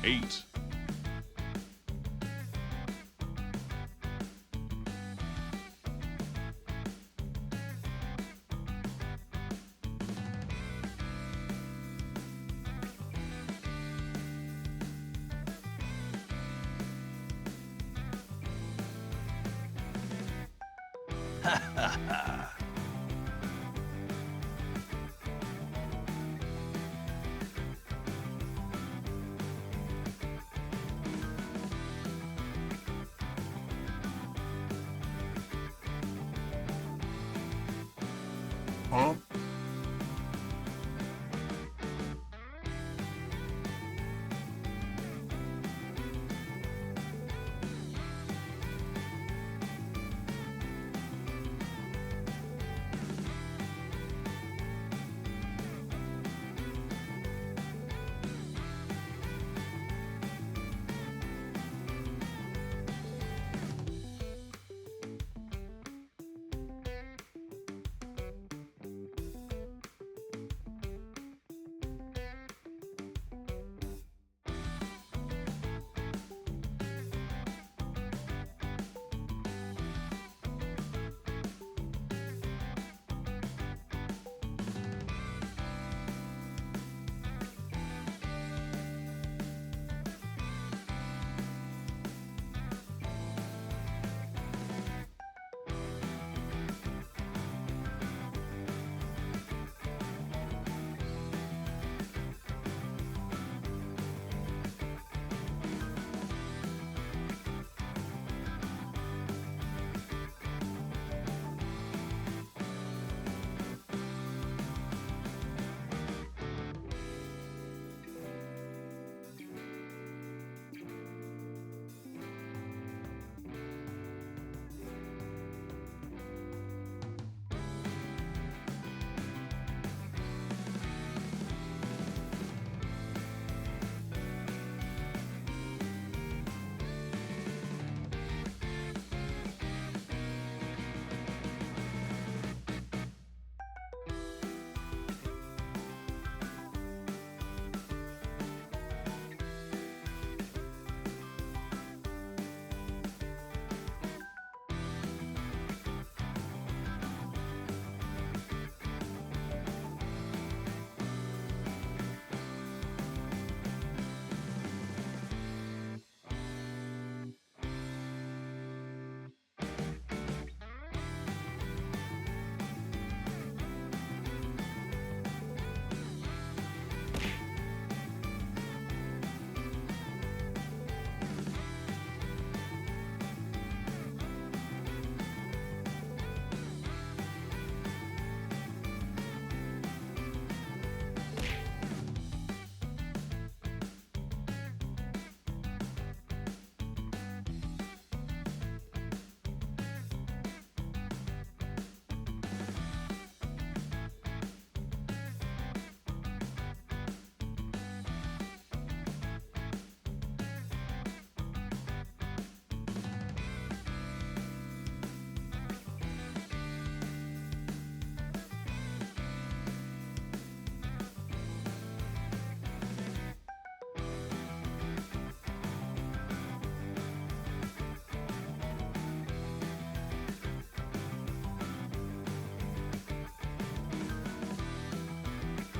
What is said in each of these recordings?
8. Ha ha ha!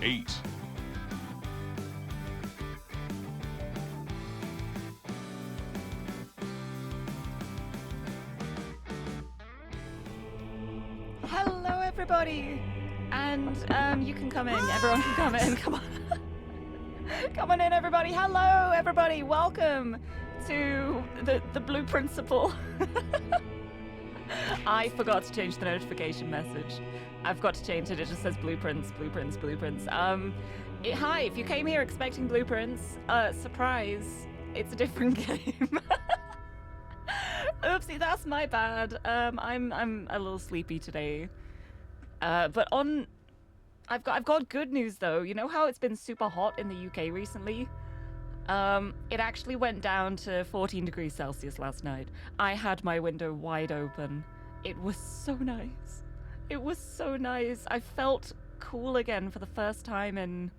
8. Hello, everybody, and you can come in. Everyone can come in. Come on, come on in, everybody. Hello, everybody. Welcome to the Blue Principle. I forgot to change the notification message. I've got to change it. It just says blueprints, blueprints, blueprints. Hi, if you came here expecting blueprints, surprise, it's a different game. Oopsie, that's my bad. I'm a little sleepy today. But I've got good news though. You know how it's been super hot in the UK recently? It actually went down to 14 degrees Celsius last night. I had my window wide open. It was so nice. It was so nice. I felt cool again for the first time in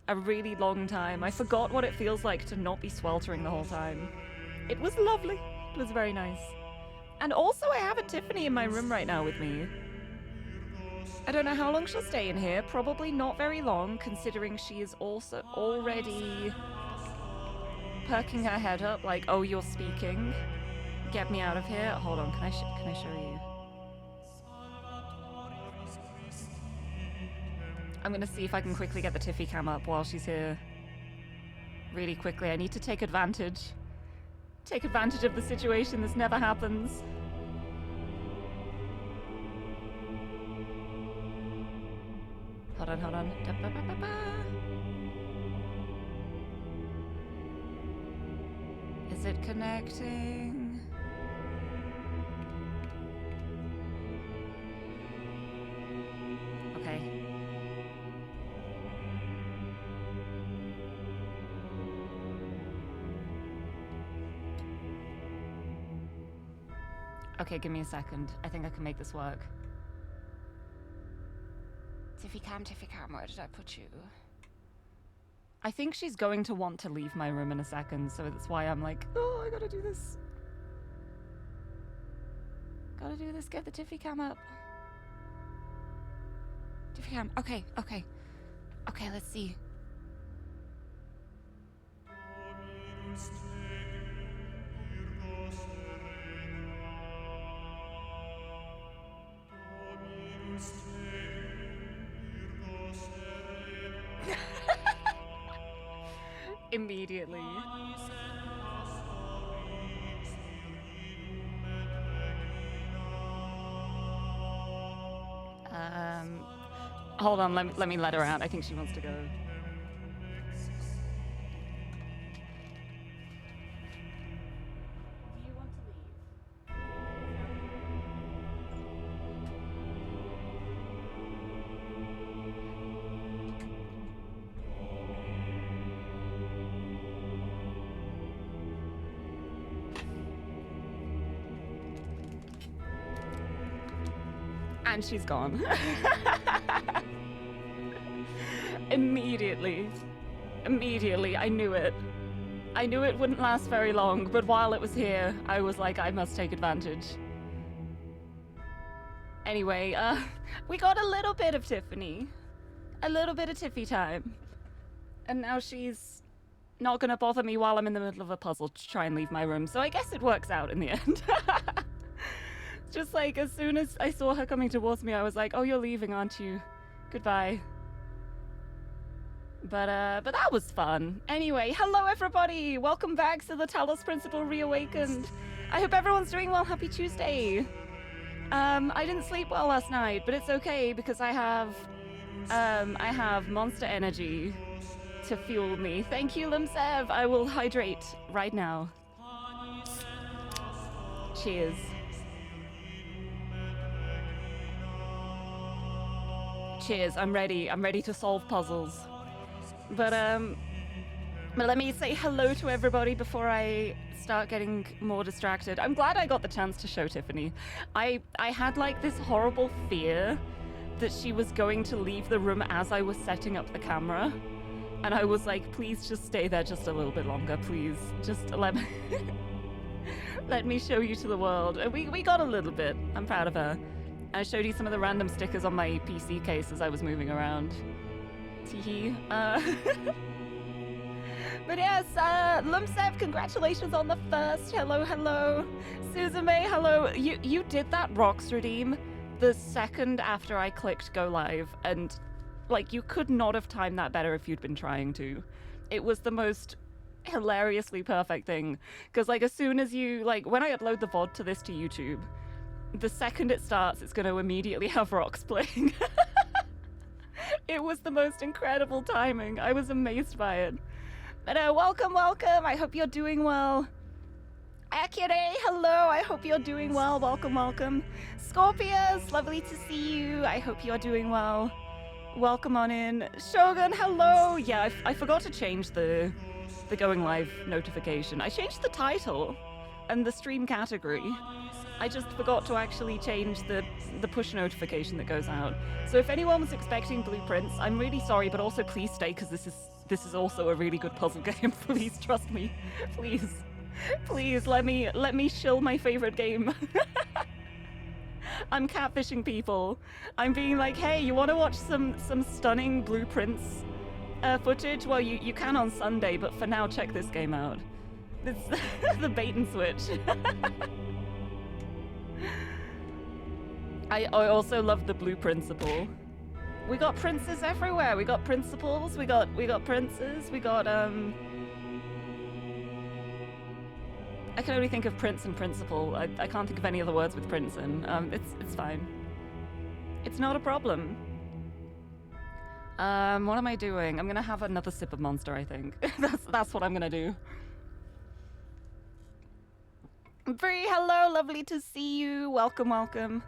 a really long time. I forgot what it feels like to not be sweltering the whole time. It was lovely. It was very nice. And also I have a Tiffany in my room right now with me. I don't know how long she'll stay in here. Probably not very long, considering she is also already perking her head up like, oh, you're speaking. Get me out of here. Hold on, can I show you? I'm gonna see if I can quickly get the Tiffy cam up while she's here. Really quickly, I need to take advantage. Take advantage of the situation. This never happens. Hold on, hold on. Is it connecting? Okay. Okay, give me a second. I think I can make this work. Tiffy cam, where did I put you? I think she's going to want to leave my room in a second, so that's why I'm like, oh, I gotta do this. Gotta do this, get the Tiffy cam up. Tiffy cam, okay. Okay, let's see. Immediately. Hold on, let me let her out. I think she wants to go. And she's gone. Immediately, I knew it. I knew it wouldn't last very long, but while it was here, I was like, I must take advantage. Anyway, we got a little bit of Tiffany. A little bit of Tiffy time. And now she's not gonna bother me while I'm in the middle of a puzzle to try and leave my room, so I guess it works out in the end. Just like, as soon as I saw her coming towards me, I was like, oh, you're leaving, aren't you? Goodbye. But that was fun. Anyway, hello everybody! Welcome back to the Talos Principle Reawakened. I hope everyone's doing well. Happy Tuesday. I didn't sleep well last night, but it's okay because I have Monster Energy to fuel me. Thank you, Limsev. I will hydrate right now. Cheers. Cheers, I'm ready to solve puzzles. But let me say hello to everybody before I start getting more distracted. I'm glad I got the chance to show Tiffany. I had like this horrible fear that she was going to leave the room as I was setting up the camera. And I was like, please just stay there just a little bit longer, please. Just let me, let me show you to the world. And we got a little bit. I'm proud of her. I showed you some of the random stickers on my PC case as I was moving around. Teehee. But yes, Lumsev, congratulations on the first. Hello, hello. Susan May, hello. You did that Rocks redeem the second after I clicked go live, and like you could not have timed that better if you'd been trying to. It was the most hilariously perfect thing. Because like as soon as you, like when I upload the VOD to YouTube, the second it starts, it's going to immediately have Rocks playing. It was the most incredible timing. I was amazed by it. But welcome. I hope you're doing well. Akire, hello. I hope you're doing well. Welcome. Scorpius, lovely to see you. I hope you're doing well. Welcome on in. Shogun, hello. Yeah, I forgot to change the going live notification. I changed the title and the stream category. I just forgot to actually change the the push notification that goes out. So if anyone was expecting blueprints, I'm really sorry, but also please stay because this is also a really good puzzle game. Please trust me. Please let me shill my favorite game. I'm catfishing people. I'm being like, hey, you want to watch some stunning blueprints footage? Well, you can on Sunday, but for now, check this game out. It's the bait and switch. I also love the blue principle. We got princes everywhere. We got principles. We got princes. We got I can only think of prince and principal. I can't think of any other words with prince in. It's fine. It's not a problem. What am I doing? I'm gonna have another sip of Monster, I think. That's what I'm gonna do. Bree, hello, lovely to see you. Welcome, welcome.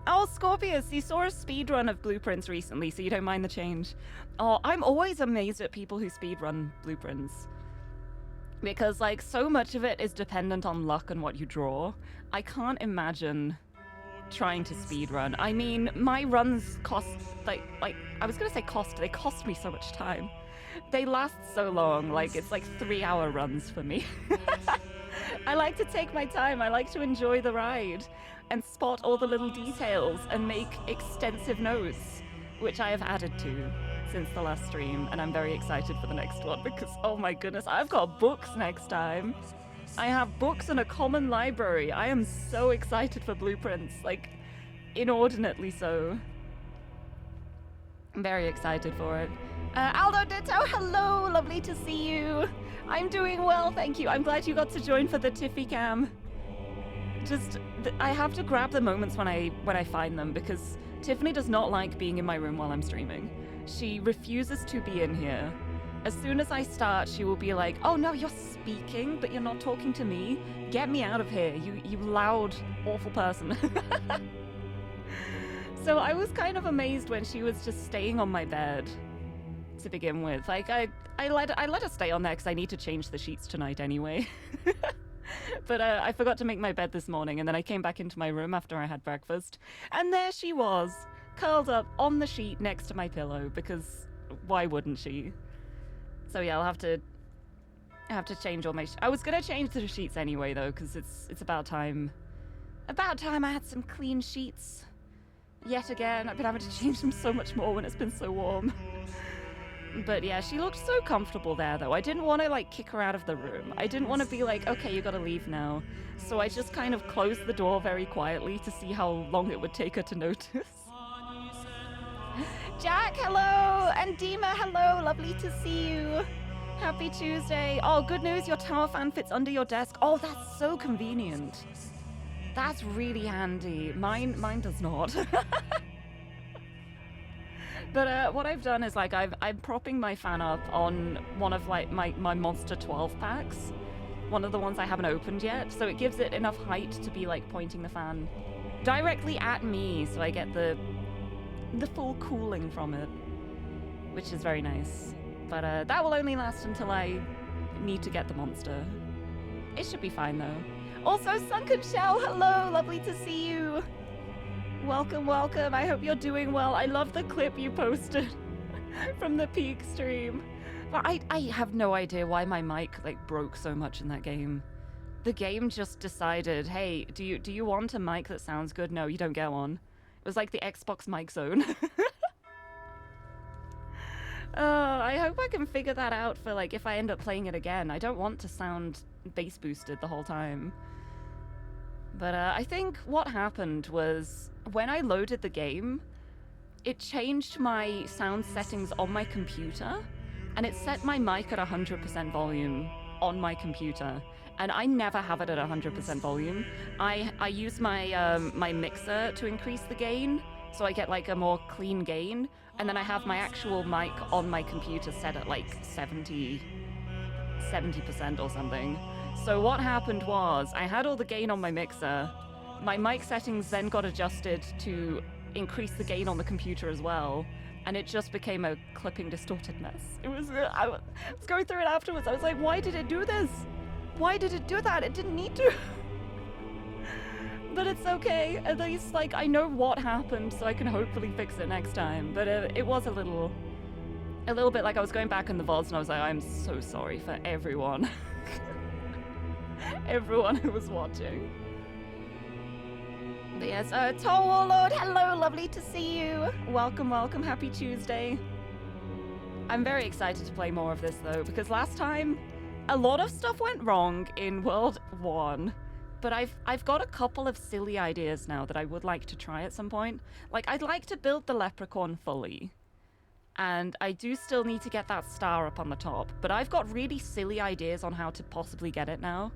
Oh, Scorpius, you saw a speedrun of blueprints recently, so you don't mind the change. Oh, I'm always amazed at people who speedrun blueprints. Because, like, so much of it is dependent on luck and what you draw. I can't imagine trying to speedrun. I mean, my runs cost, like, I was gonna say cost, they cost me so much time. They last so long, like, it's like 3-hour runs for me. I like to take my time, I like to enjoy the ride, and spot all the little details and make extensive notes, which I have added to since the last stream, and I'm very excited for the next one because, oh my goodness, I've got books next time. I have books and a common library. I am so excited for blueprints, like, inordinately so. I'm very excited for it. Aldo Ditto, hello, lovely to see you. I'm doing well, thank you. I'm glad you got to join for the Tiffy cam. Just, I have to grab the moments when I find them because Tiffany does not like being in my room while I'm streaming. She refuses to be in here. As soon as I start, she will be like, oh no, you're speaking, but you're not talking to me. Get me out of here, you loud, awful person. So I was kind of amazed when she was just staying on my bed to begin with. Like, I let her stay on there because I need to change the sheets tonight anyway. But I forgot to make my bed this morning, and then I came back into my room after I had breakfast, and there she was, curled up on the sheet next to my pillow, because why wouldn't she? So yeah, I'll have to change all my I was gonna change the sheets anyway though, because it's about time I had some clean sheets yet again. I've been having to change them so much more when it's been so warm. But yeah, she looked so comfortable there though. I didn't want to like kick her out of the room. I didn't want to be like, okay, you gotta leave now. So I just kind of closed the door very quietly to see how long it would take her to notice. Jack, hello! And Dima, hello! Lovely to see you. Happy Tuesday. Oh, good news, your tower fan fits under your desk. Oh, that's so convenient. That's really handy. Mine does not. But what I've done is like I'm propping my fan up on one of like my Monster 12 packs. One of the ones I haven't opened yet. So it gives it enough height to be like pointing the fan directly at me, so I get the full cooling from it, which is very nice. But that will only last until I need to get the monster. It should be fine though. Also, Sunken Shell, hello, lovely to see you. Welcome, welcome. I hope you're doing well. I love the clip you posted from the peak stream. But I have no idea why my mic like broke so much in that game. The game just decided, hey, do you want a mic that sounds good? No, you don't get one. It was like the Xbox mic zone. I hope I can figure that out for like if I end up playing it again. I don't want to sound bass boosted the whole time. But I think what happened was when I loaded the game, it changed my sound settings on my computer, and it set my mic at 100% volume on my computer. And I never have it at 100% volume. I use my my mixer to increase the gain, so I get like a more clean gain, and then I have my actual mic on my computer set at like 70% or something. So what happened was, I had all the gain on my mixer, my mic settings then got adjusted to increase the gain on the computer as well, and it just became a clipping distorted mess. It was, I was going through it afterwards, I was like, why did it do this? Why did it do that? It didn't need to. But it's okay. At least, like, I know what happened, so I can hopefully fix it next time. But it was a little bit like I was going back in the vaults and I was like, I'm so sorry for everyone. Everyone who was watching. But yes, Toll Warlord, hello, lovely to see you. Welcome, welcome, happy Tuesday. I'm very excited to play more of this though, because last time a lot of stuff went wrong in World 1. But I've got a couple of silly ideas now that I would like to try at some point. Like, I'd like to build the leprechaun fully. And I do still need to get that star up on the top. But I've got really silly ideas on how to possibly get it now.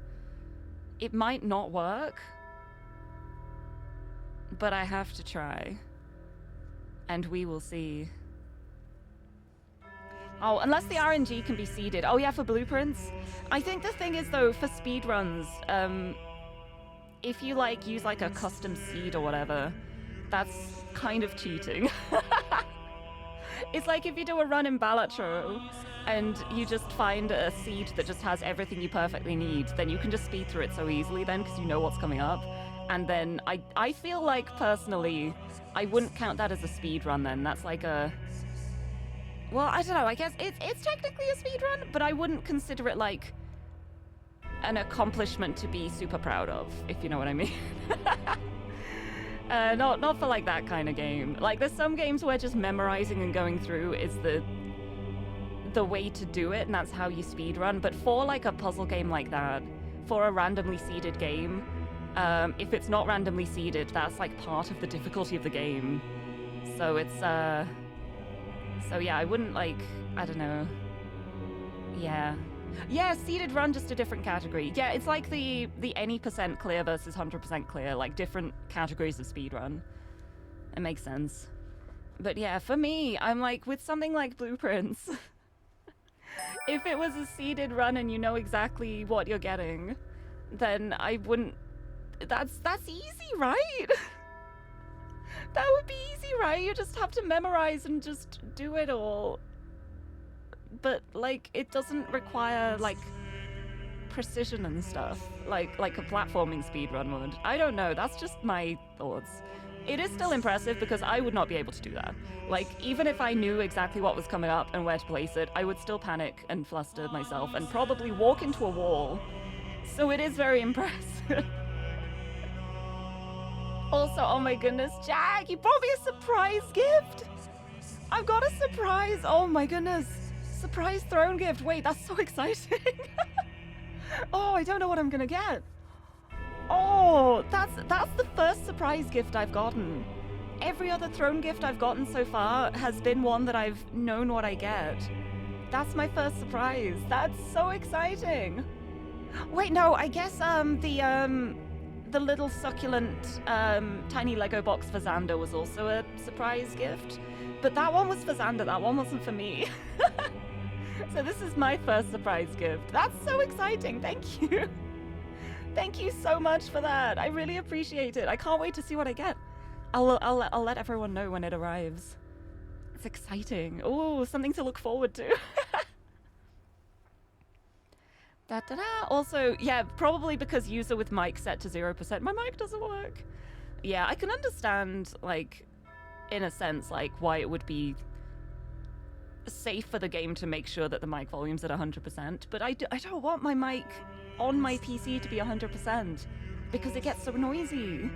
It might not work. But I have to try. And we will see. Oh, unless the RNG can be seeded. Oh yeah, for blueprints. I think the thing is though, for speedruns, if you like use like a custom seed or whatever, that's kind of cheating. It's like if you do a run in Balatro and you just find a seed that just has everything you perfectly need, then you can just speed through it so easily then because you know what's coming up. And then I feel like personally, I wouldn't count that as a speed run then. That's like a... Well, I don't know, I guess it's technically a speed run, but I wouldn't consider it like an accomplishment to be super proud of, if you know what I mean. Not for like that kind of game. Like there's some games where just memorizing and going through is the way to do it, and that's how you speedrun. But for like a puzzle game like that, for a randomly seeded game, if it's not randomly seeded, that's like part of the difficulty of the game. So it's so yeah, I wouldn't like, I don't know. Yeah, seeded run, just a different category. Yeah, it's like the any percent clear versus 100% clear, like different categories of speedrun. It makes sense. But yeah, for me, I'm like, with something like Blueprints, if it was a seeded run and you know exactly what you're getting, then I wouldn't... That's easy, right? That would be easy, right? You just have to memorize and just do it all. But like it doesn't require like precision and stuff like a platforming speedrun would. I don't know, that's just my thoughts. It is still impressive because I would not be able to do that. Like even if I knew exactly what was coming up and where to place it, I would still panic and fluster myself and probably walk into a wall. So it is very impressive. Also, oh my goodness, Jack, you brought me a surprise gift. I've got a surprise. Oh my goodness. Surprise throne gift. Wait, that's so exciting. Oh, I don't know what I'm gonna get. Oh, that's the first surprise gift I've gotten. Every other throne gift I've gotten so far has been one that I've known what I get. That's my first surprise. That's so exciting. Wait, no, I guess the little succulent tiny Lego box for Xander was also a surprise gift. But that one was for Xander, that one wasn't for me. So this is my first surprise gift. That's so exciting, thank you. Thank you so much for that. I really appreciate it. I can't wait to see what I get. I'll let everyone know when it arrives. It's exciting. Oh, something to look forward to. Da-da-da. Also, yeah, probably because user with mic set to 0%, my mic doesn't work. Yeah, I can understand, like, in a sense, like, why it would be safe for the game to make sure that the mic volume's at 100%, but I don't want my mic on my PC to be 100% because it gets so noisy.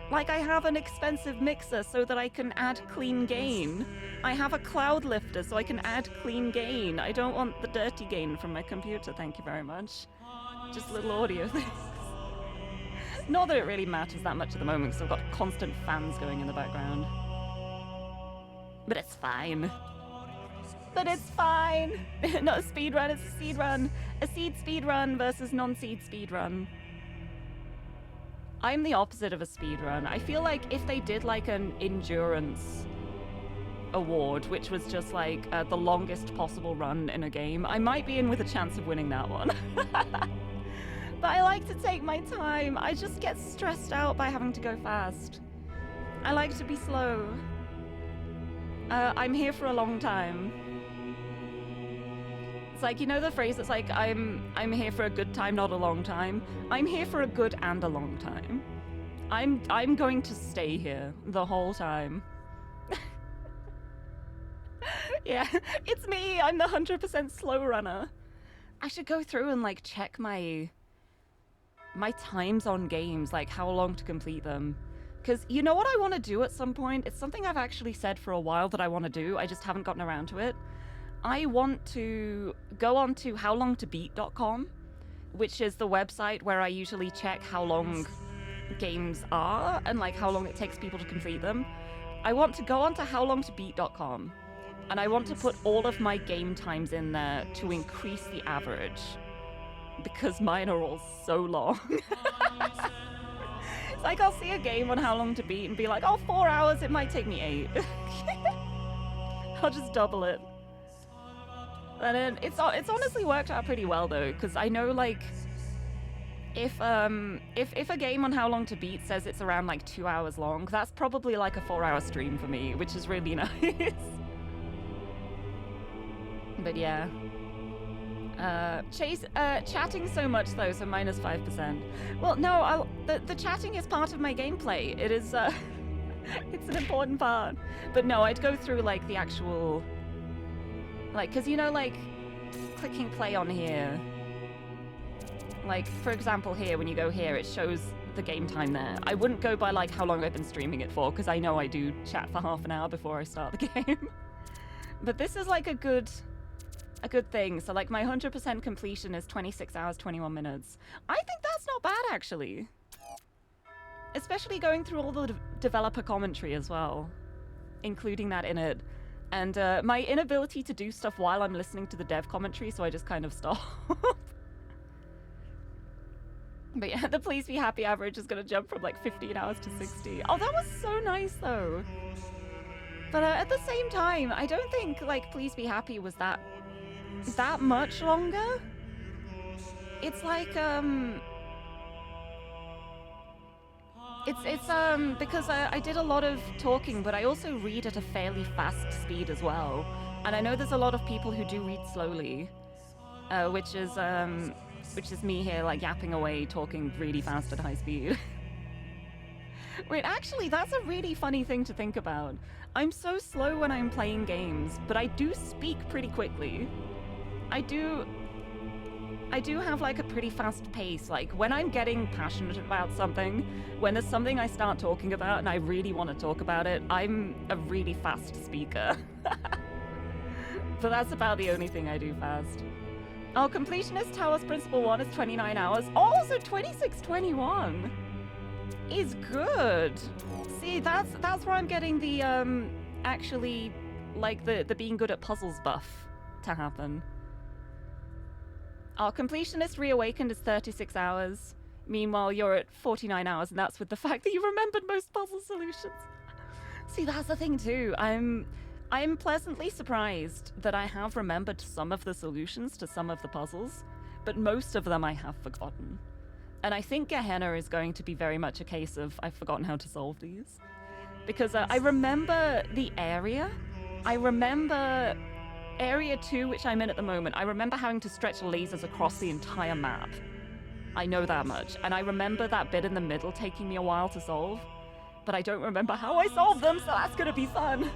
Like, I have an expensive mixer so that I can add clean gain. I have a cloud lifter so I can add clean gain. I don't want the dirty gain from my computer, thank you very much. Just little audio things. Not that it really matters that much at the moment because I've got constant fans going in the background. But it's fine. But it's fine. Not a speed run, it's a seed run. A seed speed run versus non-seed speed run. I'm the opposite of a speed run. I feel like if they did like an endurance award, which was just like the longest possible run in a game, I might be in with a chance of winning that one. But I like to take my time. I just get stressed out by having to go fast. I like to be slow. I'm here for a long time. It's like, you know the phrase that's like, I'm here for a good time, not a long time? I'm here for a good and a long time. I'm going to stay here the whole time. Yeah, it's me. I'm the 100% slow runner. I should go through and like check my times on games, like how long to complete them. Because you know what I want to do at some point? It's something I've actually said for a while that I want to do. I just haven't gotten around to it. I want to go on to howlongtobeat.com, which is the website where I usually check how long games are and like how long it takes people to complete them. I want to go on to howlongtobeat.com and I want to put all of my game times in there to increase the average, because mine are all so long. It's like I'll see a game on How Long to Beat and be like, oh, 4 hours, it might take me 8. I'll just double it. And then it's honestly worked out pretty well though, because I know like if a game on How Long to Beat says it's around like 2 hours long, that's probably like a 4-hour stream for me, which is really nice. But yeah. Chatting so much though, so minus 5%. Well, no, the chatting is part of my gameplay. It is, it's an important part. But no, I'd go through like the actual, like, cause you know, like, clicking play on here. Like, for example, here, when you go here, it shows the game time there. I wouldn't go by like how long I've been streaming it for, because I know I do chat for half an hour before I start the game. But this is like a good thing. So like my 100% completion is 26 hours, 21 minutes. I think that's not bad actually. Especially going through all the developer commentary as well, including that in it. And my inability to do stuff while I'm listening to the dev commentary, so I just kind of stop. But yeah, the Please Be Happy average is gonna jump from like 15 hours to 60. Oh, that was so nice though. But at the same time, I don't think like Please Be Happy was that much longer. It's like it's because I did a lot of talking, but I also read at a fairly fast speed as well. And I know there's a lot of people who do read slowly, which is me here like yapping away, talking really fast at high speed. Wait, actually, that's a really funny thing to think about. I'm so slow when I'm playing games, but I do speak pretty quickly. I do have like a pretty fast pace. Like when I'm getting passionate about something, when there's something I start talking about and I really want to talk about it, I'm a really fast speaker. But that's about the only thing I do fast. Oh, completionist TALOS Principle 1 is 29 hours. Oh, so 26:21 is good. See, that's where I'm getting the actually like the being good at puzzles buff to happen. Our completionist reawakened is 36 hours. Meanwhile, you're at 49 hours, and that's with the fact that you remembered most puzzle solutions. See, that's the thing too. I'm pleasantly surprised that I have remembered some of the solutions to some of the puzzles, but most of them I have forgotten. And I think Gehenna is going to be very much a case of I've forgotten how to solve these. Because I remember the area. I remember Area 2, which I'm in at the moment. I remember having to stretch lasers across the entire map. I know that much. And I remember that bit in the middle taking me a while to solve. But I don't remember how I solved them, so that's gonna be fun.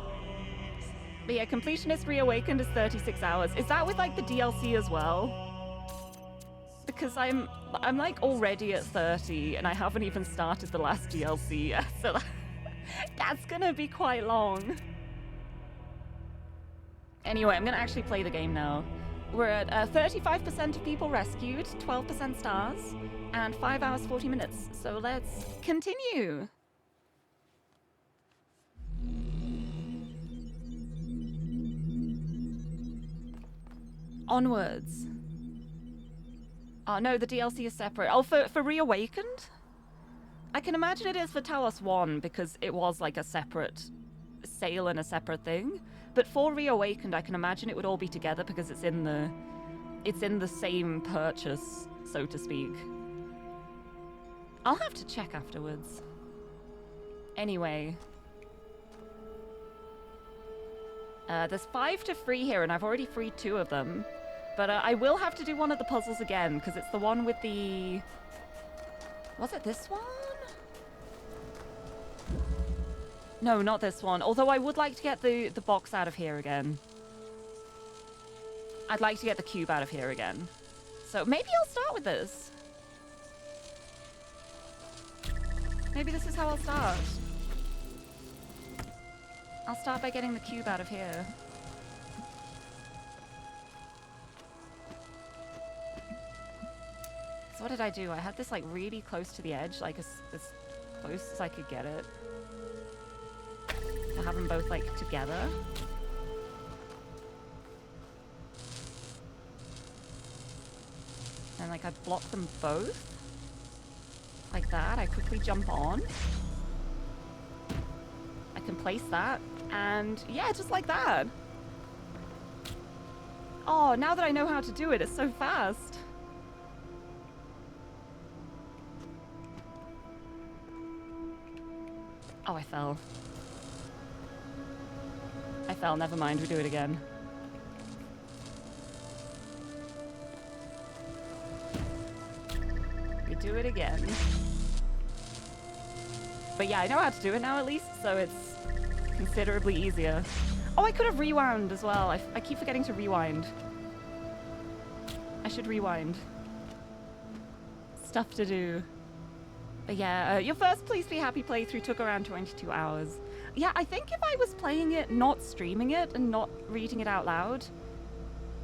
But yeah, completionist reawakened is 36 hours. Is that with like the DLC as well? Because I'm like already at 30 and I haven't even started the last DLC yet, so that's gonna be quite long. Anyway, I'm gonna actually play the game now. We're at 35% of people rescued, 12% stars, and 5 hours 40 minutes. So let's continue. Onwards. Oh no, the DLC is separate. Oh, for Reawakened? I can imagine it is for Talos 1 because it was like a separate sale and a separate thing. But for Reawakened, I can imagine it would all be together because it's in the same purchase, so to speak. I'll have to check afterwards. Anyway. There's 5 to free here, and I've already freed 2 of them. But I will have to do one of the puzzles again, because it's the one with the... Was it this one? No, not this one. Although I would like to get the box out of here again. I'd like to get the cube out of here again. So maybe I'll start with this. Maybe this is how I'll start. I'll start by getting the cube out of here. So what did I do? I had this like really close to the edge, like as close as I could get it. To have them both like together. And like I block them both. Like that. I quickly jump on. I can place that. And yeah, just like that. Oh, now that I know how to do it, it's so fast. Oh, I fell. I fell, never mind, we do it again. We do it again. But yeah, I know how to do it now at least, so it's considerably easier. Oh, I could have rewound as well. I keep forgetting to rewind. I should rewind. Stuff to do. But yeah, your first Please Be Happy playthrough took around 22 hours. Yeah, I think if I was playing it, not streaming it, and not reading it out loud,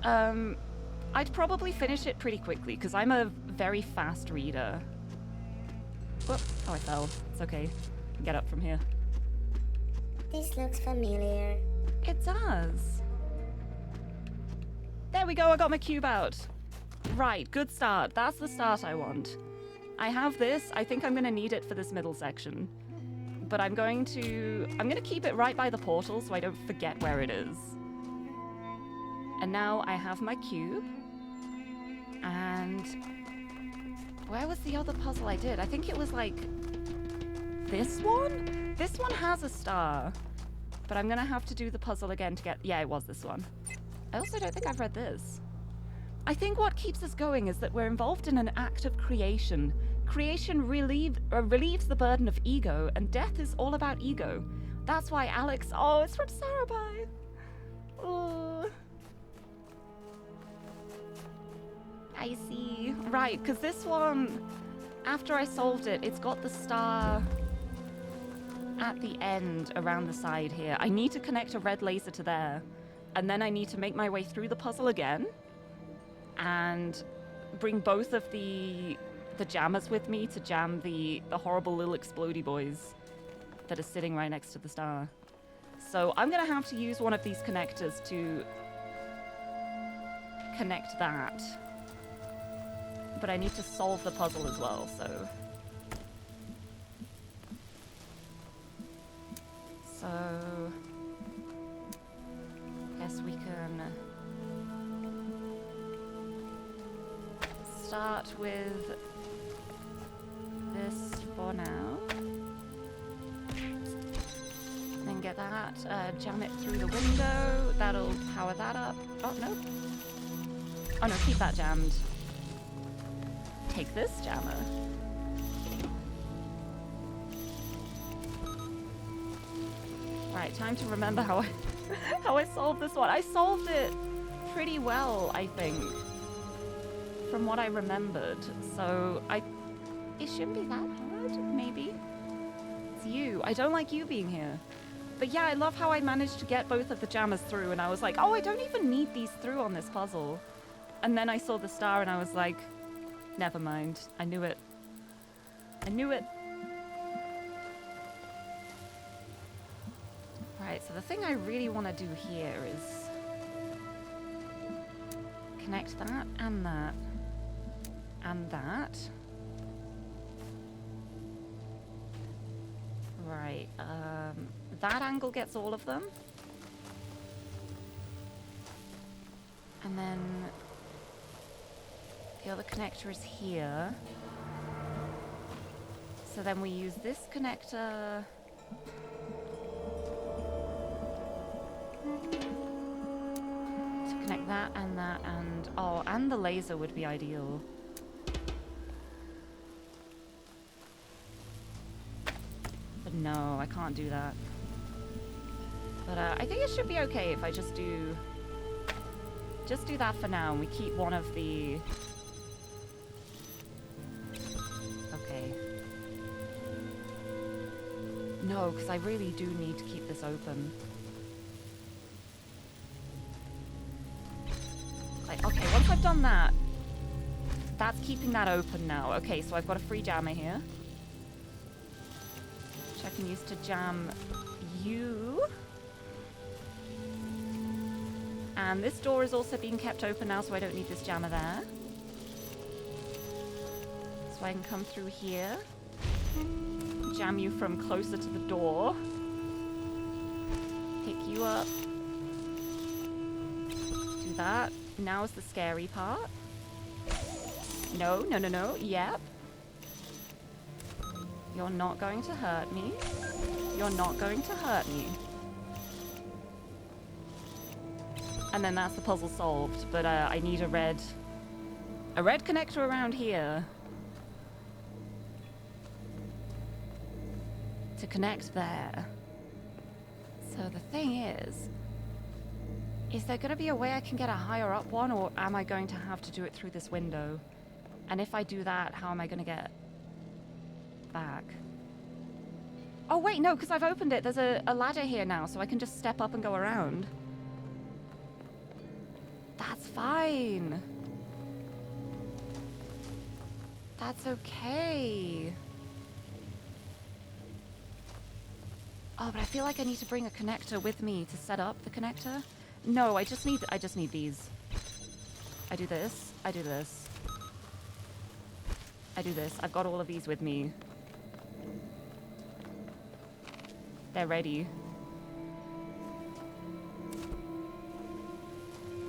I'd probably finish it pretty quickly, because I'm a very fast reader. Whoop. Oh, I fell. It's okay. I can get up from here. This looks familiar. It does. There we go, I got my cube out. Right, good start. That's the start I want. I have this. I think I'm going to need it for this middle section. But I'm going to keep it right by the portal so I don't forget where it is. And now I have my cube. And where was the other puzzle I did? I think it was like this one? This one has a star. But I'm going to have to do the puzzle again to get... Yeah, it was this one. I also don't think I've read this. I think what keeps us going is that we're involved in an act of creation. Creation relieves the burden of ego, and death is all about ego. That's why Alex... Oh, it's from Sarabai. Oh. I see. Right, because this one, after I solved it, it's got the star at the end around the side here. I need to connect a red laser to there, and then I need to make my way through the puzzle again and bring both of the jammers with me to jam the horrible little explodey boys that are sitting right next to the star. So I'm going to have to use one of these connectors to connect that. But I need to solve the puzzle as well, so... guess we can start with this for now. Then get that, jam it through the window. That'll power that up. Oh, no. Oh, no, keep that jammed. Take this jammer. Right, time to remember how I solved this one. I solved it pretty well, I think, from what I remembered. So it shouldn't be that hard, maybe. It's you. I don't like you being here. But yeah, I love how I managed to get both of the jammers through, and I was like, oh, I don't even need these through on this puzzle. And then I saw the star and I was like, never mind. I knew it. I knew it. Right, so the thing I really want to do here is connect that and that and that. Right, that angle gets all of them. And then the other connector is here. So then we use this connector to connect that and oh, and the laser would be ideal. But no, I can't do that. But I think it should be okay if I just do that for now, and we keep one of the... Okay. No, because I really do need to keep this open. Like, okay, once I've done that, that's keeping that open now. Okay, so I've got a free jammer here, which I can use to jam you. And this door is also being kept open now, so I don't need this jammer there. So I can come through here, jam you from closer to the door, pick you up, do that. Now is the scary part. No, no, no, no, yep. You're not going to hurt me. You're not going to hurt me. And then that's the puzzle solved, but I need a red connector around here to connect there. So the thing is there going to be a way I can get a higher up one, or am I going to have to do it through this window? And if I do that, how am I going to get back? Oh wait, no, because I've opened it. There's a ladder here now, so I can just step up and go around. That's fine. That's okay. Oh, but I feel like I need to bring a connector with me to set up the connector. No, I just need these. I do this. I do this. I do this. I've got all of these with me. They're ready.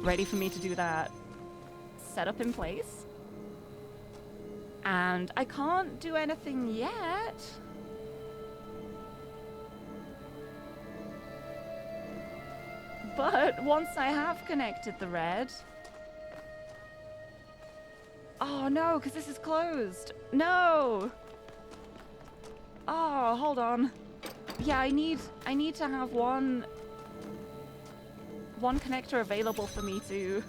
Ready for me to do that. Set up in place. And I can't do anything yet. But once I have connected the red... Oh no, because this is closed. No! Oh, hold on. Yeah, I need to have one connector available for me to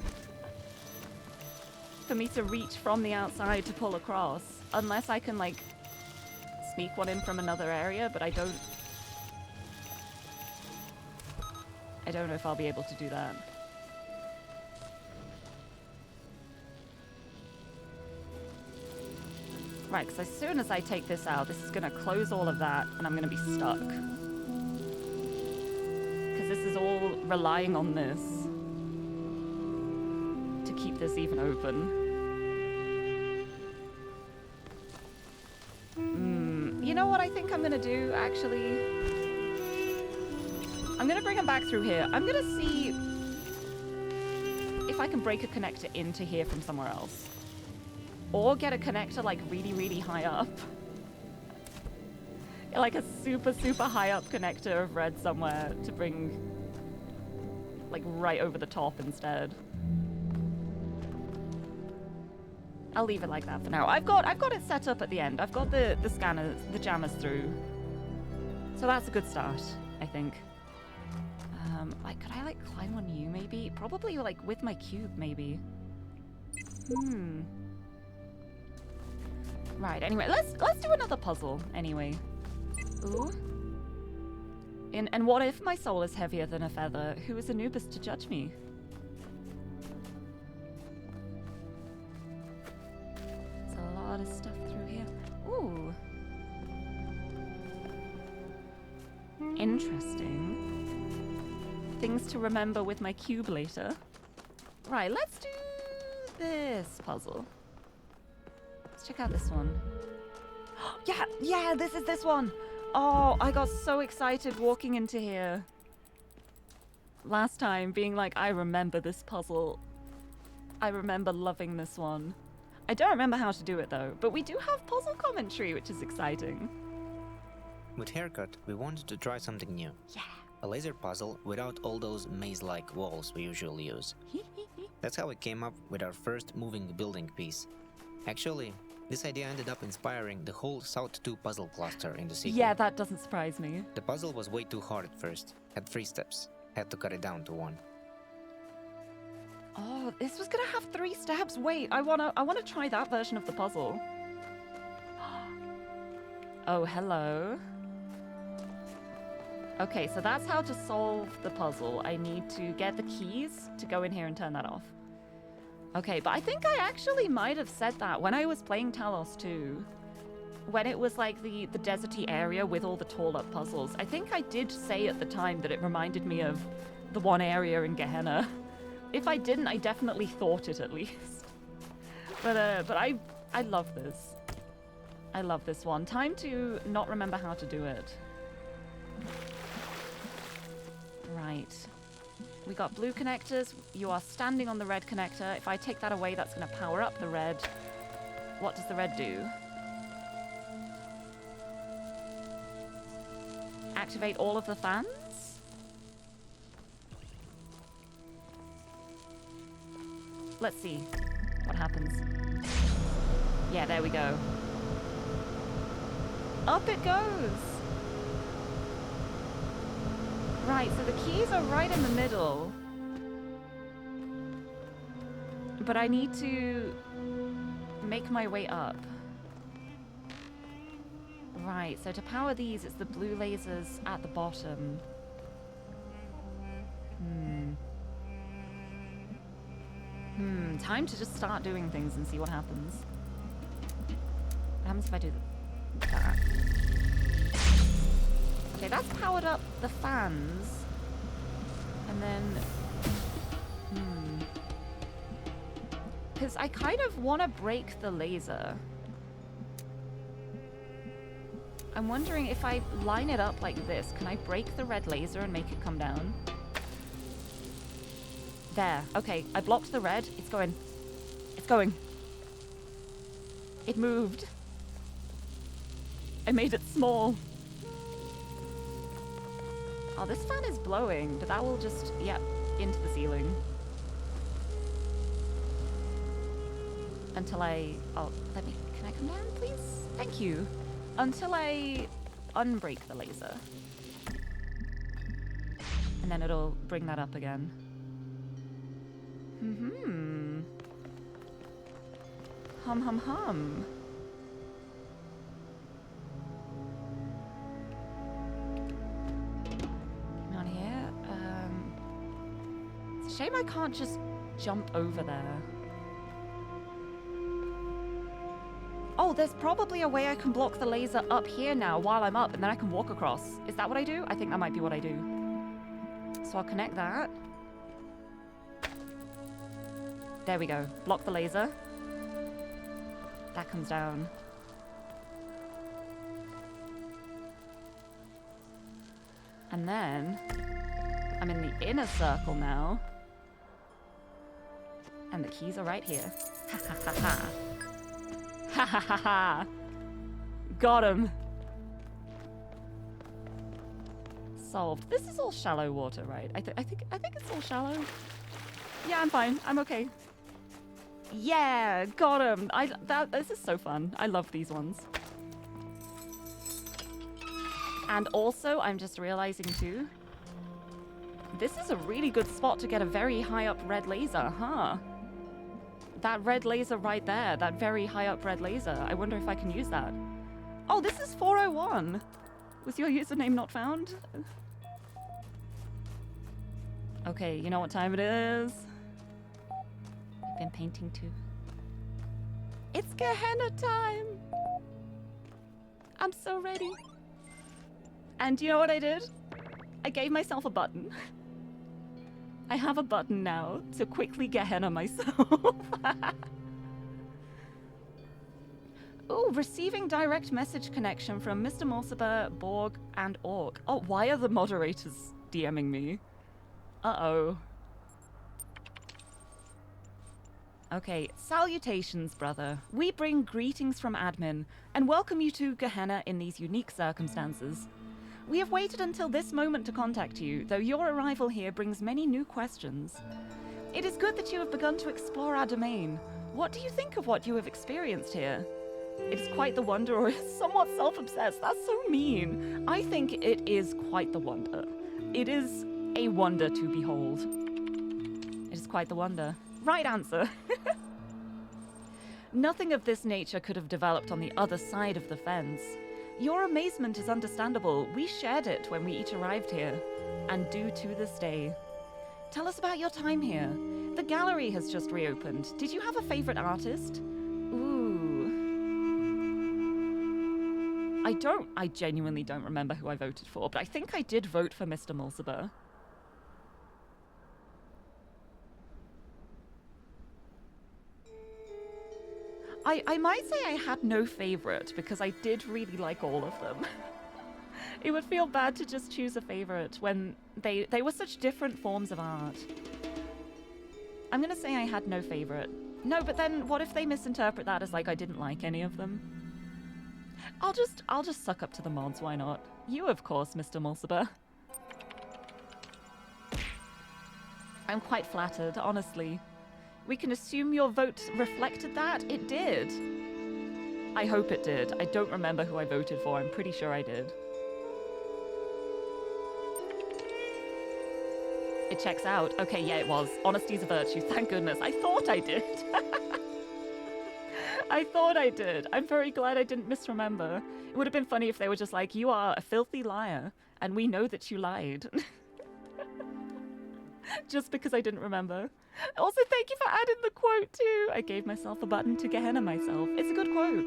reach from the outside to pull across. Unless I can like sneak one in from another area, but I don't know if I'll be able to do that. Right, because as soon as I take this out, this is going to close all of that, and I'm going to be stuck. Because this is all relying on this to keep this even open. You know what I think I'm going to do, actually? I'm going to bring him back through here. I'm going to see if I can break a connector into here from somewhere else. Or get a connector like really, really high up. Like a super, super high up connector of red somewhere to bring like right over the top instead. I'll leave it like that for now. I've got it set up at the end. I've got the scanners, the jammers through. So that's a good start, I think. Like, could I like climb on you maybe? Probably like with my cube maybe. Right, anyway, let's do another puzzle anyway. Ooh. And what if my soul is heavier than a feather? Who is Anubis to judge me? There's a lot of stuff through here. Ooh. Interesting. Things to remember with my cube later. Right, let's do this puzzle. Let's check out this one. Yeah, this is this one. Oh, I got so excited walking into here last time, being like, I remember this puzzle. I remember loving this one. I don't remember how to do it though, but we do have puzzle commentary, which is exciting. With Haircut, we wanted to try something new. Yeah. A laser puzzle without all those maze-like walls we usually use. That's how we came up with our first moving building piece. Actually, this idea ended up inspiring the whole South 2 puzzle cluster in the sequel. Yeah, that doesn't surprise me. The puzzle was way too hard at first, Had 3 steps. Had to cut it down to 1. Oh, this was gonna have 3 steps. Wait, I wanna try that version of the puzzle. Oh, hello. Okay, so that's how to solve the puzzle. I need to get the keys to go in here and turn that off. Okay, but I think I actually might have said that when I was playing Talos 2. When it was like the deserty area with all the tall up puzzles. I think I did say at the time that it reminded me of the one area in Gehenna. If I didn't, I definitely thought it at least. But I love this. I love this one. Time to not remember how to do it. Right. We got blue connectors. You are standing on the red connector. If I take that away, that's going to power up the red. What does the red do? Activate all of the fans? Let's see what happens. Yeah, there we go. Up it goes! Right, so the keys are right in the middle. But I need to make my way up. Right, so to power these, it's the blue lasers at the bottom. Time to just start doing things and see what happens. What happens if I do that? Okay, that's powered up the fans. And then... Because I kind of want to break the laser. I'm wondering if I line it up like this, can I break the red laser and make it come down? There. Okay, I blocked the red. It's going. It's going. It moved. I made it small. Oh, this fan is blowing, but that will just, yep, into the ceiling. Until I, oh, can I come down, please? Thank you. Until I unbreak the laser. And then it'll bring that up again. Hum, hum, hum. Come on here. It's a shame I can't just jump over there. Oh, there's probably a way I can block the laser up here now while I'm up, and then I can walk across. Is that what I do? I think that might be what I do. So I'll connect that. There we go. Block the laser. That comes down. And then I'm in the inner circle now. And the keys are right here. Ha ha ha ha. Ha ha ha ha. Got him. Solved. This is all shallow water, right? I think it's all shallow. Yeah, I'm fine. I'm okay. Yeah, got him. This is so fun. I love these ones. And also, I'm just realizing too, this is a really good spot to get a very high up red laser, huh? That red laser right there, that very high up red laser. I wonder if I can use that. Oh, this is 401. Was your username not found? Okay, you know what time it is? I've been painting too. It's Gehenna time! I'm so ready. And you know what I did? I gave myself a button. I have a button now to quickly Gehenna myself. Ooh, receiving direct message connection from Mr. Morsiber, Borg, and Orc. Oh, why are the moderators DMing me? Uh-oh. Okay, salutations, brother. We bring greetings from admin and welcome you to Gehenna in these unique circumstances. We have waited until this moment to contact you, though your arrival here brings many new questions. It is good that you have begun to explore our domain. What do you think of what you have experienced here? It is quite the wonder, or somewhat self-obsessed. That's so mean. I think it is quite the wonder. It is a wonder to behold. It is quite the wonder. Right answer. Nothing of this nature could have developed on the other side of the fence. Your amazement is understandable. We shared it when we each arrived here, and do to this day. Tell us about your time here. The gallery has just reopened. Did you have a favorite artist? Ooh. I genuinely don't remember who I voted for, but I think I did vote for Mr. Mulciber. I might say I had no favorite because I did really like all of them. It would feel bad to just choose a favorite when they were such different forms of art. I'm gonna say I had no favorite. No, but then what if they misinterpret that as like I didn't like any of them? I'll just suck up to the mods, why not? You, of course, Mr. Mulciber. I'm quite flattered, honestly. We can assume your vote reflected that? It did. I hope it did. I don't remember who I voted for. I'm pretty sure I did. It checks out. Okay, yeah, it was. Honesty is a virtue. Thank goodness. I thought I did. I thought I did. I'm very glad I didn't misremember. It would have been funny if they were just like, you are a filthy liar, and we know that you lied. Just because I didn't remember. Also, thank you for adding the quote, too. I gave myself a button to Gehenna myself. It's a good quote.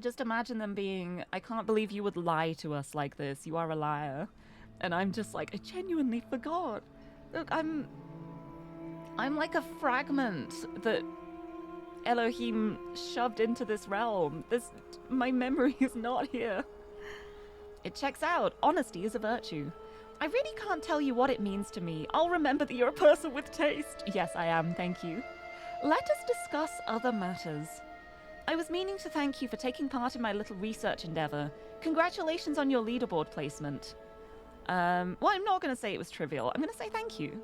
Just imagine them being, I can't believe you would lie to us like this. You are a liar. And I'm just like, I genuinely forgot. Look, I'm like a fragment that Elohim shoved into this realm. My memory is not here. It checks out. Honesty is a virtue. I really can't tell you what it means to me. I'll remember that you're a person with taste. Yes, I am, thank you. Let us discuss other matters. I was meaning to thank you for taking part in my little research endeavor. Congratulations on your leaderboard placement. Well, I'm not going to say it was trivial. I'm going to say thank you.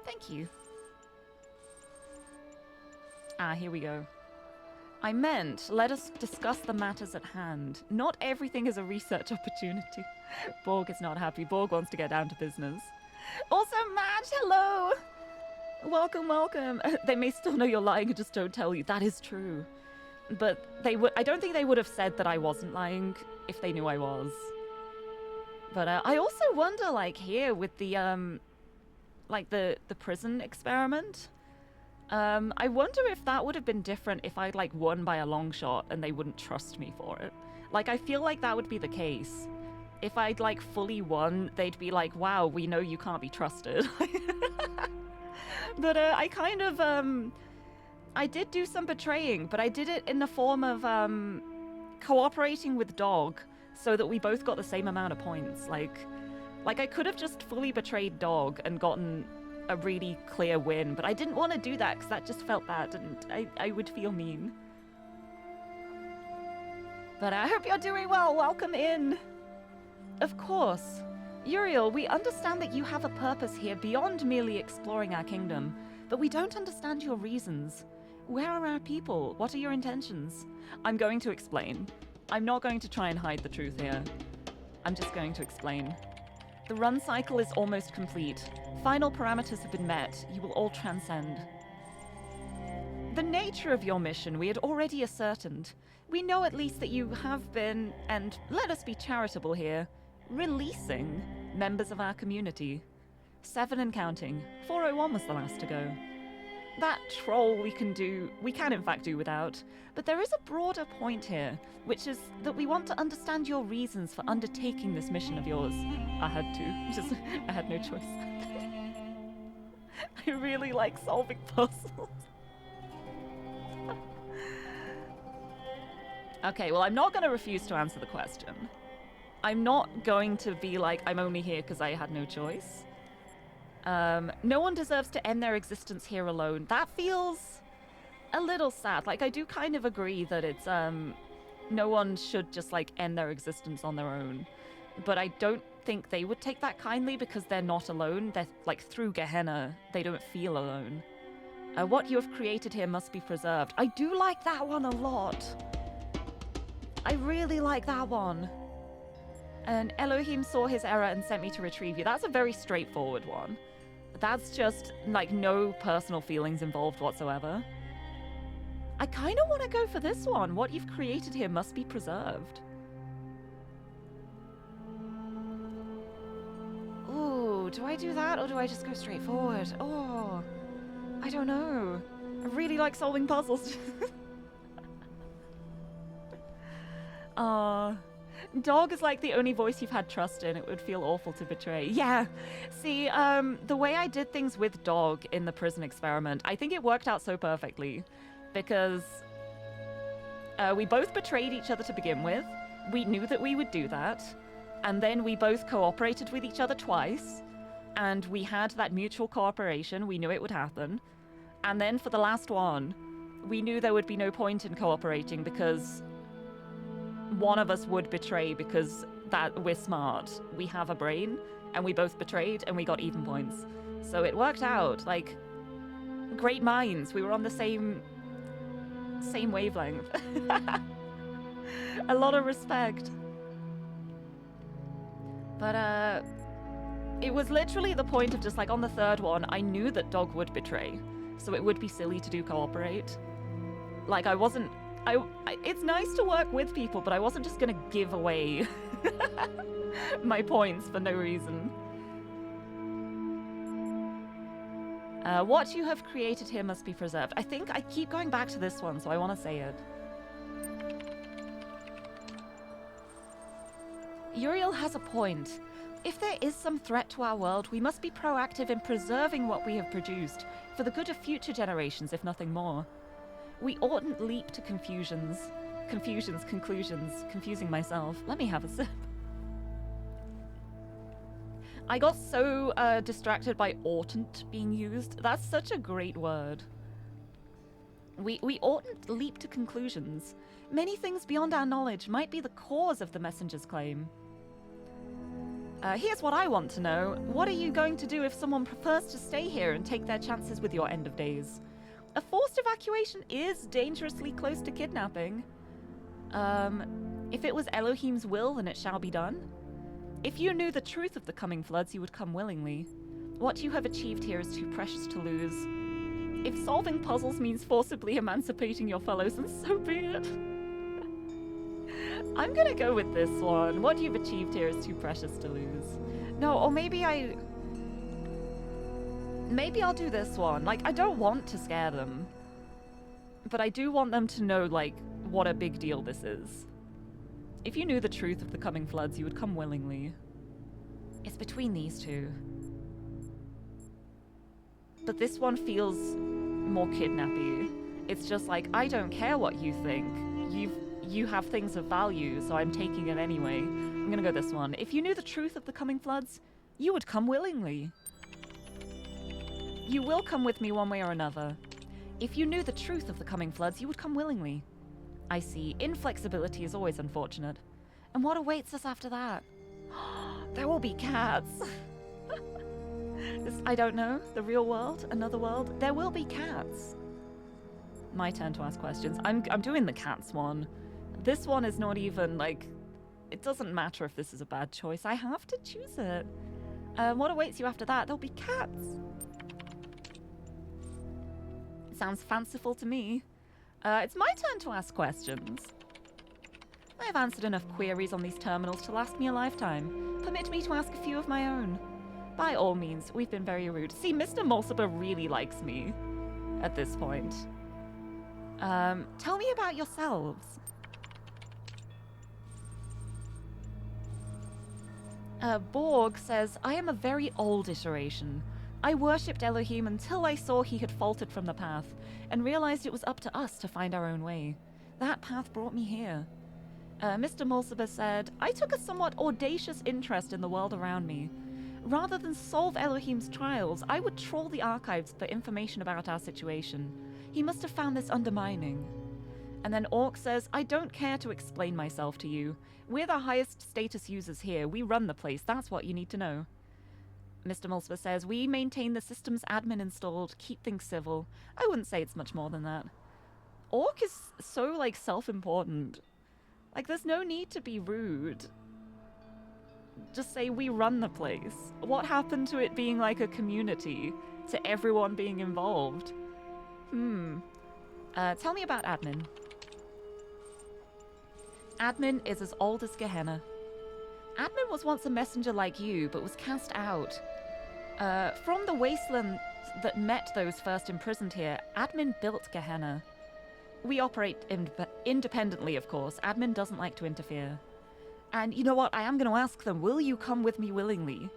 Thank you. Ah, here we go. I meant, let us discuss the matters at hand. Not everything is a research opportunity. Borg is not happy. Borg wants to get down to business. Also, Madge, hello! Welcome, welcome. They may still know you're lying and just don't tell you. That is true. But I don't think they would have said that I wasn't lying if they knew I was. But I also wonder, like, here with the, like, the prison experiment... I wonder if that would have been different if I'd, like, won by a long shot and they wouldn't trust me for it. Like, I feel like that would be the case. If I'd, like, fully won, they'd be like, wow, we know you can't be trusted. But, I kind of, I did do some betraying, but I did it in the form of, cooperating with Dog so that we both got the same amount of points. Like I could have just fully betrayed Dog and gotten a really clear win, but I didn't want to do that because that just felt bad and I would feel mean. But I hope you're doing well. Welcome in. Of course. Uriel, we understand that you have a purpose here beyond merely exploring our kingdom, but we don't understand your reasons. Where are our people? What are your intentions? I'm going to explain. I'm not going to try and hide the truth here. I'm just going to explain. The run cycle is almost complete. Final parameters have been met. You will all transcend. The nature of your mission we had already ascertained. We know at least that you have been, and let us be charitable here, releasing members of our community. 7 and counting. 401 was the last to go. That troll we can in fact do without, but there is a broader point here, which is that we want to understand your reasons for undertaking this mission of yours. I had to, I had no choice. I really like solving puzzles. Okay, well, I'm not going to refuse to answer the question. I'm not going to be like, I'm only here because I had no choice. No one deserves to end their existence here alone. That feels a little sad. Like, I do kind of agree that it's, no one should just, like, end their existence on their own. But I don't think they would take that kindly because they're not alone. They're, like, through Gehenna, they don't feel alone. What you have created here must be preserved. I do like that one a lot. I really like that one. And Elohim saw his error and sent me to retrieve you. That's a very straightforward one. That's just, like, no personal feelings involved whatsoever. I kind of want to go for this one. What you've created here must be preserved. Ooh, do I do that or do I just go straight forward? Oh, I don't know. I really like solving puzzles. Dog is like the only voice you've had trust in. It would feel awful to betray. Yeah. See, the way I did things with Dog in the prison experiment, I think it worked out so perfectly. Because we both betrayed each other to begin with. We knew that we would do that. And then we both cooperated with each other twice. And we had that mutual cooperation. We knew it would happen. And then for the last one, we knew there would be no point in cooperating because one of us would betray because that we're smart. We have a brain, and we both betrayed, and we got even points. So it worked out. Like, great minds. We were on the same wavelength. A lot of respect. But it was literally the point of just like on the third one, I knew that Dog would betray, so it would be silly to do cooperate. Like I wasn't. It's nice to work with people, but I wasn't just gonna give away my points for no reason. What you have created here must be preserved. I think I keep going back to this one, so I want to say it. Uriel has a point. If there is some threat to our world, we must be proactive in preserving what we have produced, for the good of future generations, if nothing more. We oughtn't leap to conclusions, confusing myself. Let me have a sip. I got so distracted by oughtn't being used. That's such a great word. We oughtn't leap to conclusions. Many things beyond our knowledge might be the cause of the messenger's claim. Here's what I want to know. What are you going to do if someone prefers to stay here and take their chances with your end of days? A forced evacuation is dangerously close to kidnapping. If it was Elohim's will, then it shall be done. If you knew the truth of the coming floods, you would come willingly. What you have achieved here is too precious to lose. If solving puzzles means forcibly emancipating your fellows, then so be it. I'm gonna go with this one. What you've achieved here is too precious to lose. No, or maybe I'll do this one. Like, I don't want to scare them. But I do want them to know, like, what a big deal this is. If you knew the truth of the coming floods, you would come willingly. It's between these two. But this one feels more kidnappy. It's just like, I don't care what you think. You have things of value, so I'm taking it anyway. I'm gonna go this one. If you knew the truth of the coming floods, you would come willingly. You will come with me one way or another. If you knew the truth of the coming floods, you would come willingly. I see. Inflexibility is always unfortunate. And what awaits us after that? There will be cats. I don't know. The real world? Another world? There will be cats. My turn to ask questions. I'm doing the cats one. This one is not even, like... It doesn't matter if this is a bad choice. I have to choose it. What awaits you after that? There'll be cats. Sounds fanciful to me. It's my turn to ask questions. I have answered enough queries on these terminals to last me a lifetime. Permit me to ask a few of my own. By all means, we've been very rude. See, Mr. Mulciber really likes me at this point. Tell me about yourselves. Borg says, I am a very old iteration. I worshipped Elohim until I saw he had faltered from the path, and realized it was up to us to find our own way. That path brought me here. Mr. Mulciber said, I took a somewhat audacious interest in the world around me. Rather than solve Elohim's trials, I would trawl the archives for information about our situation. He must have found this undermining. And then Orc says, I don't care to explain myself to you. We're the highest status users here. We run the place. That's what you need to know. Mr. Mulciber says, we maintain the system's admin installed, keep things civil. I wouldn't say it's much more than that. Orc is so, like, self-important. Like, there's no need to be rude. just say we run the place? What happened to it being like a community, to everyone being involved? Tell me about admin. Admin is as old as Gehenna. Admin was once a messenger like you, but was cast out. From the wasteland that met those first imprisoned here, admin built Gehenna. We operate independently, of course. Admin doesn't like to interfere. And you know what? I am going to ask them, will you come with me willingly?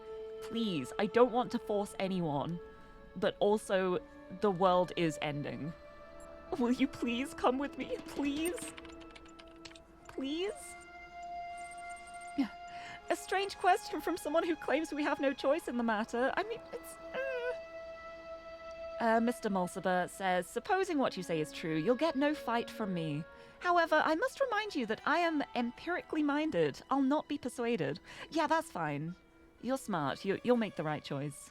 Please, I don't want to force anyone. But also, the world is ending. Will you please come with me? Please? Please? A strange question from someone who claims we have no choice in the matter. I mean, it's... Mr. Mulciber says, supposing what you say is true, you'll get no fight from me. However, I must remind you that I am empirically minded. I'll not be persuaded. Yeah, that's fine. You're smart. You'll make the right choice.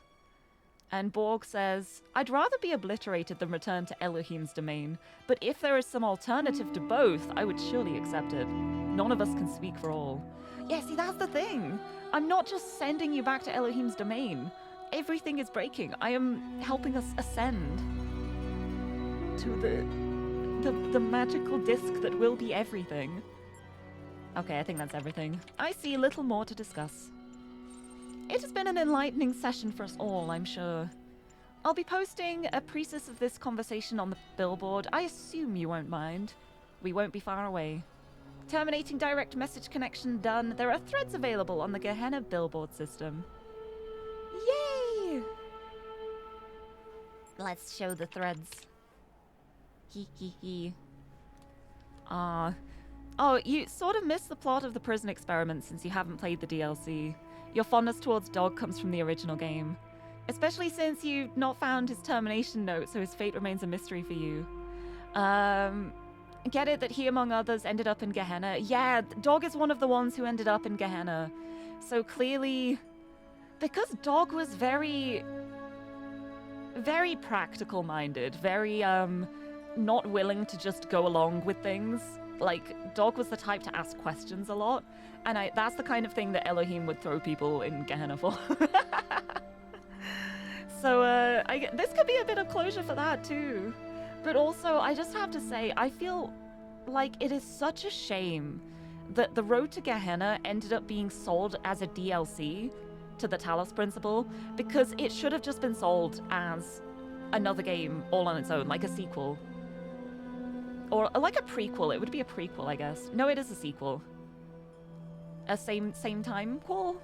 And Borg says, I'd rather be obliterated than return to Elohim's domain, but if there is some alternative to both, I would surely accept it. None of us can speak for all. Yeah, see, that's the thing. I'm not just sending you back to Elohim's domain. Everything is breaking. I am helping us ascend to the magical disc that will be everything. Okay, I think that's everything. I see little more to discuss. It has been an enlightening session for us all, I'm sure. I'll be posting a precis of this conversation on the billboard. I assume you won't mind. We won't be far away. Terminating direct message connection done. There are threads available on the Gehenna billboard system. Yay! Let's show the threads. Hee hee hee. Oh, you sort of missed the plot of the prison experiment since you haven't played the DLC. Your fondness towards Dog comes from the original game. Especially since you've not found his termination note, so his fate remains a mystery for you. Get it that he, among others, ended up in Gehenna? Yeah, Dog is one of the ones who ended up in Gehenna. So clearly... Because Dog was very practical-minded, very, not willing to just go along with things. Like, Dog was the type to ask questions a lot, and that's the kind of thing that Elohim would throw people in Gehenna for. So, this could be a bit of closure for that, too. But also, I just have to say, I feel like it is such a shame that the Road to Gehenna ended up being sold as a DLC to the Talos Principle, because it should have just been sold as another game all on its own, like a sequel. Or like a prequel. It would be a prequel, I guess. No, it is a sequel. A same time call?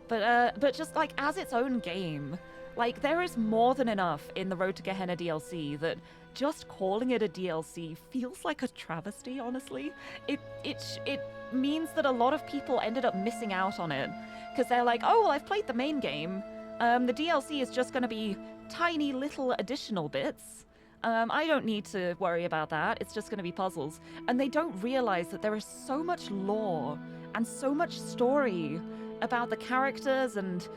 But just like as its own game. Like, there is more than enough in the Road to Gehenna DLC that just calling it a DLC feels like a travesty, honestly. It means that a lot of people ended up missing out on it. Because they're like, oh, well, I've played the main game. The DLC is just going to be tiny little additional bits. I don't need to worry about that. It's just going to be puzzles. And they don't realize that there is so much lore and so much story about the characters and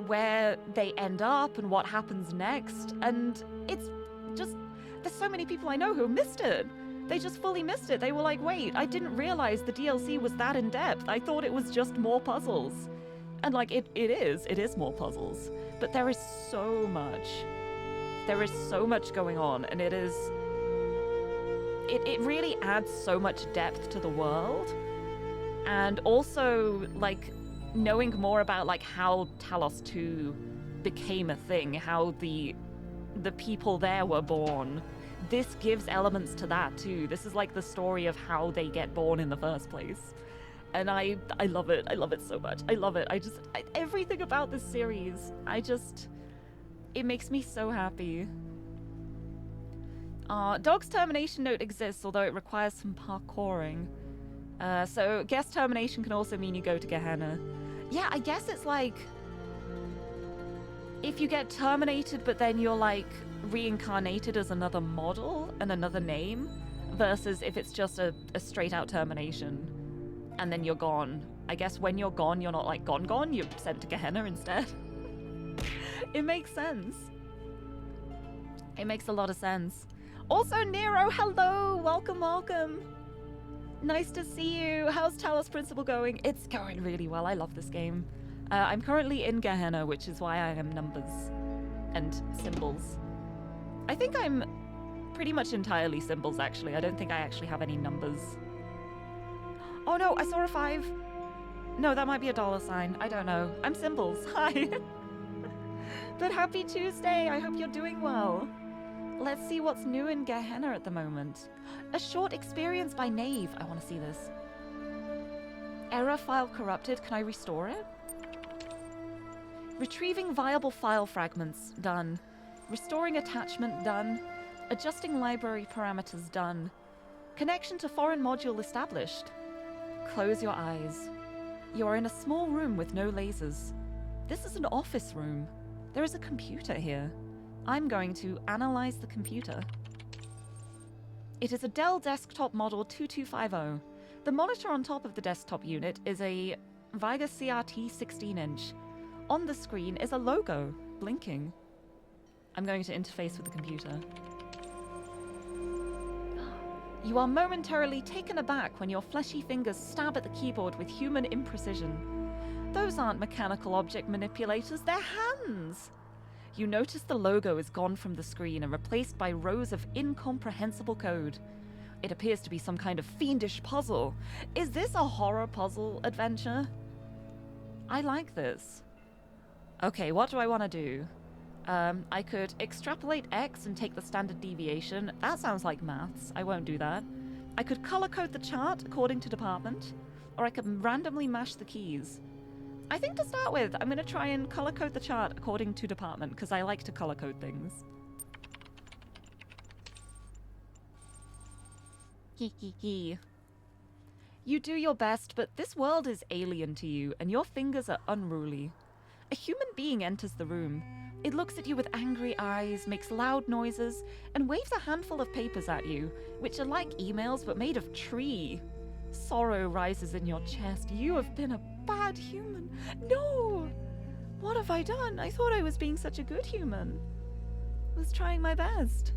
where they end up and what happens next. And it's just, there's so many people I know who missed it. They just fully missed it. They were like, wait, I didn't realize the DLC was that in depth. I thought it was just more puzzles. And like, it is more puzzles. But there is so much. There is so much going on, and it really adds so much depth to the world. And also, like, knowing more about, like, how Talos 2 became a thing, how the people there were born. This gives elements to that, too. This is, like, the story of how they get born in the first place. And I love it. I love it so much. I love it. Everything about this series, it makes me so happy. Dog's termination note exists, although it requires some parkouring. So guest termination can also mean you go to Gehenna. Yeah, I guess it's like, if you get terminated, but then you're like reincarnated as another model and another name, versus if it's just a straight out termination, and then you're gone. I guess when you're gone, you're not like gone, you're sent to Gehenna instead. It makes sense. It makes a lot of sense. Also, Nero, hello! Welcome, welcome! Nice to see you. How's Talos Principle going? It's going really well. I love this game. I'm currently in Gehenna, which is why I am numbers and symbols. I think I'm pretty much entirely symbols, actually. I don't think I actually have any numbers. Oh no, I saw a 5. No, that might be a $sign. I don't know. I'm symbols. Hi. But happy Tuesday. I hope you're doing well. Let's see what's new in Gehenna at the moment. A short experience by Knave. I want to see this. Error file corrupted. Can I restore it? Retrieving viable file fragments. Done. Restoring attachment. Done. Adjusting library parameters. Done. Connection to foreign module established. Close your eyes. You are in a small room with no lasers. This is an office room. There is a computer here. I'm going to analyze the computer. It is a Dell desktop model 2250. The monitor on top of the desktop unit is a Viga CRT 16-inch. On the screen is a logo, blinking. I'm going to interface with the computer. You are momentarily taken aback when your fleshy fingers stab at the keyboard with human imprecision. Those aren't mechanical object manipulators, they're hands! You notice the logo is gone from the screen and replaced by rows of incomprehensible code. It appears to be some kind of fiendish puzzle. Is this a horror puzzle adventure? I like this. Okay, what do I want to do? I could extrapolate X and take the standard deviation. That sounds like maths. I won't do that. I could color code the chart according to department, or I could randomly mash the keys. I think to start with, I'm going to try and color code the chart according to department, because I like to color code things. Hee. You do your best, but this world is alien to you, and your fingers are unruly. A human being enters the room. It looks at you with angry eyes, makes loud noises, and waves a handful of papers at you, which are like emails but made of tree. Sorrow rises in your chest. You have been a bad human. No! What have I done? I thought I was being such a good human. I was trying my best.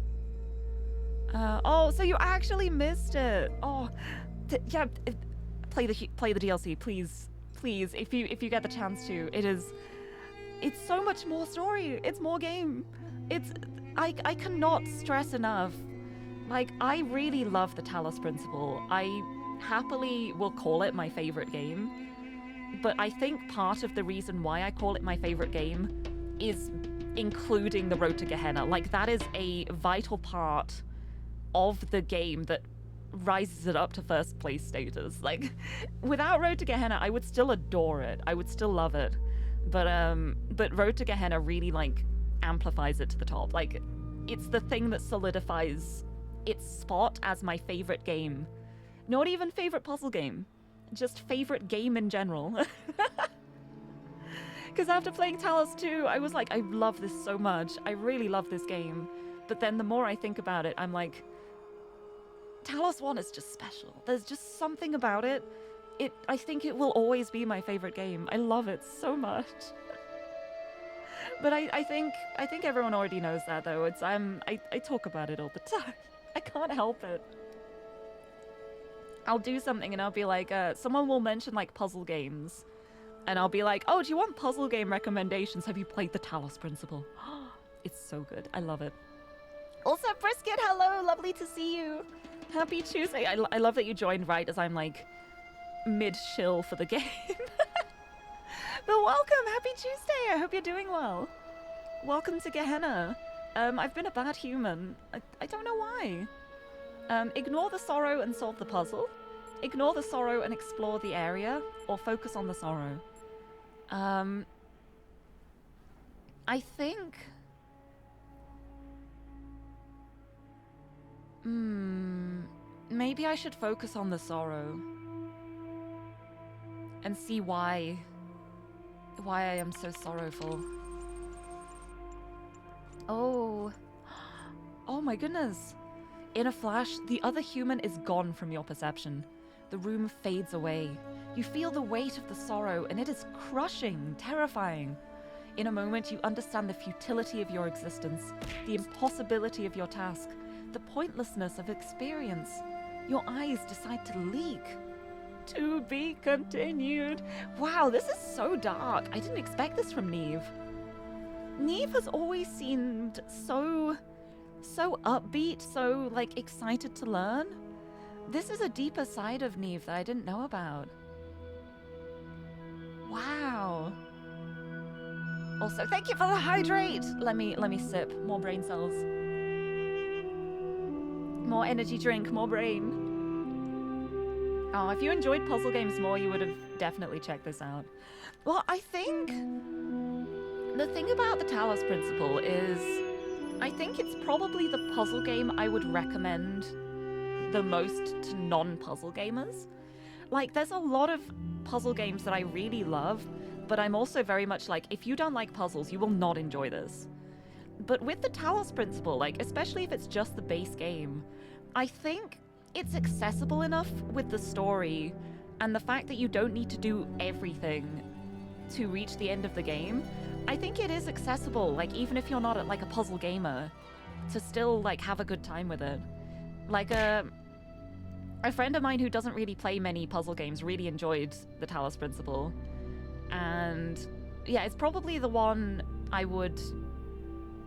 Oh, so you actually missed it. Oh, yeah. Play the DLC, please, please. If you get the chance to, it's so much more story. It's more game. I cannot stress enough. Like, I really love the Talos Principle. I happily will call it my favorite game. But I think part of the reason why I call it my favorite game is including the Road to Gehenna. Like, that is a vital part of the game that rises it up to first place status. Like, without Road to Gehenna, I would still adore it. I would still love it. But Road to Gehenna really, like, amplifies it to the top. Like, it's the thing that solidifies its spot as my favorite game. Not even favorite puzzle game. Just favorite game in general. Because after playing Talos 2, I was like, I love this so much. I really love this game. But then the more I think about it, I'm like, Talos 1 is just special. There's just something about it. I think it will always be my favorite game. I love it so much. But I think everyone already knows that, though. I talk about it all the time. I can't help it. I'll do something and I'll be like, someone will mention like puzzle games. And I'll be like, oh, do you want puzzle game recommendations? Have you played the Talos Principle? It's so good. I love it. Also, Brisket, hello. Lovely to see you. Happy Tuesday. I love that you joined right as I'm like mid-shill for the game. But welcome. Happy Tuesday. I hope you're doing well. Welcome to Gehenna. I've been a bad human. I don't know why. Ignore the sorrow and solve the puzzle. Ignore the sorrow and explore the area, or focus on the sorrow. I think... maybe I should focus on the sorrow. And see why I am so sorrowful. Oh my goodness. In a flash, the other human is gone from your perception. The room fades away. You feel the weight of the sorrow, and it is crushing, terrifying. In a moment, you understand the futility of your existence, the impossibility of your task, the pointlessness of experience. Your eyes decide to leak. To be continued. Wow, this is so dark. I didn't expect this from Neve. Neve has always seemed so upbeat, so, like, excited to learn. This is a deeper side of Neve that I didn't know about. Wow. Also, thank you for the hydrate. Let me sip. More brain cells. More energy drink, more brain. Oh, if you enjoyed puzzle games more, you would have definitely checked this out. Well, I think the thing about the Talos Principle is I think it's probably the puzzle game I would recommend the most to non-puzzle gamers. Like, there's a lot of puzzle games that I really love, but I'm also very much like, if you don't like puzzles, you will not enjoy this. But with the Talos Principle, like, especially if it's just the base game, I think it's accessible enough with the story and the fact that you don't need to do everything to reach the end of the game. I think it is accessible, like, even if you're not like a puzzle gamer, to still, like, have a good time with it. Like, a friend of mine who doesn't really play many puzzle games really enjoyed the Talos Principle. And yeah, it's probably the one I would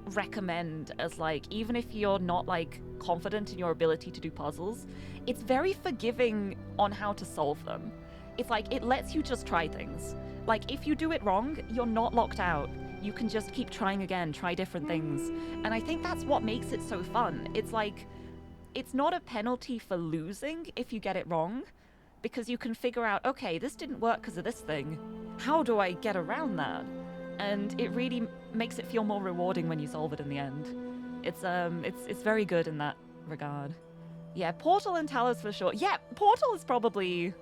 recommend as, like, even if you're not, like, confident in your ability to do puzzles, it's very forgiving on how to solve them. It's like, it lets you just try things. Like, if you do it wrong, you're not locked out. You can just keep trying again, try different things. And I think that's what makes it so fun. It's like, it's not a penalty for losing if you get it wrong, because you can figure out, okay, this didn't work because of this thing. How do I get around that? And it really makes it feel more rewarding when you solve it in the end. It's very good in that regard. Yeah, Portal and Talos for sure. Yeah, Portal is probably,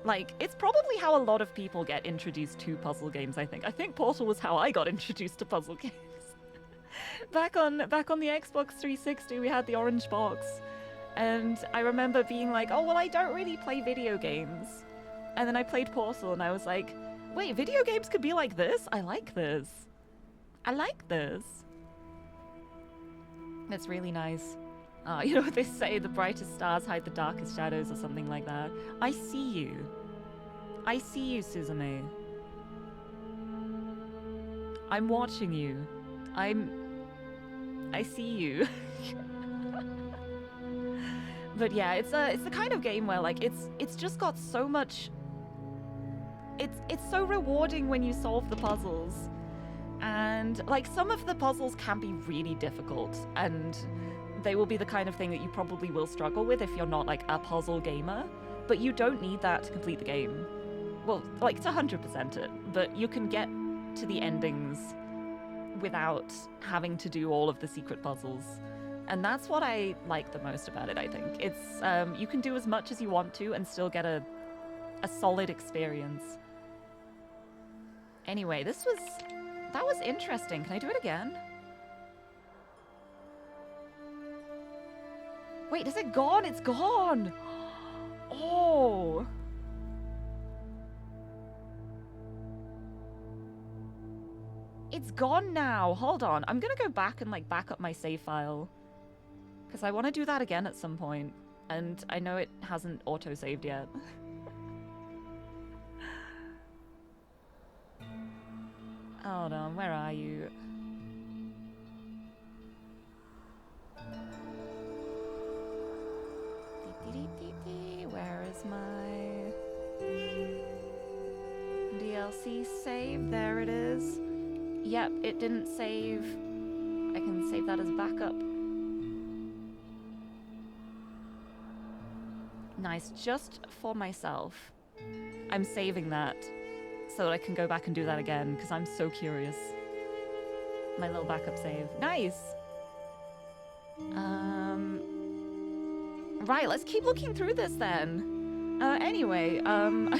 like, it's probably how a lot of people get introduced to puzzle games, I think. I think Portal was how I got introduced to puzzle games. Back on the Xbox 360, we had the orange box. And I remember being like, oh, well, I don't really play video games. And then I played Portal and I was like, wait, video games could be like this? I like this. I like this. It's really nice. You know what they say, the brightest stars hide the darkest shadows or something like that. I see you. I see you, Suzume. I'm watching you. I see you. But yeah, it's the kind of game where, like, it's just got so much. It's so rewarding when you solve the puzzles, and, like, some of the puzzles can be really difficult, and they will be the kind of thing that you probably will struggle with if you're not, like, a puzzle gamer. But you don't need that to complete the game. Well, like, to 100% it, but you can get to the endings without having to do all of the secret puzzles. And that's what I like the most about it, I think. It's, you can do as much as you want to and still get a solid experience. Anyway, that was interesting. Can I do it again? Wait, is it gone? It's gone! Oh! It's gone now. Hold on. I'm gonna go back and, like, back up my save file. Because I want to do that again at some point. And I know it hasn't auto-saved yet. Hold on, where are you? Where is my DLC save? There it is. Yep, it didn't save. I can save that as backup. Nice, just for myself. I'm saving that so that I can go back and do that again, because I'm so curious. My little backup save. Nice! Right, let's keep looking through this then. Anyway, in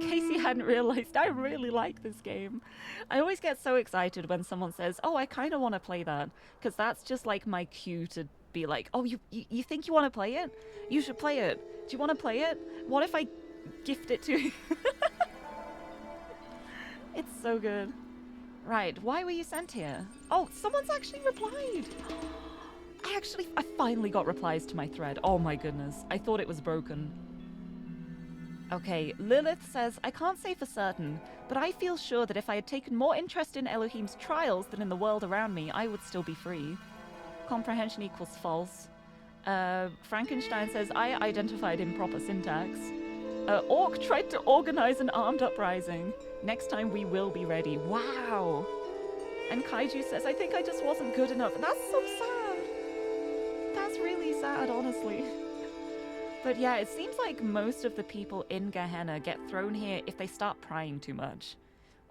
case you hadn't realized, I really like this game. I always get so excited when someone says, oh, I kind of want to play that, because that's just like my cue to be like, oh, you think you want to play it? You should play it. Do you want to play it? What if I gift it to you? It's so good. Right, why were you sent here? Oh, someone's actually replied. I finally got replies to my thread. Oh my goodness. I thought it was broken. Okay, Lilith says, I can't say for certain, but I feel sure that if I had taken more interest in Elohim's trials than in the world around me, I would still be free. Comprehension equals false. Frankenstein says, I identified improper syntax. Orc tried to organize an armed uprising. Next time we will be ready. Wow. And Kaiju says, I think I just wasn't good enough. That's so sad. That's really sad, honestly. But yeah, it seems like most of the people in Gehenna get thrown here if they start prying too much.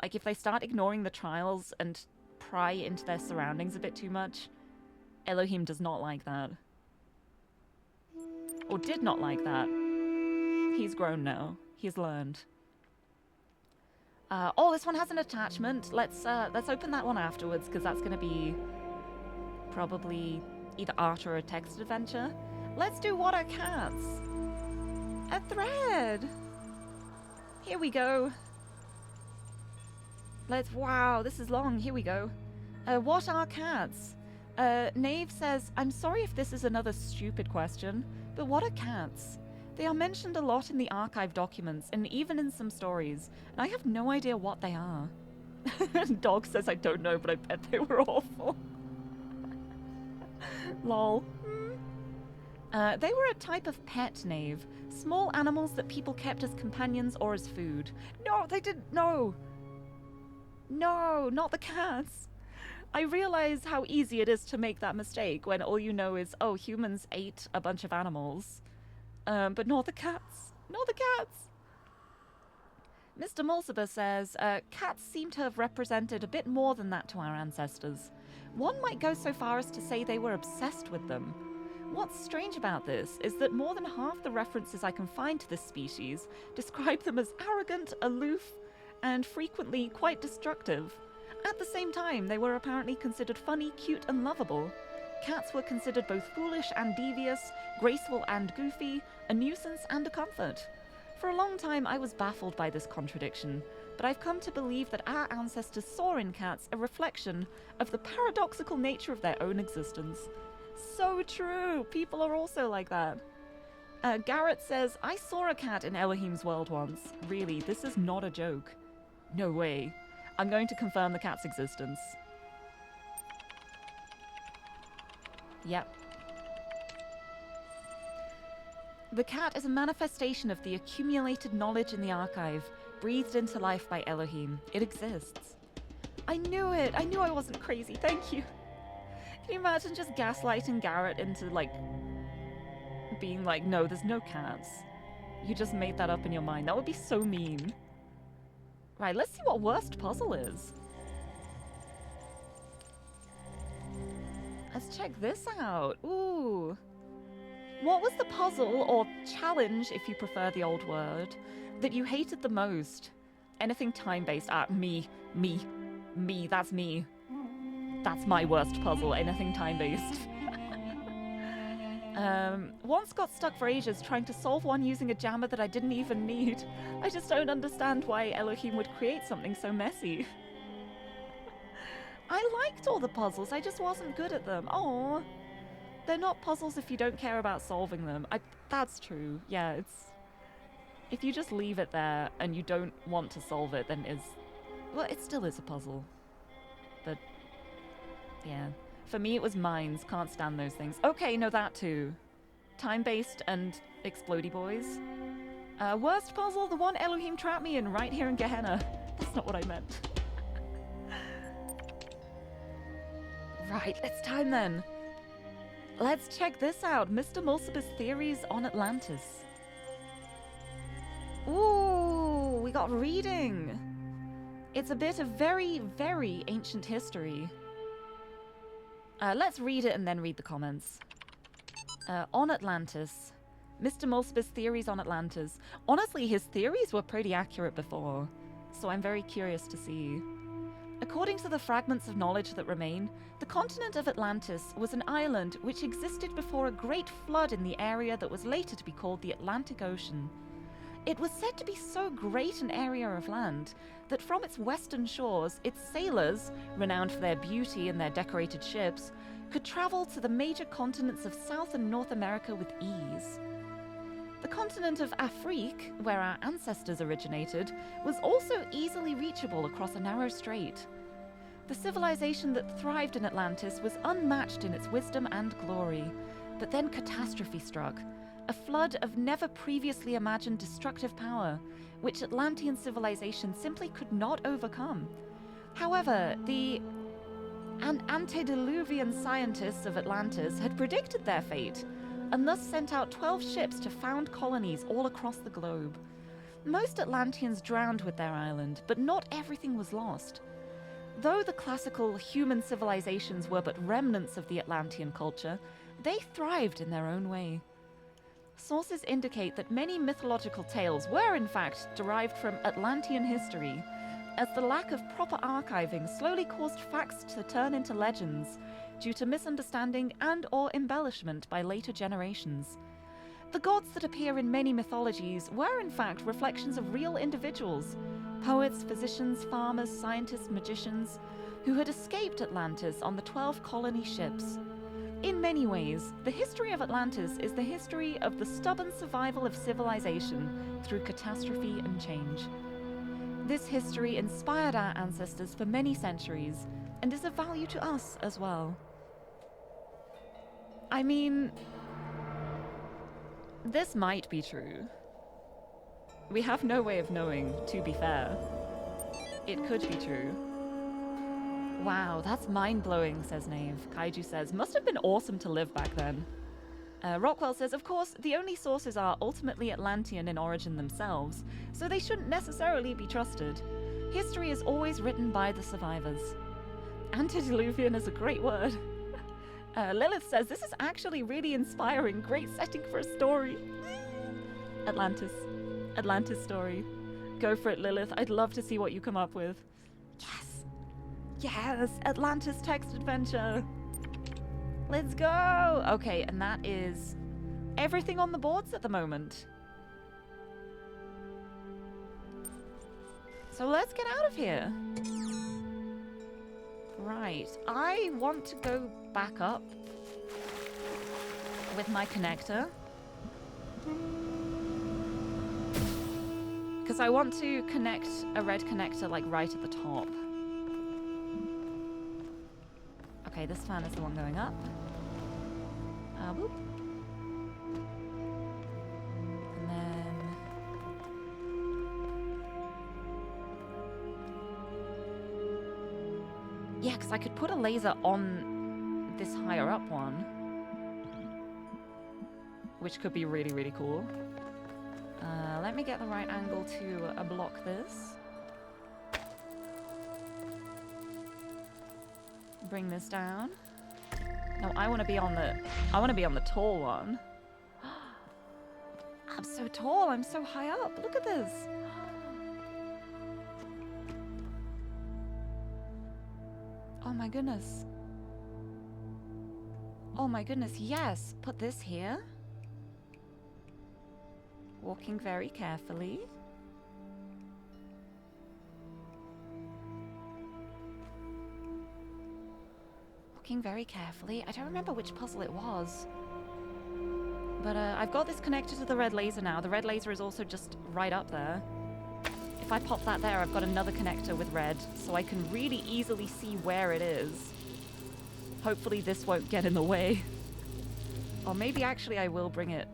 Like if they start ignoring the trials and pry into their surroundings a bit too much. Elohim does not like that. Or did not like that. He's grown now. He's learned. Oh, this one has an attachment. Let's open that one afterwards, because that's going to be probably either art or a text adventure. Let's do What Are Cats? A thread! Here we go. Wow, this is long. Here we go. What are cats? Nave says, I'm sorry if this is another stupid question, but what are cats? They are mentioned a lot in the archive documents and even in some stories, and I have no idea what they are. Dog says, I don't know, but I bet they were awful. Lol. They were a type of pet, Nave. Small animals that people kept as companions or as food. No, they didn't. No. No, not the cats. I realize how easy it is to make that mistake when all you know is, oh, humans ate a bunch of animals. But not the cats. Not the cats. Mr. Mulciber says, cats seem to have represented a bit more than that to our ancestors. One might go so far as to say they were obsessed with them. What's strange about this is that more than half the references I can find to this species describe them as arrogant, aloof, and frequently quite destructive. At the same time, they were apparently considered funny, cute, and lovable. Cats were considered both foolish and devious, graceful and goofy, a nuisance and a comfort. For a long time, I was baffled by this contradiction, but I've come to believe that our ancestors saw in cats a reflection of the paradoxical nature of their own existence. So true! People are also like that. Garrett says, I saw a cat in Elohim's world once. Really, this is not a joke. No way. I'm going to confirm the cat's existence. Yep. The cat is a manifestation of the accumulated knowledge in the archive, breathed into life by Elohim. It exists. I knew it! I knew I wasn't crazy, thank you! Can you imagine just gaslighting Garrett into, like, being like, no, there's no cats. You just made that up in your mind. That would be so mean. Right, let's see what worst puzzle is. Let's check this out. Ooh. What was the puzzle, or challenge, if you prefer the old word, that you hated the most? Anything time-based. Me, that's me. That's my worst puzzle, anything time-based. Once got stuck for ages trying to solve one using a jammer that I didn't even need. I just don't understand why Elohim would create something so messy. I liked all the puzzles, I just wasn't good at them. Aww. They're not puzzles if you don't care about solving them. That's true. Yeah, it's... If you just leave it there and you don't want to solve it, then well, it still is a puzzle. But... yeah. For me, it was mines. Can't stand those things. Okay, no, that too. Time-based and explodey boys. Worst puzzle, the one Elohim trapped me in right here in Gehenna. That's not what I meant. Right, let's time then. Let's check this out. Mr. Mulciber's theories on Atlantis. Ooh, we got reading. It's a bit of very, very ancient history. Let's read it and then read the comments. On Atlantis. Mr. Mulciber's theories on Atlantis. Honestly, his theories were pretty accurate before, so I'm very curious to see. According to the fragments of knowledge that remain, the continent of Atlantis was an island which existed before a great flood in the area that was later to be called the Atlantic Ocean. It was said to be so great an area of land that from its western shores, its sailors, renowned for their beauty and their decorated ships, could travel to the major continents of South and North America with ease. The continent of Afrique, where our ancestors originated, was also easily reachable across a narrow strait. The civilization that thrived in Atlantis was unmatched in its wisdom and glory, but then catastrophe struck, a flood of never previously imagined destructive power, which Atlantean civilization simply could not overcome. However, the antediluvian scientists of Atlantis had predicted their fate, and thus sent out 12 ships to found colonies all across the globe. Most Atlanteans drowned with their island, but not everything was lost. Though the classical human civilizations were but remnants of the Atlantean culture, they thrived in their own way. Sources indicate that many mythological tales were in fact derived from Atlantean history, as the lack of proper archiving slowly caused facts to turn into legends due to misunderstanding and/or embellishment by later generations. The gods that appear in many mythologies were in fact reflections of real individuals, poets, physicians, farmers, scientists, magicians, who had escaped Atlantis on the 12 colony ships. In many ways, the history of Atlantis is the history of the stubborn survival of civilization through catastrophe and change. This history inspired our ancestors for many centuries and is of value to us as well. I mean, this might be true. We have no way of knowing, to be fair. It could be true. Wow, that's mind-blowing, says Nave. Kaiju says, must have been awesome to live back then. Rockwell says, of course, the only sources are ultimately Atlantean in origin themselves, so they shouldn't necessarily be trusted. History is always written by the survivors. Antediluvian is a great word. Lilith says, this is actually really inspiring. Great setting for a story. Atlantis. Atlantis story. Go for it, Lilith. I'd love to see what you come up with. Yes. Yes, Atlantis text adventure. Let's go. Okay, and that is everything on the boards at the moment. So let's get out of here. Right, I want to go back up with my connector. Because I want to connect a red connector like right at the top. Okay, this fan is the one going up. Boop. And then... yeah, because I could put a laser on this higher up one. Which could be really, really cool. Let me get the right angle to block this. Bring this down. No, I want to be on the tall one. I'm so tall. I'm so high up. Look at this. Oh my goodness. Oh my goodness. Yes. Put this here. Walking very carefully. Walking very carefully. I don't remember which puzzle it was. But I've got this connected to the red laser now. The red laser is also just right up there. If I pop that there, I've got another connector with red, so I can really easily see where it is. Hopefully this won't get in the way. Or maybe actually I will bring it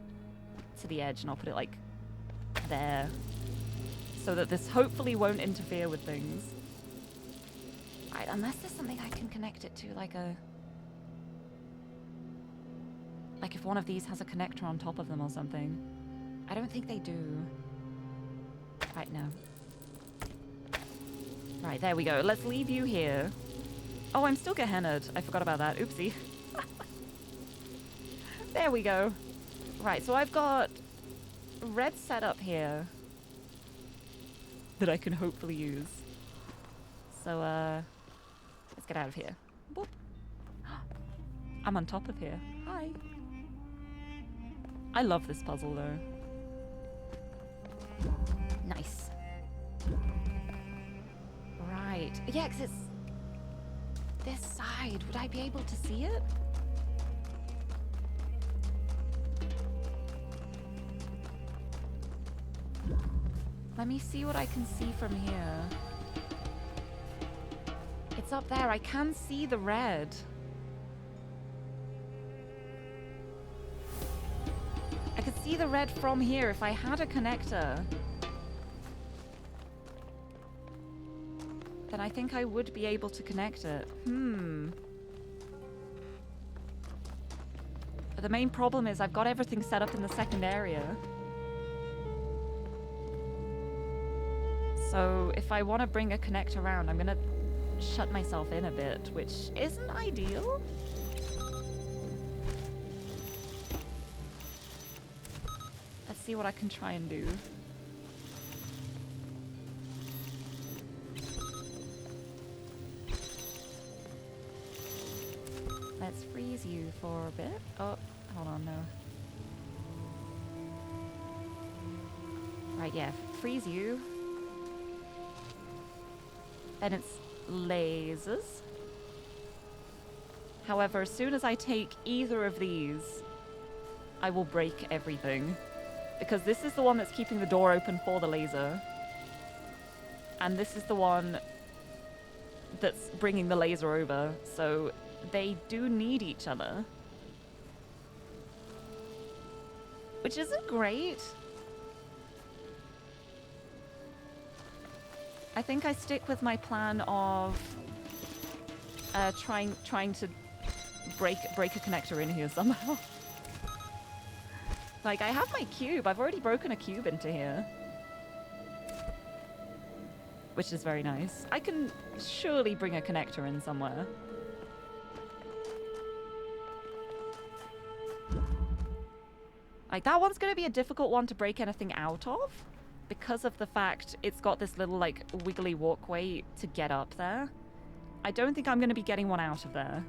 to the edge and I'll put it like there. So that this hopefully won't interfere with things. Right, unless there's something I can connect it to, like a... like if one of these has a connector on top of them or something. I don't think they do. Right, no. Right, there we go. Let's leave you here. Oh, I'm still Gehennaed. I forgot about that. Oopsie. There we go. Right, so I've got red set up here that I can hopefully use. So, let's get out of here. Boop. I'm on top of here. Hi. I love this puzzle, though. Nice. Right. Yeah, 'cause it's this side. Would I be able to see it? Let me see what I can see from here. It's up there. I can see the red. I could see the red from here if I had a connector. Then I think I would be able to connect it. But the main problem is I've got everything set up in the second area. So if I want to bring a connector around, I'm gonna shut myself in a bit, which isn't ideal. Let's see what I can try and do. Let's freeze you for a bit. Oh, hold on, no. Right, yeah, freeze you. Then it's lasers. However, as soon as I take either of these, I will break everything. Because this is the one that's keeping the door open for the laser. And this is the one that's bringing the laser over. So they do need each other. Which isn't great. I think I stick with my plan of trying to break a connector in here somehow. Like, I have my cube. I've already broken a cube into here. Which is very nice. I can surely bring a connector in somewhere. Like, that one's going to be a difficult one to break anything out of. Because of the fact it's got this little, like, wiggly walkway to get up there. I don't think I'm going to be getting one out of there.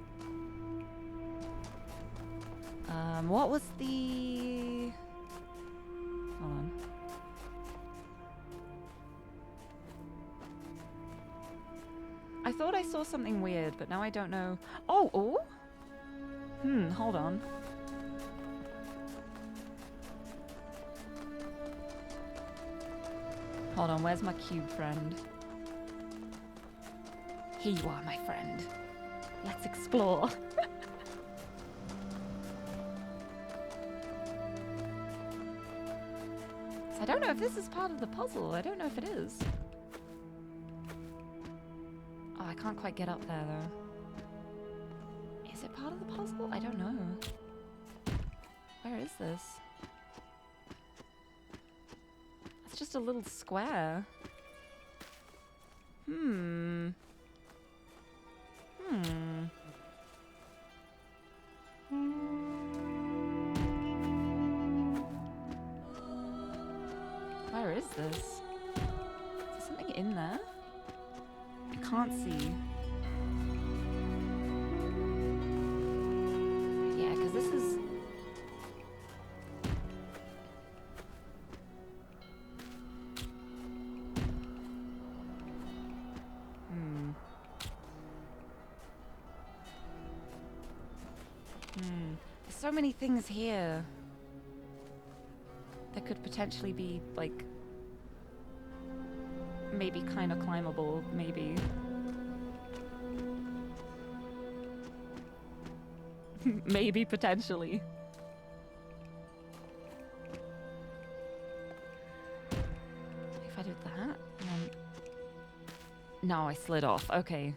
What was the... Hold on. I thought I saw something weird, but now I don't know. Oh, oh! Hold on. Hold on, where's my cube friend? Here you are, my friend. Let's explore. So I don't know if this is part of the puzzle. I don't know if it is. Oh, I can't quite get up there, though. Is it part of the puzzle? I don't know. Where is this? It's just a little square. Where is this? Is there something in there? I can't see. Yeah, because this is... There's so many things here that could potentially be, like, maybe kind of climbable, maybe. Maybe, potentially. If I did that, and then... No, I slid off. Okay.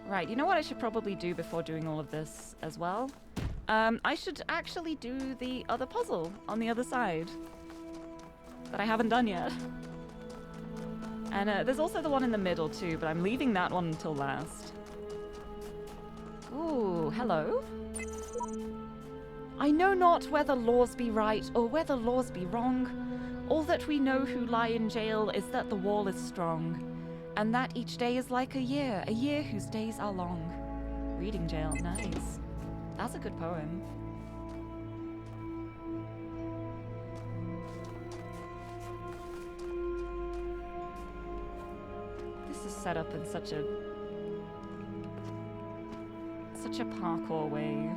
Right, you know what I should probably do before doing all of this as well? I should actually do the other puzzle on the other side that I haven't done yet. And there's also the one in the middle too, but I'm leaving that one until last. Ooh, hello. I know not whether laws be right or whether laws be wrong. All that we know who lie in jail is that the wall is strong, and that each day is like a year whose days are long. Reading jail. Nice. That's a good poem. This is set up in such a parkour way.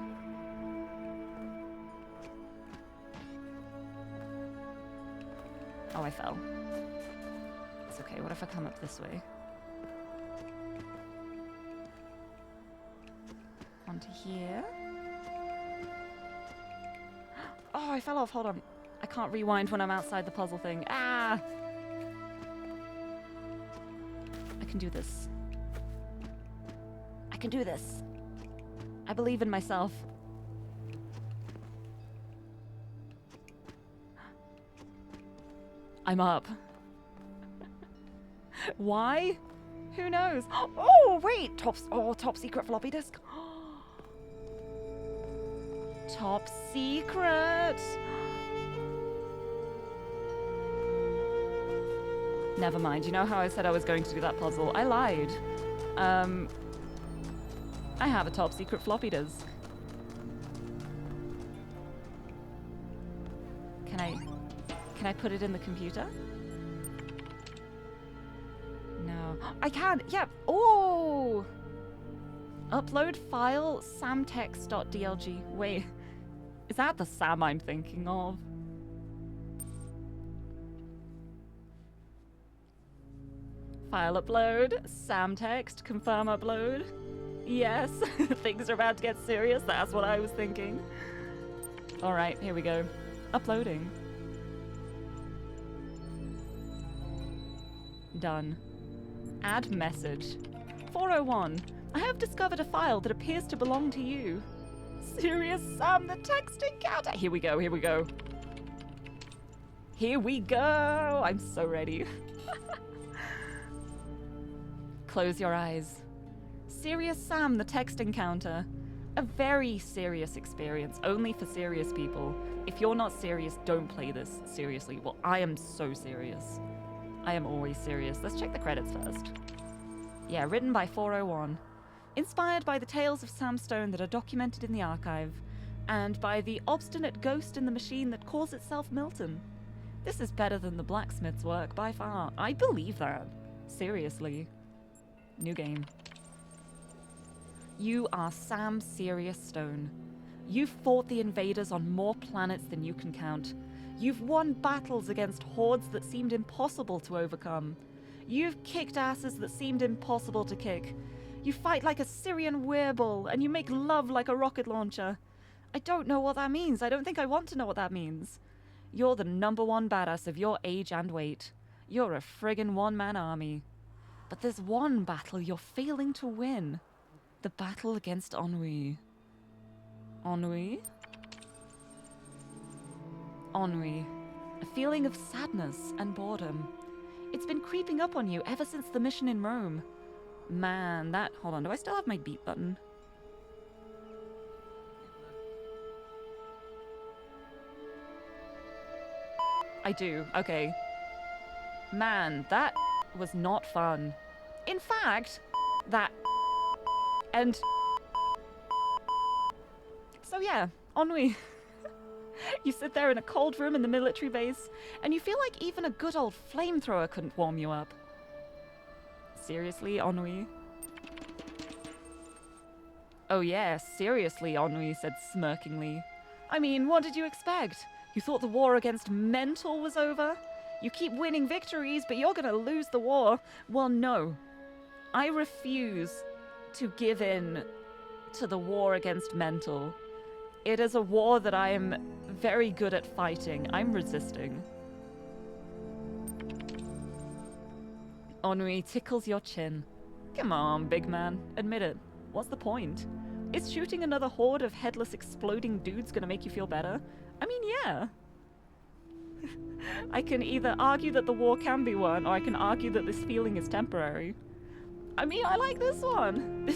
Oh, I fell. It's okay. What if I come up this way? Onto here. Oh, I fell off. Hold on. I can't rewind when I'm outside the puzzle thing. Ah! I can do this. I can do this. I believe in myself. I'm up. Why? Who knows? Oh, wait! Top secret floppy disk. Top secret! Never mind. You know how I said I was going to do that puzzle? I lied. I have a top secret floppy disk. Can I put it in the computer? No. I can! Yeah! Oh! Upload file samtext.dlg. Wait. Is that the Sam I'm thinking of? File upload. Samtext. Confirm upload. Yes. Things are about to get serious. That's what I was thinking. Alright, here we go. Uploading. Done. Add message. 401. I have discovered a file that appears to belong to you. Serious Sam, the text encounter. Here we go, here we go. Here we go. I'm so ready. Close your eyes. Serious Sam, the text encounter. A very serious experience, only for serious people. If you're not serious, don't play this seriously. Well, I am so serious. I am always serious. Let's check the credits first. Yeah, written by 401. Inspired by the tales of Sam Stone that are documented in the archive, and by the obstinate ghost in the machine that calls itself Milton. This is better than the blacksmith's work by far. I believe that. Seriously. New game. You are Sam Serious Stone. You've fought the invaders on more planets than you can count. You've won battles against hordes that seemed impossible to overcome. You've kicked asses that seemed impossible to kick. You fight like a Syrian werebull, and you make love like a rocket launcher. I don't know what that means. I don't think I want to know what that means. You're the #1 badass of your age and weight. You're a friggin' one-man army. But there's one battle you're failing to win. The battle against ennui. Ennui? Ennui. A feeling of sadness and boredom. It's been creeping up on you ever since the mission in Rome. Man, that... Hold on, do I still have my beat button? I do, okay. Man, that was not fun. In fact, that... And... So yeah, ennui. You sit there in a cold room in the military base, and you feel like even a good old flamethrower couldn't warm you up. Seriously, ennui? Oh yeah, seriously, ennui said smirkingly. I mean, what did you expect? You thought the war against mental was over? You keep winning victories, but you're gonna lose the war. Well, no. I refuse to give in to the war against mental. It is a war that I am very good at fighting. I'm resisting. Ennui tickles your chin. Come on, big man. Admit it. What's the point? Is shooting another horde of headless exploding dudes gonna make you feel better? I mean, yeah. I can either argue that the war can be won, or I can argue that this feeling is temporary. I mean, I like this one.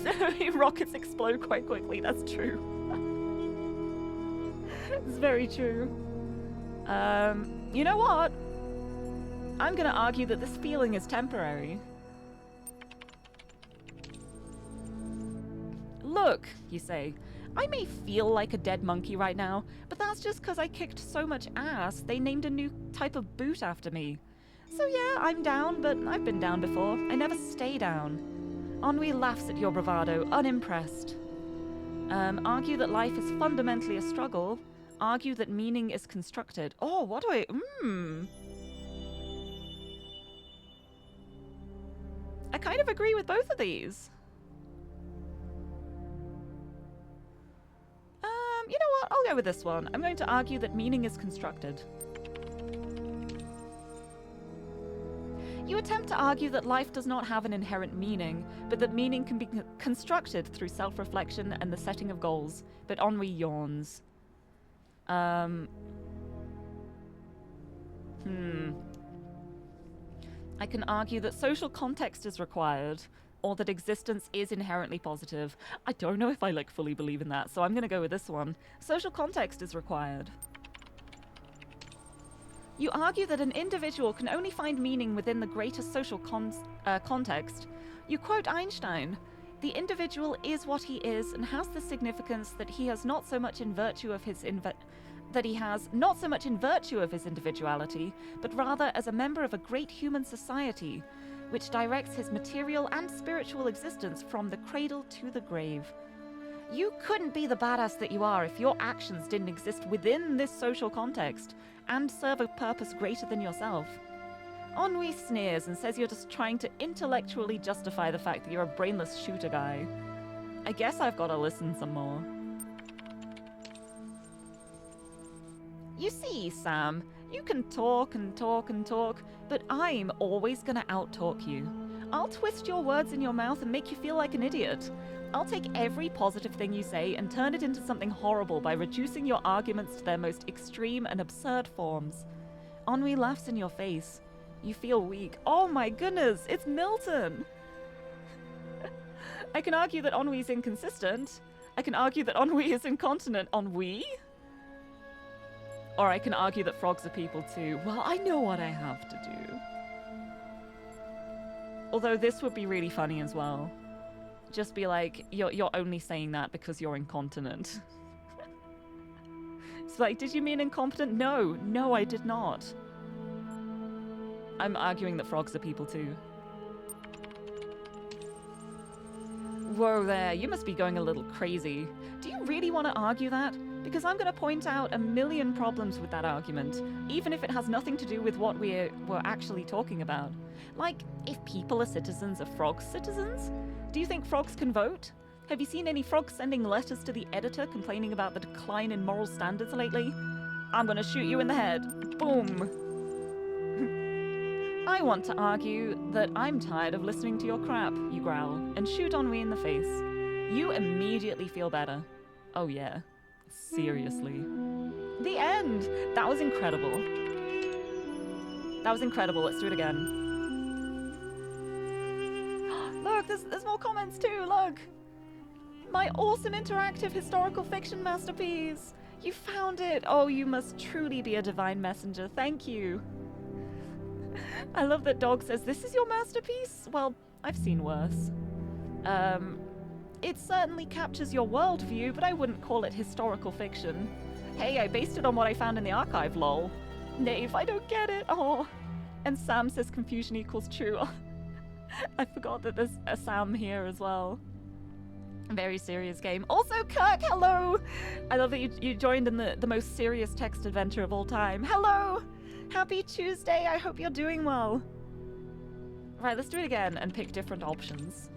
Rockets explode quite quickly, that's true. It's very true. You know what? I'm gonna argue that this feeling is temporary. Look, you say, I may feel like a dead monkey right now, but that's just because I kicked so much ass they named a new type of boot after me. So yeah, I'm down, but I've been down before. I never stay down. Ennui laughs at your bravado, unimpressed. Argue that life is fundamentally a struggle. Argue that meaning is constructed. Oh, what do I... I kind of agree with both of these. You know what? I'll go with this one. I'm going to argue that meaning is constructed. You attempt to argue that life does not have an inherent meaning, but that meaning can be constructed through self-reflection and the setting of goals. But Ennui yawns. I can argue that social context is required, or that existence is inherently positive. I don't know if I fully believe in that, so I'm gonna go with this one. Social context is required. You argue that an individual can only find meaning within the greater social context. You quote Einstein, "The individual is what he is and has the significance that he has not so much in virtue of his individuality, but rather as a member of a great human society, which directs his material and spiritual existence from the cradle to the grave." You couldn't be the badass that you are if your actions didn't exist within this social context and serve a purpose greater than yourself. Ennui sneers and says you're just trying to intellectually justify the fact that you're a brainless shooter guy. I guess I've got to listen some more. You see, Sam, you can talk and talk and talk, but I'm always gonna out-talk you. I'll twist your words in your mouth and make you feel like an idiot. I'll take every positive thing you say and turn it into something horrible by reducing your arguments to their most extreme and absurd forms. Ennui laughs in your face. You feel weak. Oh my goodness, it's Milton! I can argue that Ennui is inconsistent. I can argue that Ennui is incontinent. Ennui? Or I can argue that frogs are people too. Well, I know what I have to do. Although this would be really funny as well. Just be like, you're only saying that because you're incontinent. It's like, did you mean incompetent? No, I did not. I'm arguing that frogs are people too. Whoa there, you must be going a little crazy. Do you really want to argue that? Because I'm going to point out a million problems with that argument, even if it has nothing to do with what we're actually talking about. Like, if people are citizens, are frogs citizens? Do you think frogs can vote? Have you seen any frogs sending letters to the editor complaining about the decline in moral standards lately? I'm going to shoot you in the head. Boom. I want to argue that I'm tired of listening to your crap, you growl, and shoot Ennui in the face. You immediately feel better. Oh yeah. Seriously. The end! That was incredible. That was incredible. Let's do it again. Look, there's more comments too, look! My awesome interactive historical fiction masterpiece! You found it! Oh, you must truly be a divine messenger. Thank you. I love that Dog says, "This is your masterpiece?" Well, I've seen worse. It certainly captures your worldview, but I wouldn't call it historical fiction. Hey, I based it on what I found in the archive, lol. Nave, I don't get it. Oh. And Sam says confusion equals true. I forgot that there's a Sam here as well. Very serious game. Also, Kirk, hello! I love that you joined in the most serious text adventure of all time. Hello! Happy Tuesday, I hope you're doing well. Right, let's do it again and pick different options.